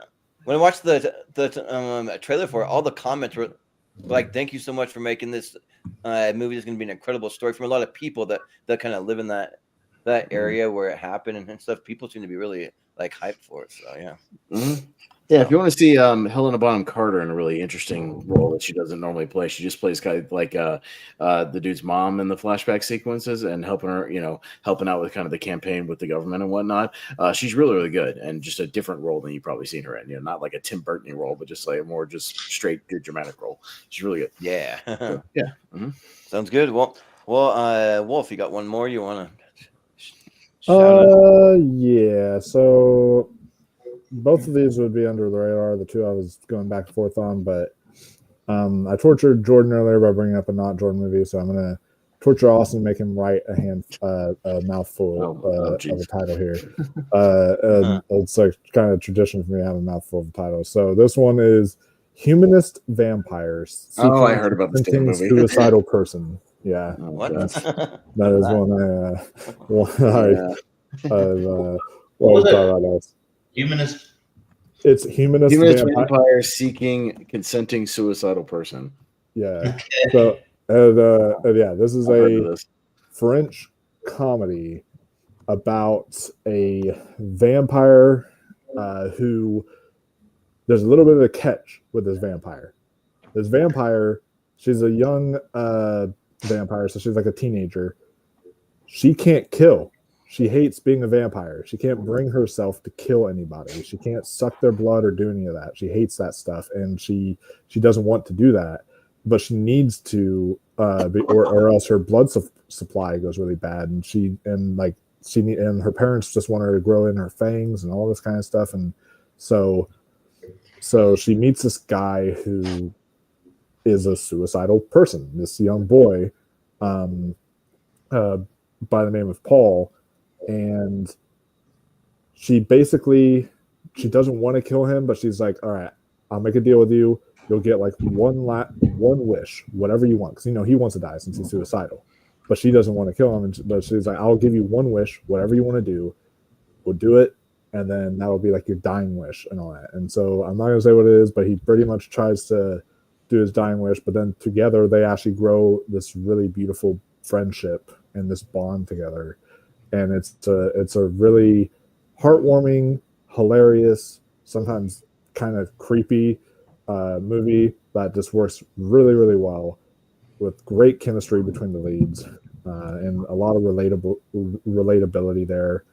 I watched the trailer for it, all the comments were like, "Thank you so much for making this movie. Is going to be an incredible story." From a lot of people that kind of live in that area where it happened and stuff. People seem to be really like hyped for it. So yeah. Yeah, if you want to see Helena Bonham Carter in a really interesting role that she doesn't normally play, she just plays kind of like the dude's mom in the flashback sequences and helping out with kind of the campaign with the government and whatnot. She's really, really good and just a different role than you've probably seen her in. Not like a Tim Burton role, but just like a more just straight good dramatic role. She's really good. Yeah. So, yeah. Sounds good. Well, Wolf, you got one more you want to? Yeah. So both of these would be under the radar. The two I was going back and forth on, but I tortured Jordan earlier by bringing up a not Jordan movie, so I'm gonna torture Austin and make him write a mouthful of a title here. It's like kind of tradition for me to have a mouthful of a title. So this one is Humanist Vampires. I heard about this movie. Suicidal Person. Yeah, what? That is one I thought about. Humanist. It's humanist vampire seeking consenting suicidal person. Yeah. So this is a French comedy about a vampire who there's a little bit of a catch with this vampire. This vampire, she's a young vampire, so she's like a teenager. She can't kill. She hates being a vampire. She can't bring herself to kill anybody. She can't suck their blood or do any of that. She hates that stuff, and she doesn't want to do that. But she needs to, or else her blood supply goes really bad, and her parents just want her to grow in her fangs and all this kind of stuff. And so she meets this guy who is a suicidal person. This young boy, by the name of Paul. And she doesn't want to kill him, but she's like, all right, I'll make a deal with you. You'll get like one wish, whatever you want. Because, he wants to die since he's suicidal. But she doesn't want to kill him. But she's like, I'll give you one wish, whatever you want to do. We'll do it. And then that'll be like your dying wish and all that. And so I'm not going to say what it is, but he pretty much tries to do his dying wish. But then together they actually grow this really beautiful friendship and this bond together. And it's a really heartwarming, hilarious, sometimes kind of creepy movie that just works really, really well with great chemistry between the leads and a lot of relatability there.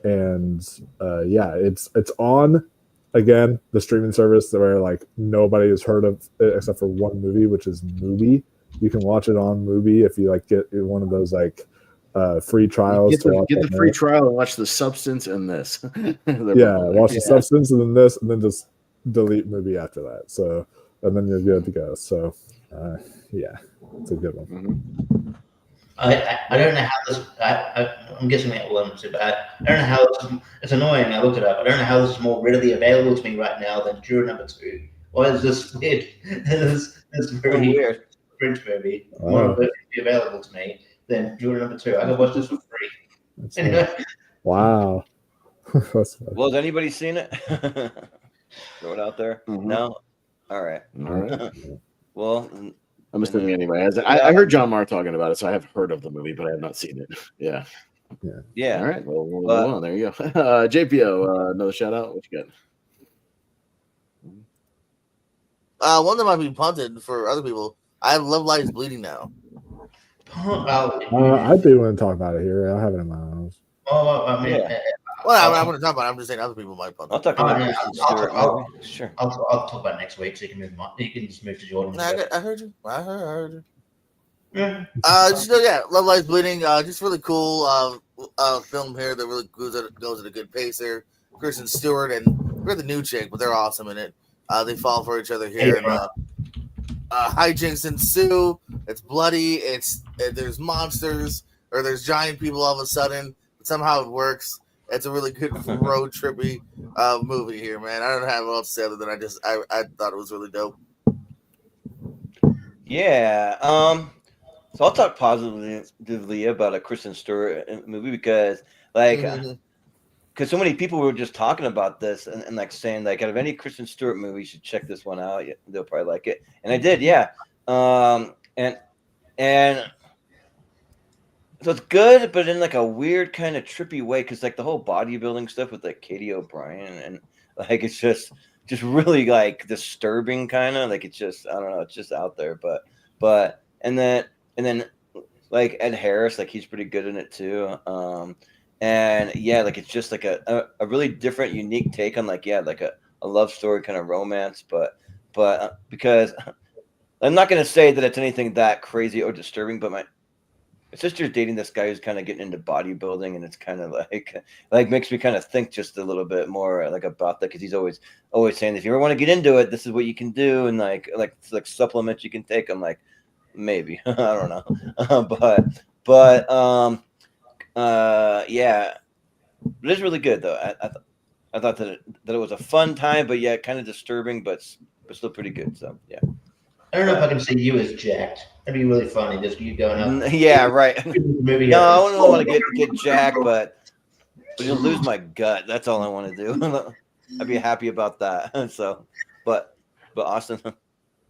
And it's on, again, the streaming service where like nobody has heard of it except for one movie, which is Mubi. You can watch it on Mubi if you like get one of those like free trials get the free trial and watch The Substance and this. Watch The Substance and then this, and then just delete Mubi after that. So, and then you're good to go. So, Yeah, it's a good one. Mm-hmm. I don't know how this. I'm guessing that will answer, but I don't know how it's annoying. I looked it up. I don't know how this is more readily available to me right now than Juror Number 2. Why is this weird? this very weird French movie more available to me than Juror Number 2? I can watch this for free. Anyway. Wow. Well, has anybody seen it? Throw it out there. Mm-hmm. No. All right. Well, I'm assuming anyway. I heard John Marr talking about it, so I have heard of the movie, but I have not seen it. Yeah. All right. Well, we'll move on. There you go. JPO, another shout out. What you got? One that might be punted for other people. I have Love Lies Bleeding now. I do want to talk about it here. I have it in my house. I mean, well, I'm going to talk about it. I'm just saying other people might punt it. I'll talk about it. Sure. I'll talk about it next week, so you can move. You can just move to Jordan. I heard you. I heard you. Love Lies Bleeding. Just really cool film here that really goes at a good pace there. Kristen Stewart and we're the new chick, but they're awesome in it. They fall for each other here, and hijinks ensue. It's bloody. There's monsters or there's giant people all of a sudden. But somehow it works. It's a really good road trippy movie here, man. I don't have what else to say other than I thought it was really dope. Yeah. So I'll talk positively about a Kristen Stewart movie because, because so many people were just talking about this and like saying like out of any Kristen Stewart movie, you should check this one out. They'll probably like it, and I did, yeah. And so it's good, but in like a weird kind of trippy way because like the whole bodybuilding stuff with like Katie O'Brien and like it's just really like disturbing kind of like it's just I don't know, it's just out there, but and then like Ed Harris, like he's pretty good in it too. And yeah, like it's just like a really different, unique take on like a love story kind of romance, but because I'm not gonna say that it's anything that crazy or disturbing, but my sister's dating this guy who's kind of getting into bodybuilding, and it's kind of like makes me kind of think just a little bit more like about that because he's always saying if you ever want to get into it, this is what you can do, and like supplements you can take. I'm like, maybe I don't know, yeah, it is really good though. I thought that it was a fun time, but yeah, kind of disturbing, but still pretty good. So yeah. I don't know if I can see you as jacked. That'd be really funny. Just you going up. Yeah, right. No, I wouldn't want to get jacked, but you'll lose my gut. That's all I want to do. I'd be happy about that. So, but Austin.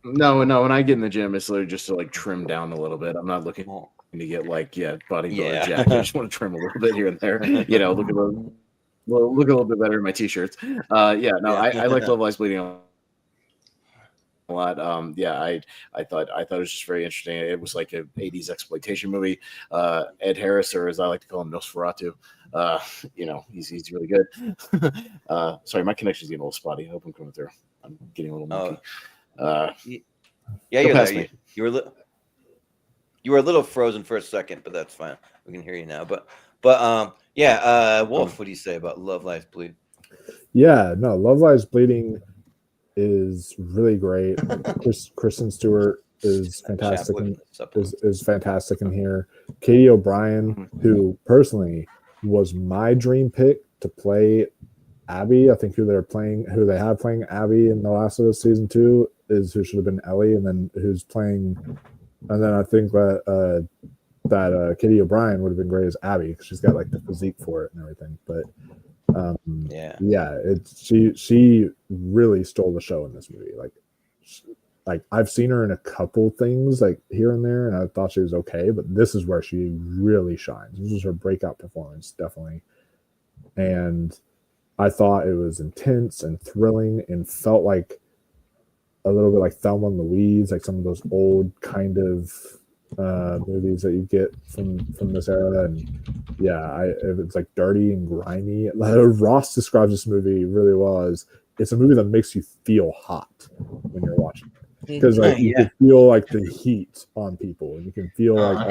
No. When I get in the gym, it's literally just to like trim down a little bit. I'm not looking to get bodybuilder jacked. I just want to trim a little bit here and there. Look a little bit better in my t-shirts. I like Love Lies Bleeding a lot. I thought it was just very interesting. It was like an 80s exploitation movie. Ed Harris, or as I like to call him, Nosferatu. He's really good. Sorry, my connection's getting a little spotty. I hope I'm coming through. I'm getting a little monkey. Yeah, you're there. You were a little frozen for a second, but that's fine. We can hear you now. But Wolf, what do you say about Love Lies Bleeding? Yeah, no, Love Lies Bleeding is really great. Kristen Stewart is fantastic. Is fantastic in here. Katie O'Brien, who personally was my dream pick to play Abby. I think who they have playing Abby in the last of season 2 is who should have been Ellie, and then who's playing. And then I think that Katie O'Brien would have been great as Abby because she's got like the physique for it and everything. But she really stole the show in this movie. Like I've seen her in a couple things like here and there, and I thought she was okay, but this is where she really shines. This is her breakout performance, definitely. And I thought it was intense and thrilling and felt like a little bit like Thelma and Louise, like some of those old kind of movies that you get from this era. And it's like dirty and grimy. Ross describes this movie really well as it's a movie that makes you feel hot when you're watching it because like you can feel like the heat on people, and you can feel that's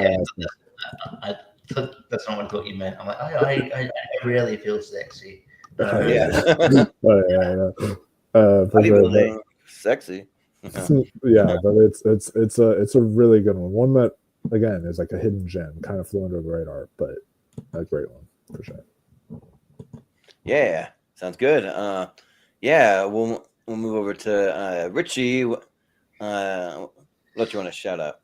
not what I thought you meant. I'm like, I really feel sexy. For sure. Sexy. Yeah, but it's a really good one. One that again is like a hidden gem, kind of flew under the radar, but a great one for sure. Yeah, sounds good. Yeah, we'll move over to Richie. What you want to shout out?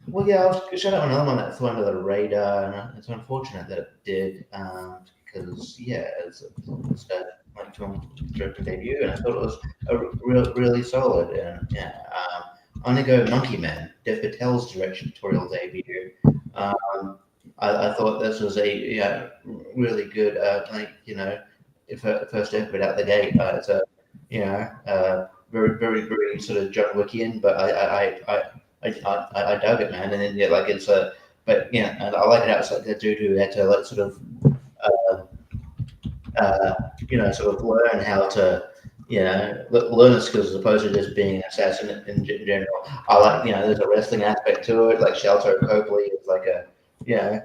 Well, yeah, I was shout out another one that flew under the radar, and it's unfortunate that it did, because it's a like director debut, and I thought it was really solid. And I'm gonna go Monkey Man, Dev Patel's directorial debut. I thought this was a really good first effort out the gate. It's a very very very sort of John Wickian, but I dug it, man. And then it's a and I like it. It's like the dude who had to like sort of sort of learn how to learn the skills as opposed to just being an assassin in general. I like there's a wrestling aspect to it. Like Shelter Copley is like a your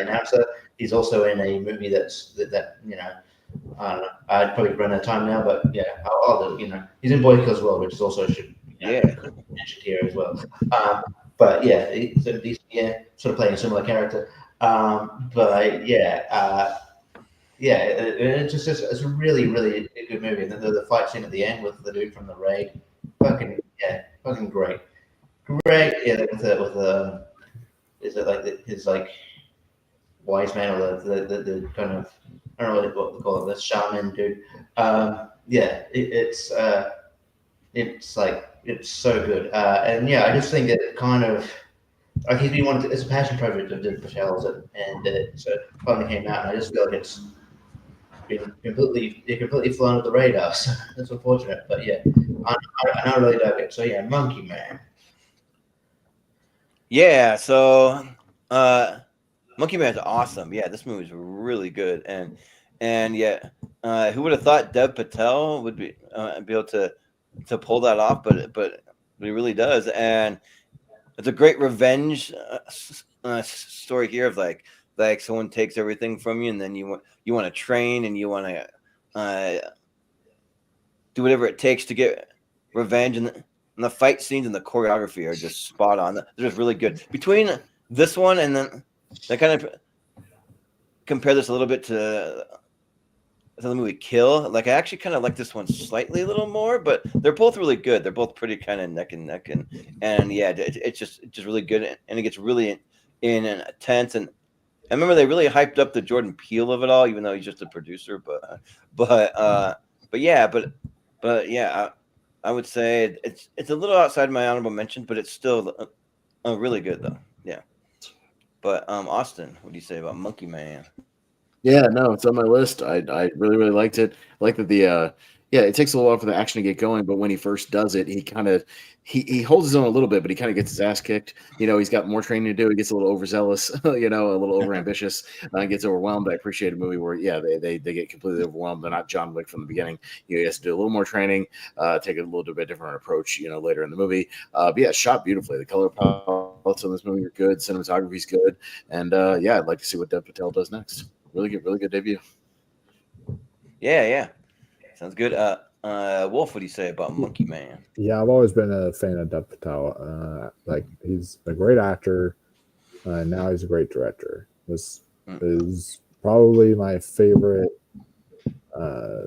announcer. He's also in a movie that I don't know. I'd probably run out of time now, but I'll do. He's in Boy Kills World, which is also should mentioned here as well. But he's sort of playing a similar character. It's a really really good movie. And then the fight scene at the end with the dude from the raid, fucking great. Yeah, with is it like his like wise man or the kind of I don't know what they call it, the shaman dude. It's so good. And I just think that it kind of like he's been wanted. It's a passion project of Dev Patel's, and so it finally came out. And I just feel like it's been completely flown under the radar. So that's unfortunate, but I really dug it. So Monkey Man. Yeah, so Monkey Man's awesome. Yeah, this movie's really good, and who would have thought Dev Patel would be able to pull that off? But he really does, and it's a great revenge story here of like someone takes everything from you, and then you want to train and you want to do whatever it takes to get revenge, and the fight scenes and the choreography are just spot on. They're just really good. Between this one and then I kind of compare this a little bit to the movie Kill. Like I actually kind of like this one slightly a little more, but they're both really good. They're both pretty kind of neck and neck, and it's just really good, and it gets really in and intense. And I remember they really hyped up the Jordan Peele of it all, even though he's just a producer. I would say it's a little outside my honorable mention, but it's still really good though. Yeah. But Austin, what do you say about Monkey Man? Yeah, no, it's on my list. I really really liked it. I like that it takes a little while for the action to get going, but when he first does it, he kind of he holds his own a little bit, but he kind of gets his ass kicked. He's got more training to do. He gets a little overzealous, a little overambitious, gets overwhelmed. I appreciate a movie where they get completely overwhelmed. They're not John Wick from the beginning. He has to do a little more training, take a little bit different approach, later in the movie. But shot beautifully. The color palettes in this movie are good. Cinematography's good, and I'd like to see what Dev Patel does next. Really good debut. Yeah. Sounds good. Wolf, what do you say about Monkey Man? Yeah, I've always been a fan of Dev Patel. He's a great actor. Now he's a great director. This is probably my favorite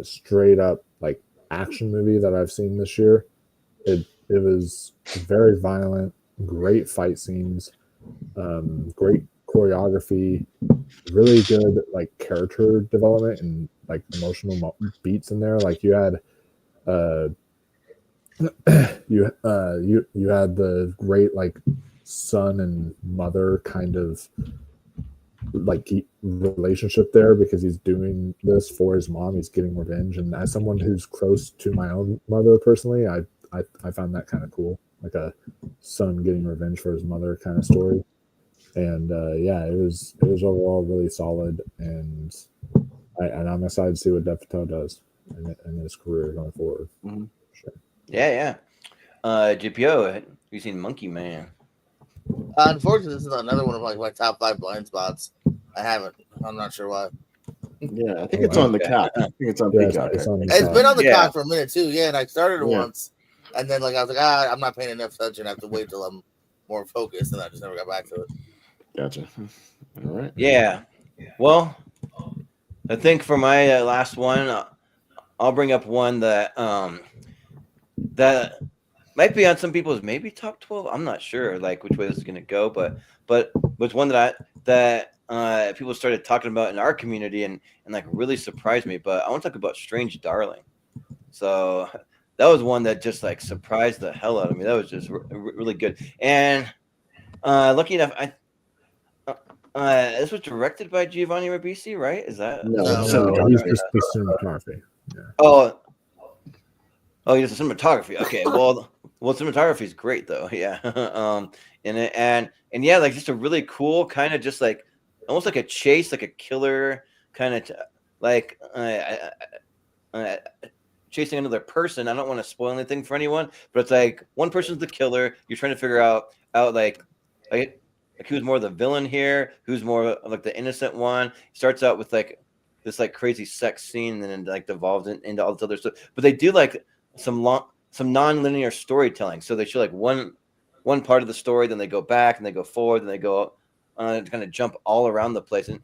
straight up like action movie that I've seen this year. It was very violent, great fight scenes, great choreography, really good like character development and like emotional beats in there. Like you had you had the great like son and mother kind of like relationship there because he's doing this for his mom. He's getting revenge, and as someone who's close to my own mother personally, I found that kind of cool, like a son getting revenge for his mother kind of story. And it was overall really solid, and I'm excited to see what Dev Patel does in his career going forward. Mm-hmm. Sure. Yeah. GPO, have you seen Monkey Man? Unfortunately, this is another one of my top 5 blind spots. I haven't. I'm not sure why. Yeah, I think it's on the cock. I think it's on Peacock. It's been on the cock for a minute too. Yeah, and I started it once, and then like I was like, I'm not paying enough attention. I have to wait till I'm more focused, and I just never got back to it. Gotcha. All right. Yeah. Well, I think for my last one, I'll bring up one that that might be on some people's maybe top 12. I'm not sure like which way this is gonna go, but was one that people started talking about in our community and like really surprised me. But I want to talk about Strange Darling. So that was one that just like surprised the hell out of me. That was just really good. And lucky enough, this was directed by Giovanni Ribisi, right? Is that no? He's just the cinematography. Yeah. Oh, he's the cinematography. Okay, well, cinematography is great though. Yeah, and yeah, like just a really cool kind of just like almost like a chase, like a killer kind of like chasing another person. I don't want to spoil anything for anyone, but it's like one person's the killer. You're trying to figure out like who's more the villain here, who's more like the innocent one. Starts out with like this like crazy sex scene, and then like devolves into all this other stuff. But they do like some non-linear storytelling. So they show like one part of the story, then they go back and they go forward, and they go kind of jump all around the place. And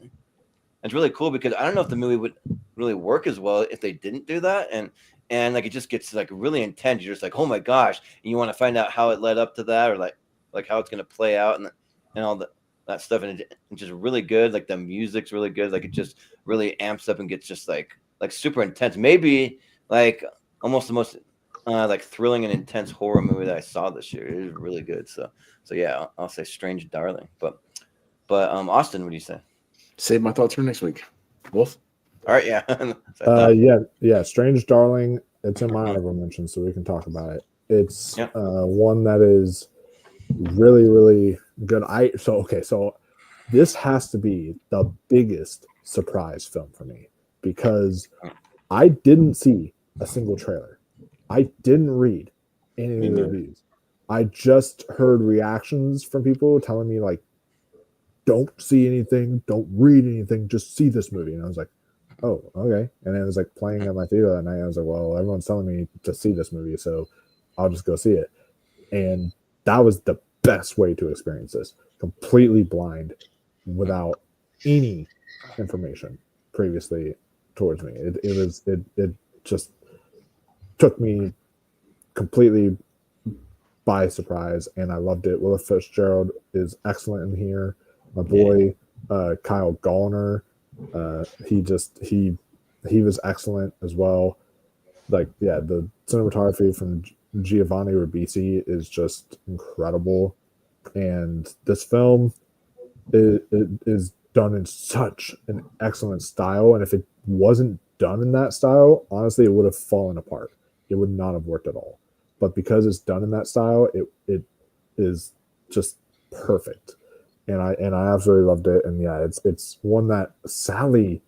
it's really cool because I don't know if the movie would really work as well if they didn't do that. And like it just gets like really intense. You're just like, oh my gosh, and you want to find out how it led up to that, or like how it's going to play out and all that stuff. And it's just really good. Like the music's really good. Like it just really amps up and gets just like super intense. Maybe like almost the most like thrilling and intense horror movie that I saw this year. It was really good. So yeah, I'll say Strange Darling. But Austin, what do you say? Save my thoughts for next week. Wolf. All right, yeah. Yeah. Strange Darling. It's in my honorable mention, so we can talk about it. It's one that is really, really good. So this has to be the biggest surprise film for me because I didn't see a single trailer. I didn't read any of the reviews. I just heard reactions from people telling me like, don't see anything, don't read anything, just see this movie. And I was like, oh, okay. And it was like playing at my theater that night. I was like, well, everyone's telling me to see this movie, so I'll just go see it. And that was the best way to experience this. Completely blind, without any information previously towards me. It just took me completely by surprise, and I loved it. Willa Fitzgerald is excellent in here. My boy Kyle Gallner, he was excellent as well. Like, yeah, the cinematography from Giovanni Ribisi is just incredible, and this film is done in such an excellent style. And if it wasn't done in that style, honestly, it would have fallen apart. It would not have worked at all. But because it's done in that style, it is just perfect. And I absolutely loved it. And yeah, it's one that sadly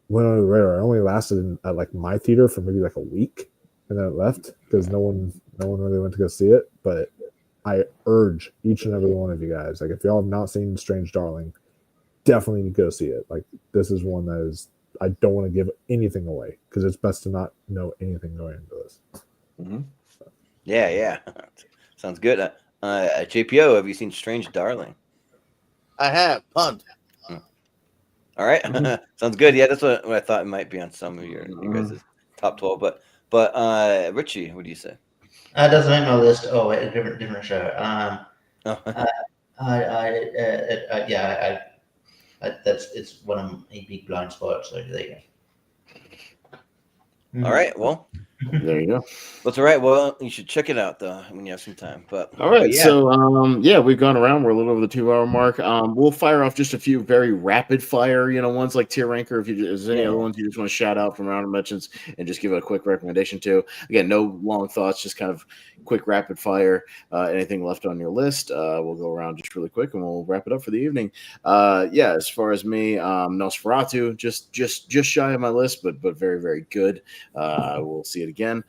went on the radar. It only lasted at like my theater for maybe like a week, and then it left because no one really went to go see it. But I urge each and every one of you guys, like if y'all have not seen Strange Darling, definitely need to go see it. Like this is one that is, I don't want to give anything away because it's best to not know anything going into this. Mm-hmm. Yeah. Sounds good. JPO, have you seen Strange Darling? I have. Punt. All right. Sounds good. Yeah, that's what I thought it might be on some of your guys' top 12. But Richie, what do you say? It doesn't make my list. Oh, wait, a different show. It's one of my big blind spots. So there you go. All right. Well, there you go. That's all right. Well, you should check it out though when you have some time. But all right. Yeah. So we've gone around. We're a little over the 2 hour mark. We'll fire off just a few very rapid fire, ones like tier ranker. If there's any other ones you just want to shout out from round mentions and just give a quick recommendation to. Again, no long thoughts, just kind of quick rapid fire. Anything left on your list? We'll go around just really quick and we'll wrap it up for the evening. As far as me, Nosferatu, just shy of my list, but very, very good. We'll see it again.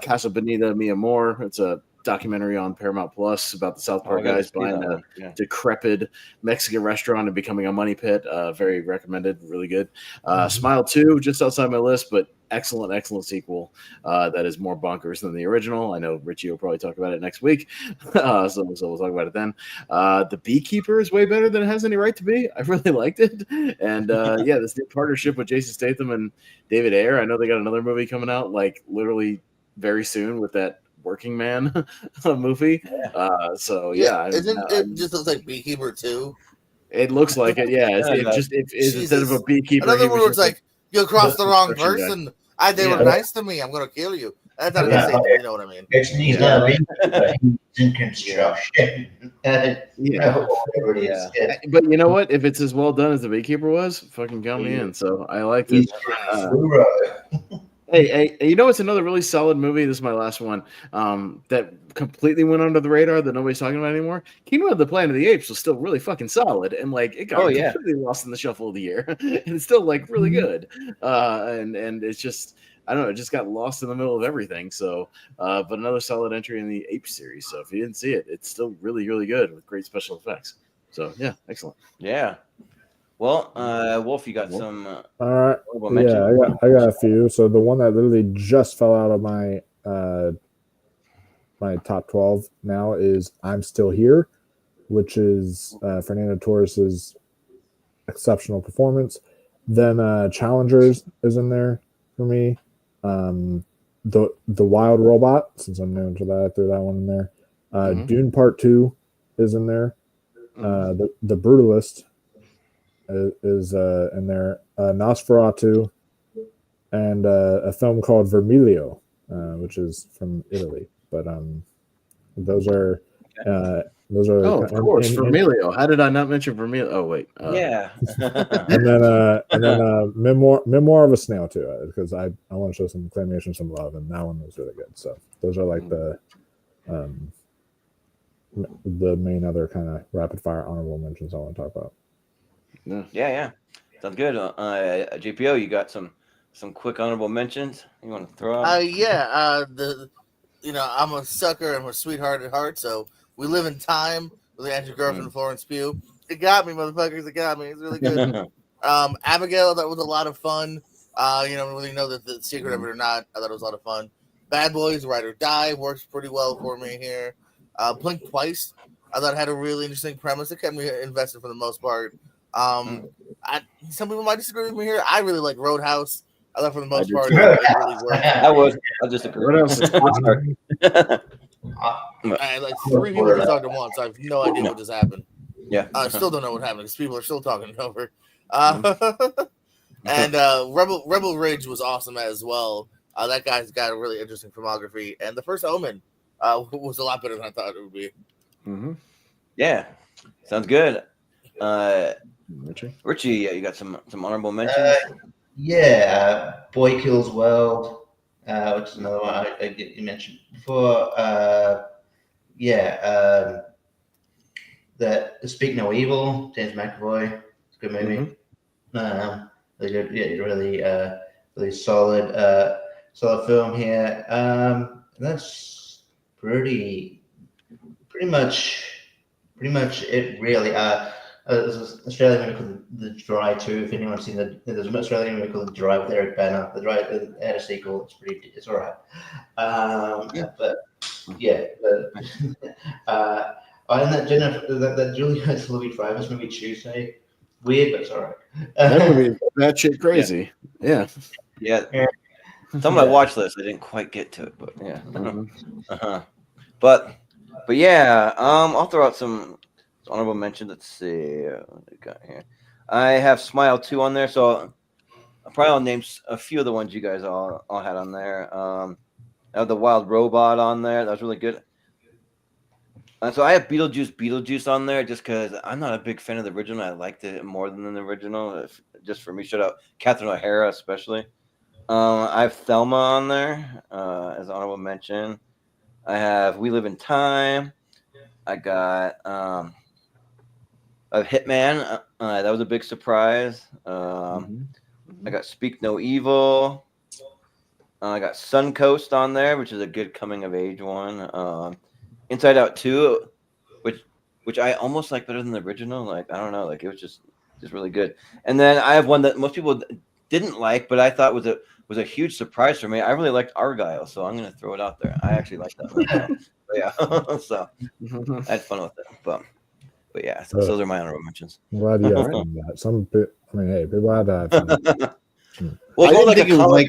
Casa Bonita, Mi Amor. It's a documentary on Paramount Plus about the South Park guys buying a decrepit Mexican restaurant and becoming a money pit. Very recommended, really good. Smile 2, just outside my list, but excellent sequel that is more bonkers than the original. I know Richie will probably talk about it next week, so we'll talk about it then. The Beekeeper is way better than it has any right to be. I really liked it, and this new partnership with Jason Statham and David Ayer. I know they got another movie coming out like literally very soon with that Working Man movie. Isn't it just looks like Beekeeper 2? It looks like it. Yeah, instead of a beekeeper, another one where it's like you crossed the wrong person. They were nice to me. I'm gonna kill you. That's not the same. You know what I mean? He's not a beekeeper. He's in construction. But you know what? If it's as well done as the Beekeeper was, fucking count me in. So I liked it. Hey, you know what's another really solid movie? This is my last one. That completely went under the radar that nobody's talking about anymore. Kingdom of the Planet of the Apes was still really fucking solid, and like it got completely lost in the shuffle of the year, and it's still like really good. And it's just I don't know, it just got lost in the middle of everything. So, but another solid entry in the Ape series. So if you didn't see it, it's still really good with great special effects. So yeah, excellent. Yeah. Well, Wolf, you got some. All right. I got a few. So the one that literally just fell out of my my top 12 now is "I'm Still Here," which is Fernando Torres's exceptional performance. Then "Challengers" is in there for me. The Wild Robot, since I'm new to that, I threw that one in there. Dune Part 2 is in there. The Brutalist is in there. Nosferatu, and a film called Vermiglio, which is from Italy. But those are of course, Vermiglio. How did I not mention Vermiglio? Oh wait, and then Memoir of a Snail too, because I want to show some claymation some love, and that one was really good. So those are like the main other kind of rapid fire honorable mentions I want to talk about. Yeah. Sounds good. JPO, you got some quick honorable mentions you want to throw out? I'm a sucker and a sweetheart at heart, so We Live in Time with Andrew Garfield and Florence Pugh. It got me, motherfuckers. It got me. It's really good. Abigail, that was a lot of fun. Don't really know the secret of it or not. I thought it was a lot of fun. Bad Boys, Ride or Die works pretty well for me here. Blink Twice, I thought had a really interesting premise. It kept me invested for the most part. Some people might disagree with me here. I really like Roadhouse. I thought for the most part, it really worked. I'll just agree. I like 3 people can talk at once. I have no idea what just happened. Yeah, I still don't know what happened because people are still talking it over. And Rebel Ridge was awesome as well. That guy's got a really interesting filmography, and The First Omen was a lot better than I thought it would be. Yeah, sounds good. Richie, you got some honorable mentions. Boy Kills World, which is another one you mentioned before. The Speak No Evil, James McAvoy. It's a good movie. Really good. Yeah, really solid film here. And that's pretty much it, really. There's an Australian movie called The Dry too. If anyone's seen there's an Australian movie called The Dry with Eric Bana. The Dry had a sequel. It's all right. And that Julia Louis-Dreyfus movie Tuesday. Weird, but it's all right. That movie is that shit crazy. Yeah. Some of my watch list, I didn't quite get to it, but yeah. But yeah, I'll throw out some honorable mentions. Let's see what I got here. I have Smile 2 on there, so I'll name a few of the ones you guys all had on there. I have the Wild Robot on there. That was really good. So I have Beetlejuice on there just because I'm not a big fan of the original. I liked it more than the original. Just for me, shout out Catherine O'Hara especially. I have Thelma on there as an honorable mention. I have We Live in Time. I got a Hitman. That was a big surprise. I got Speak No Evil. I got Suncoast on there, which is a good coming of age one. Inside Out 2, which I almost like better than the original. Like I don't know, like it was just really good. And then I have one that most people didn't like, but I thought was a huge surprise for me. I really liked Argyle, so I'm gonna throw it out there. I actually like that one. So, yeah, so I had fun with it. But yeah, so those are my honorable mentions. I'm glad you guys did that. Hey, people had to have fun. Well, I didn't think it was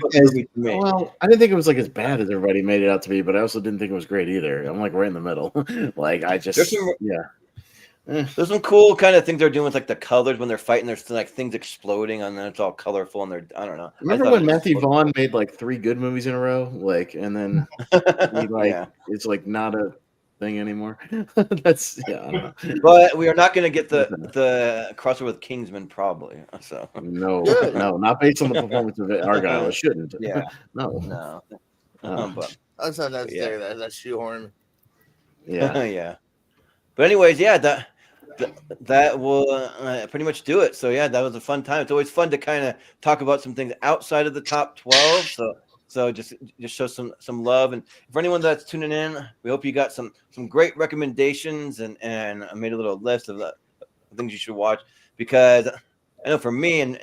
I didn't think it was like as bad as everybody made it out to be, but I also didn't think it was great either. I'm like right in the middle. Like I just There's some cool kind of things they're doing with like the colors when they're fighting. There's like things exploding and then it's all colorful and I don't know. Remember when Matthew Vaughn made like 3 good movies in a row? Like, and then it's like not a thing anymore. That's I don't know. But we are not going to get the crossover with Kingsman probably. So no, not based on the performance of Argyle. It shouldn't. Yeah, no. But that's not necessary. That's shoehorn. Yeah, yeah. But anyways, that will pretty much do it. So yeah, that was a fun time. It's always fun to kind of talk about some things outside of the top 12. So just show some love. And for anyone that's tuning in, we hope you got some great recommendations and I made a little list of the things you should watch, because I know for me and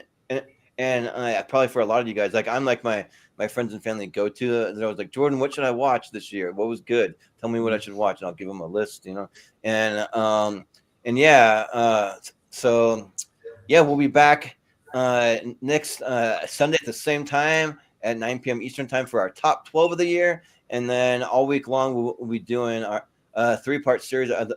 probably for a lot of you guys, like I'm like my friends and family go to. They're always like, Jordan, what should I watch this year? What was good? Tell me what I should watch, and I'll give them a list. So we'll be back next Sunday at the same time at 9 p.m. Eastern time for our top 12 of the year, and then all week long we'll be doing our 3-part series of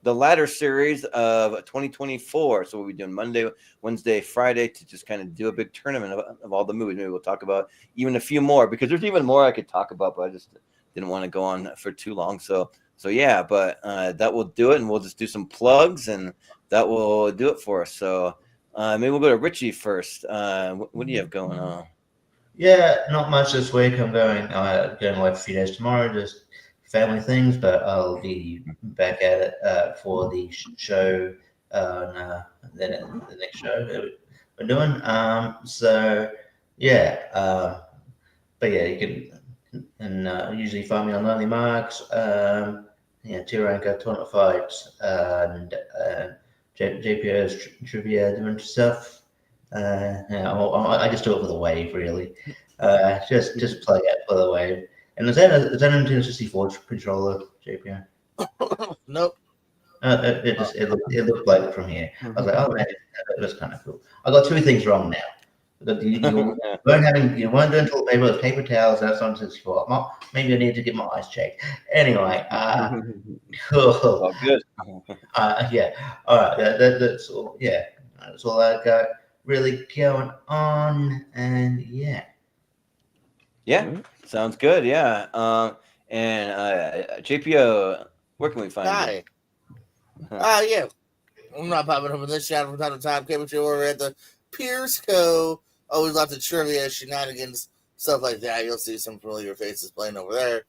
the latter series of 2024. So we'll be doing Monday, Wednesday, Friday to just kind of do a big tournament of all the movies. Maybe we'll talk about even a few more, because there's even more I could talk about, but I just didn't want to go on for too long. So yeah, but that will do it, and we'll just do some plugs, and that will do it for us. So maybe we'll go to Richie first. What do you have going on? Yeah, not much this week. I'm going away for a few days tomorrow, just family things, but I'll be back at it for the show on the next show that we're doing. But yeah, you can usually find me on Lonely Marks, T-Ranker, Tournament Fights, and JPO's trivia doing stuff. I just do it for the wave, really. Just play it for the wave. And is that a Nintendo 64 controller, JPO? Nope. It looked like it from here. I was like, oh man, that's kind of cool. I got 2 things wrong now. You weren't doing toilet paper with paper towels. That's on 64. Maybe I need to get my eyes checked. Anyway, cool. Oh, good. Yeah. All right. That's all. Yeah. That's all I got really going on. And yeah. Yeah. Sounds good. Yeah. And JPO, where can we find you? Yeah. I'm not popping up in this chat from time to time. Came with you over at the Pierce Co. Always lots of trivia, shenanigans, stuff like that. You'll see some familiar faces playing over there.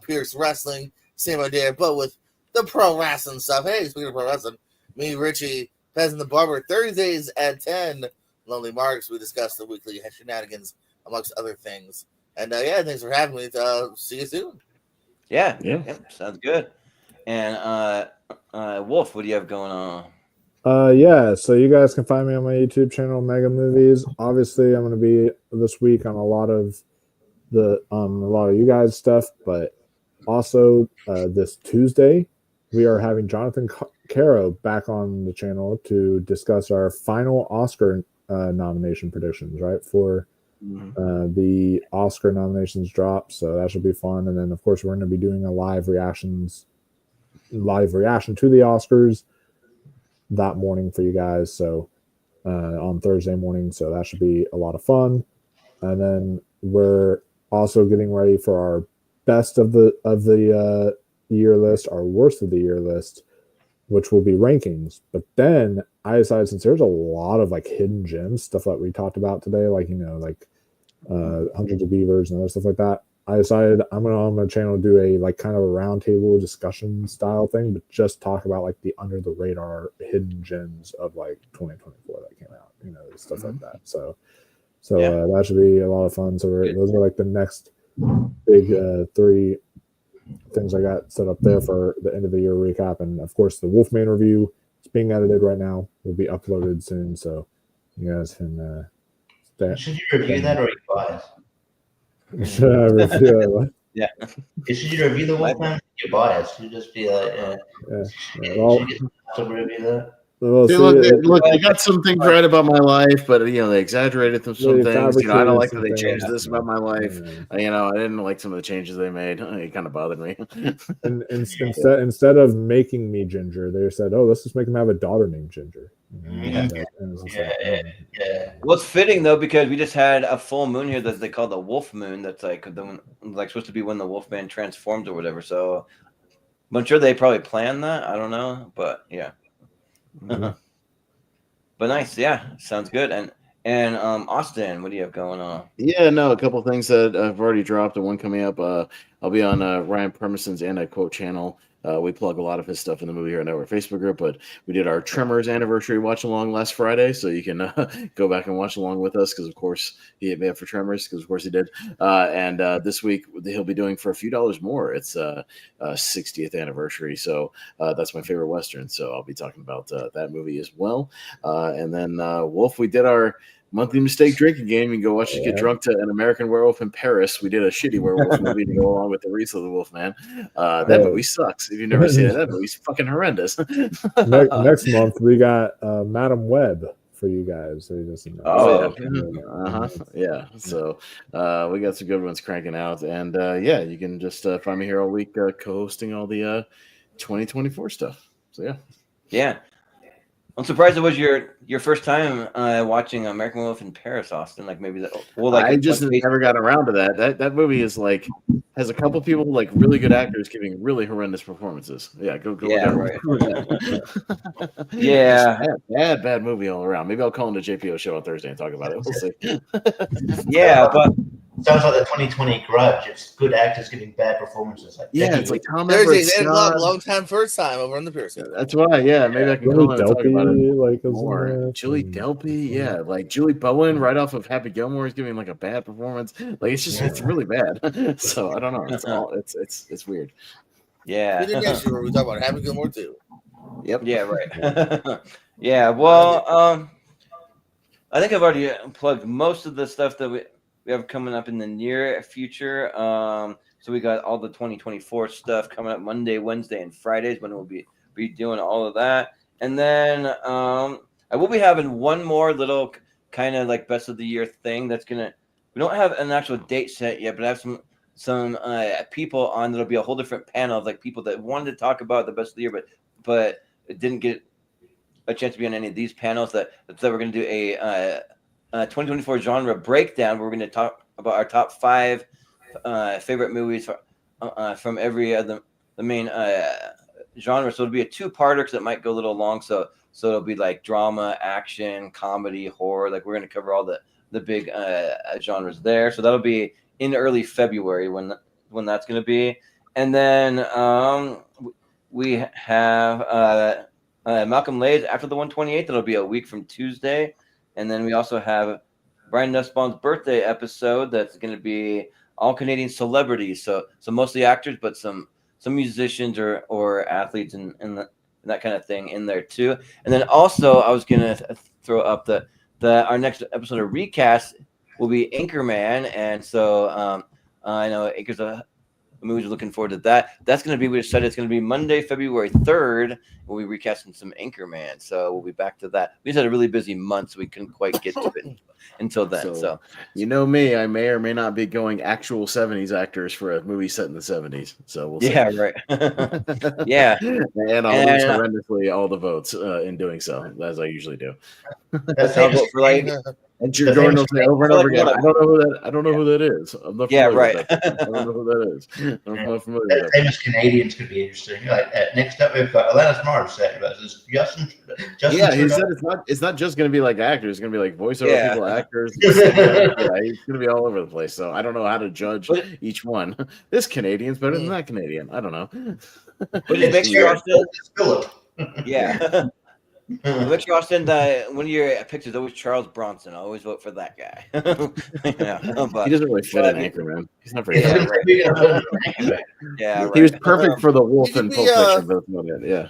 Pierce Wrestling, same idea, but with the pro wrestling stuff. Hey, speaking of pro wrestling, me, Richie, Pez, and the Barber, Thursdays at 10. Lonely Marks, we discuss the weekly shenanigans, amongst other things. And thanks for having me. See you soon. Yeah. Sounds good. And Wolf, what do you have going on? So you guys can find me on my YouTube channel, Mega Movies. Obviously, I'm going to be this week on a lot of you guys stuff, but also this Tuesday we are having Jonathan Caro back on the channel to discuss our final Oscar nomination predictions, right? For the Oscar nominations drop, so that should be fun. And then of course we're going to be doing a live reaction to the Oscars that morning for you guys, so on Thursday morning, so that should be a lot of fun. And then we're also getting ready for our best of the year list, our worst of the year list, which will be rankings. But then I decided, since there's a lot of like hidden gems, stuff that we talked about today, like Hundreds of Beavers and other stuff like that, I decided I'm gonna on my channel do a like kind of a roundtable discussion style thing, but just talk about like the under the radar hidden gems of like 2024 that came out, stuff like that. So that should be a lot of fun. So those are like the next big things I got set up there for the end of the year recap, and of course the Wolfman review is being edited right now. Will be uploaded soon, so you guys can. Should you review that or are you biased? Should I review it? Yeah. Should you review the Wolfman? You're biased. You just be like, Well, should you get to review that? Well, See, look, they got some things right about my life, but they exaggerated some things. I don't like that they changed this about my life. I didn't like some of the changes they made. It kind of bothered me. and instead of making me Ginger, they said, "Oh, let's just make him have a daughter named Ginger." Yeah. Well, it's fitting though because we just had a full moon here that they call the Wolf Moon. That's supposed to be when the Wolfman transforms or whatever. So I'm sure they probably planned that. I don't know, but yeah. Mm-hmm. But nice, yeah, sounds good. And Austin, what do you have going on? Yeah, no, a couple of things that I've already dropped and one coming up. I'll be on Ryan Permerson's And I Quote channel. We plug a lot of his stuff in the Movie Here and Our Facebook group, but we did our Tremors anniversary watch along last Friday, so you can go back and watch along with us because, of course, he hit me up for Tremors because, of course, he did. And this week he'll be doing for a few dollars more. It's 60th anniversary, so that's my favorite Western. So I'll be talking about that movie as well. And then Wolf, we did our monthly mistake drinking game. You can go watch us get drunk to An American Werewolf in Paris. We did a shitty werewolf movie to go along with the Reese of the Wolfman. That movie sucks. If you've never seen it, that movie's fucking horrendous. Next month we got Madam Web for you guys. So you just yeah. So we got some good ones cranking out, and you can just find me here all week co-hosting all the 2024 stuff. So yeah. I'm surprised it was your first time watching American Werewolf in Paris, Austin. Like maybe that. Well, I just never got around to that. That movie is has a couple people really good actors giving really horrendous performances. Yeah, go. Yeah, right. Yeah, bad movie all around. Maybe I'll call in the JPO show on Thursday and talk about it. We'll see. Yeah, but. Sounds like the 2020 Grudge. It's good actors giving bad performances. It's like Tom Thursday, 8 o'clock, long time, first time over on the Pearson. That's why, maybe I can call in and talk about it more. Julie Delpy, like Julie Bowen right off of Happy Gilmore is giving a bad performance. It's really bad. So I don't know. It's weird. Yeah. We did next year where we talk about Happy Gilmore too. Yep. Yeah. Right. Yeah. Well, I think I've already plugged most of the stuff that we have coming up in the near future. So we got all the 2024 stuff coming up Monday, Wednesday, and Fridays when we'll be doing all of that. And then I will be having one more little kind of best of the year thing that's we don't have an actual date set yet, but I have some people on that'll be a whole different panel of people that wanted to talk about the best of the year, but it didn't get a chance to be on any of these panels that we're going to do a 2024 genre breakdown. We're going to talk about our top 5 favorite movies from every the main genre. So it'll be a 2-parter because it might go a little long. So it'll be drama, action, comedy, horror. We're going to cover all the big genres there. So that'll be in early February when that's going to be. And then we have Malcolm Lays after the 128th. That'll be a week from Tuesday. And then we also have Brian Nussbaum's birthday episode that's going to be all Canadian celebrities. So mostly actors, but some musicians or athletes and that kind of thing in there too. And then also I was going to throw up our next episode of Recast will be Anchorman. And so I know Anchor's a movie, looking forward to that. That's going to be, we decided it's going to be Monday, February 3rd. We'll be recasting some Anchorman. So we'll be back to that. We just had a really busy month, so we couldn't quite get to it until then. So you know me, I may or may not be going actual 70s actors for a movie set in the 70s. So we'll see. Yeah, right. Yeah. And I'll lose horrendously all the votes in doing so, as I usually do. That's how I vote for and Jordan will say over and over again, I don't know who that is. I'm not familiar with that. I don't know who that is. I'm not familiar with that. Famous Canadians could be interesting. Next up, we've got Alanis Morissette versus Justin. Yeah, he said it's not just going to be actors. It's going to be voiceover people, actors. He's going to be all over the place. So I don't know how to judge each one. This Canadian's better than that Canadian. I don't know. But it makes sure Philip. Yeah. Rich Austin, one of your picks is always Charles Bronson. I always vote for that guy. Yeah, he doesn't really fit in Anchorman. He's not very Yeah, right. He was perfect for the wolf and Pulp Fiction, both of it. Yeah.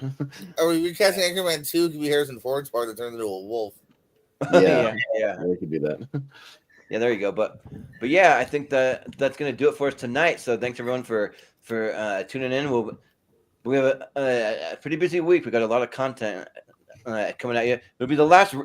Are we recasting Anchorman 2? Could be Harrison Ford's part that turns into a wolf. Yeah. We could do that. Yeah, there you go. But yeah, I think that's going to do it for us tonight. So thanks everyone for tuning in. We have a pretty busy week. We got a lot of content coming at you. It'll be the last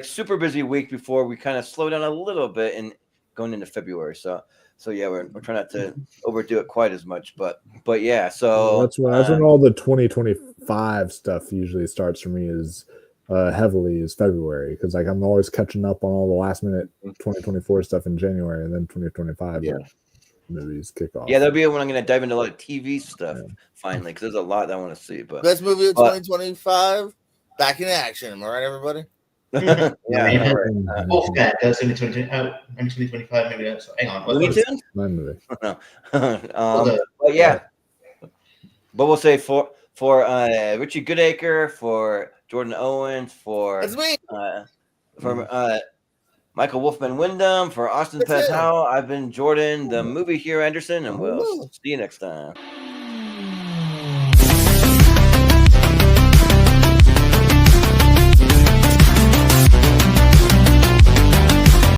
super busy week before we kind of slow down a little bit and going into February. So yeah, we're trying not to overdo it quite as much. But yeah, so that's when all the 2025 stuff usually starts for me is heavily is February, because I'm always catching up on all the last minute 2024 stuff in January, and then 2025 movies kick off. Yeah, that'll be when I'm going to dive into a lot of TV stuff finally, because there's a lot that I want to see. But best movie of 2025, Back in Action. Am I right, everybody? Yeah. Wolfman goes in 2025. Maybe that's hang on. Looney Tunes? My movie. No. But yeah. But we'll say for Richie Goodacre, for Jordan Owens, for That's me. For Michael Wolfman Wyndham, for Austin Pez Howell, I've been Jordan, the movie hero Anderson, and we'll see you next time.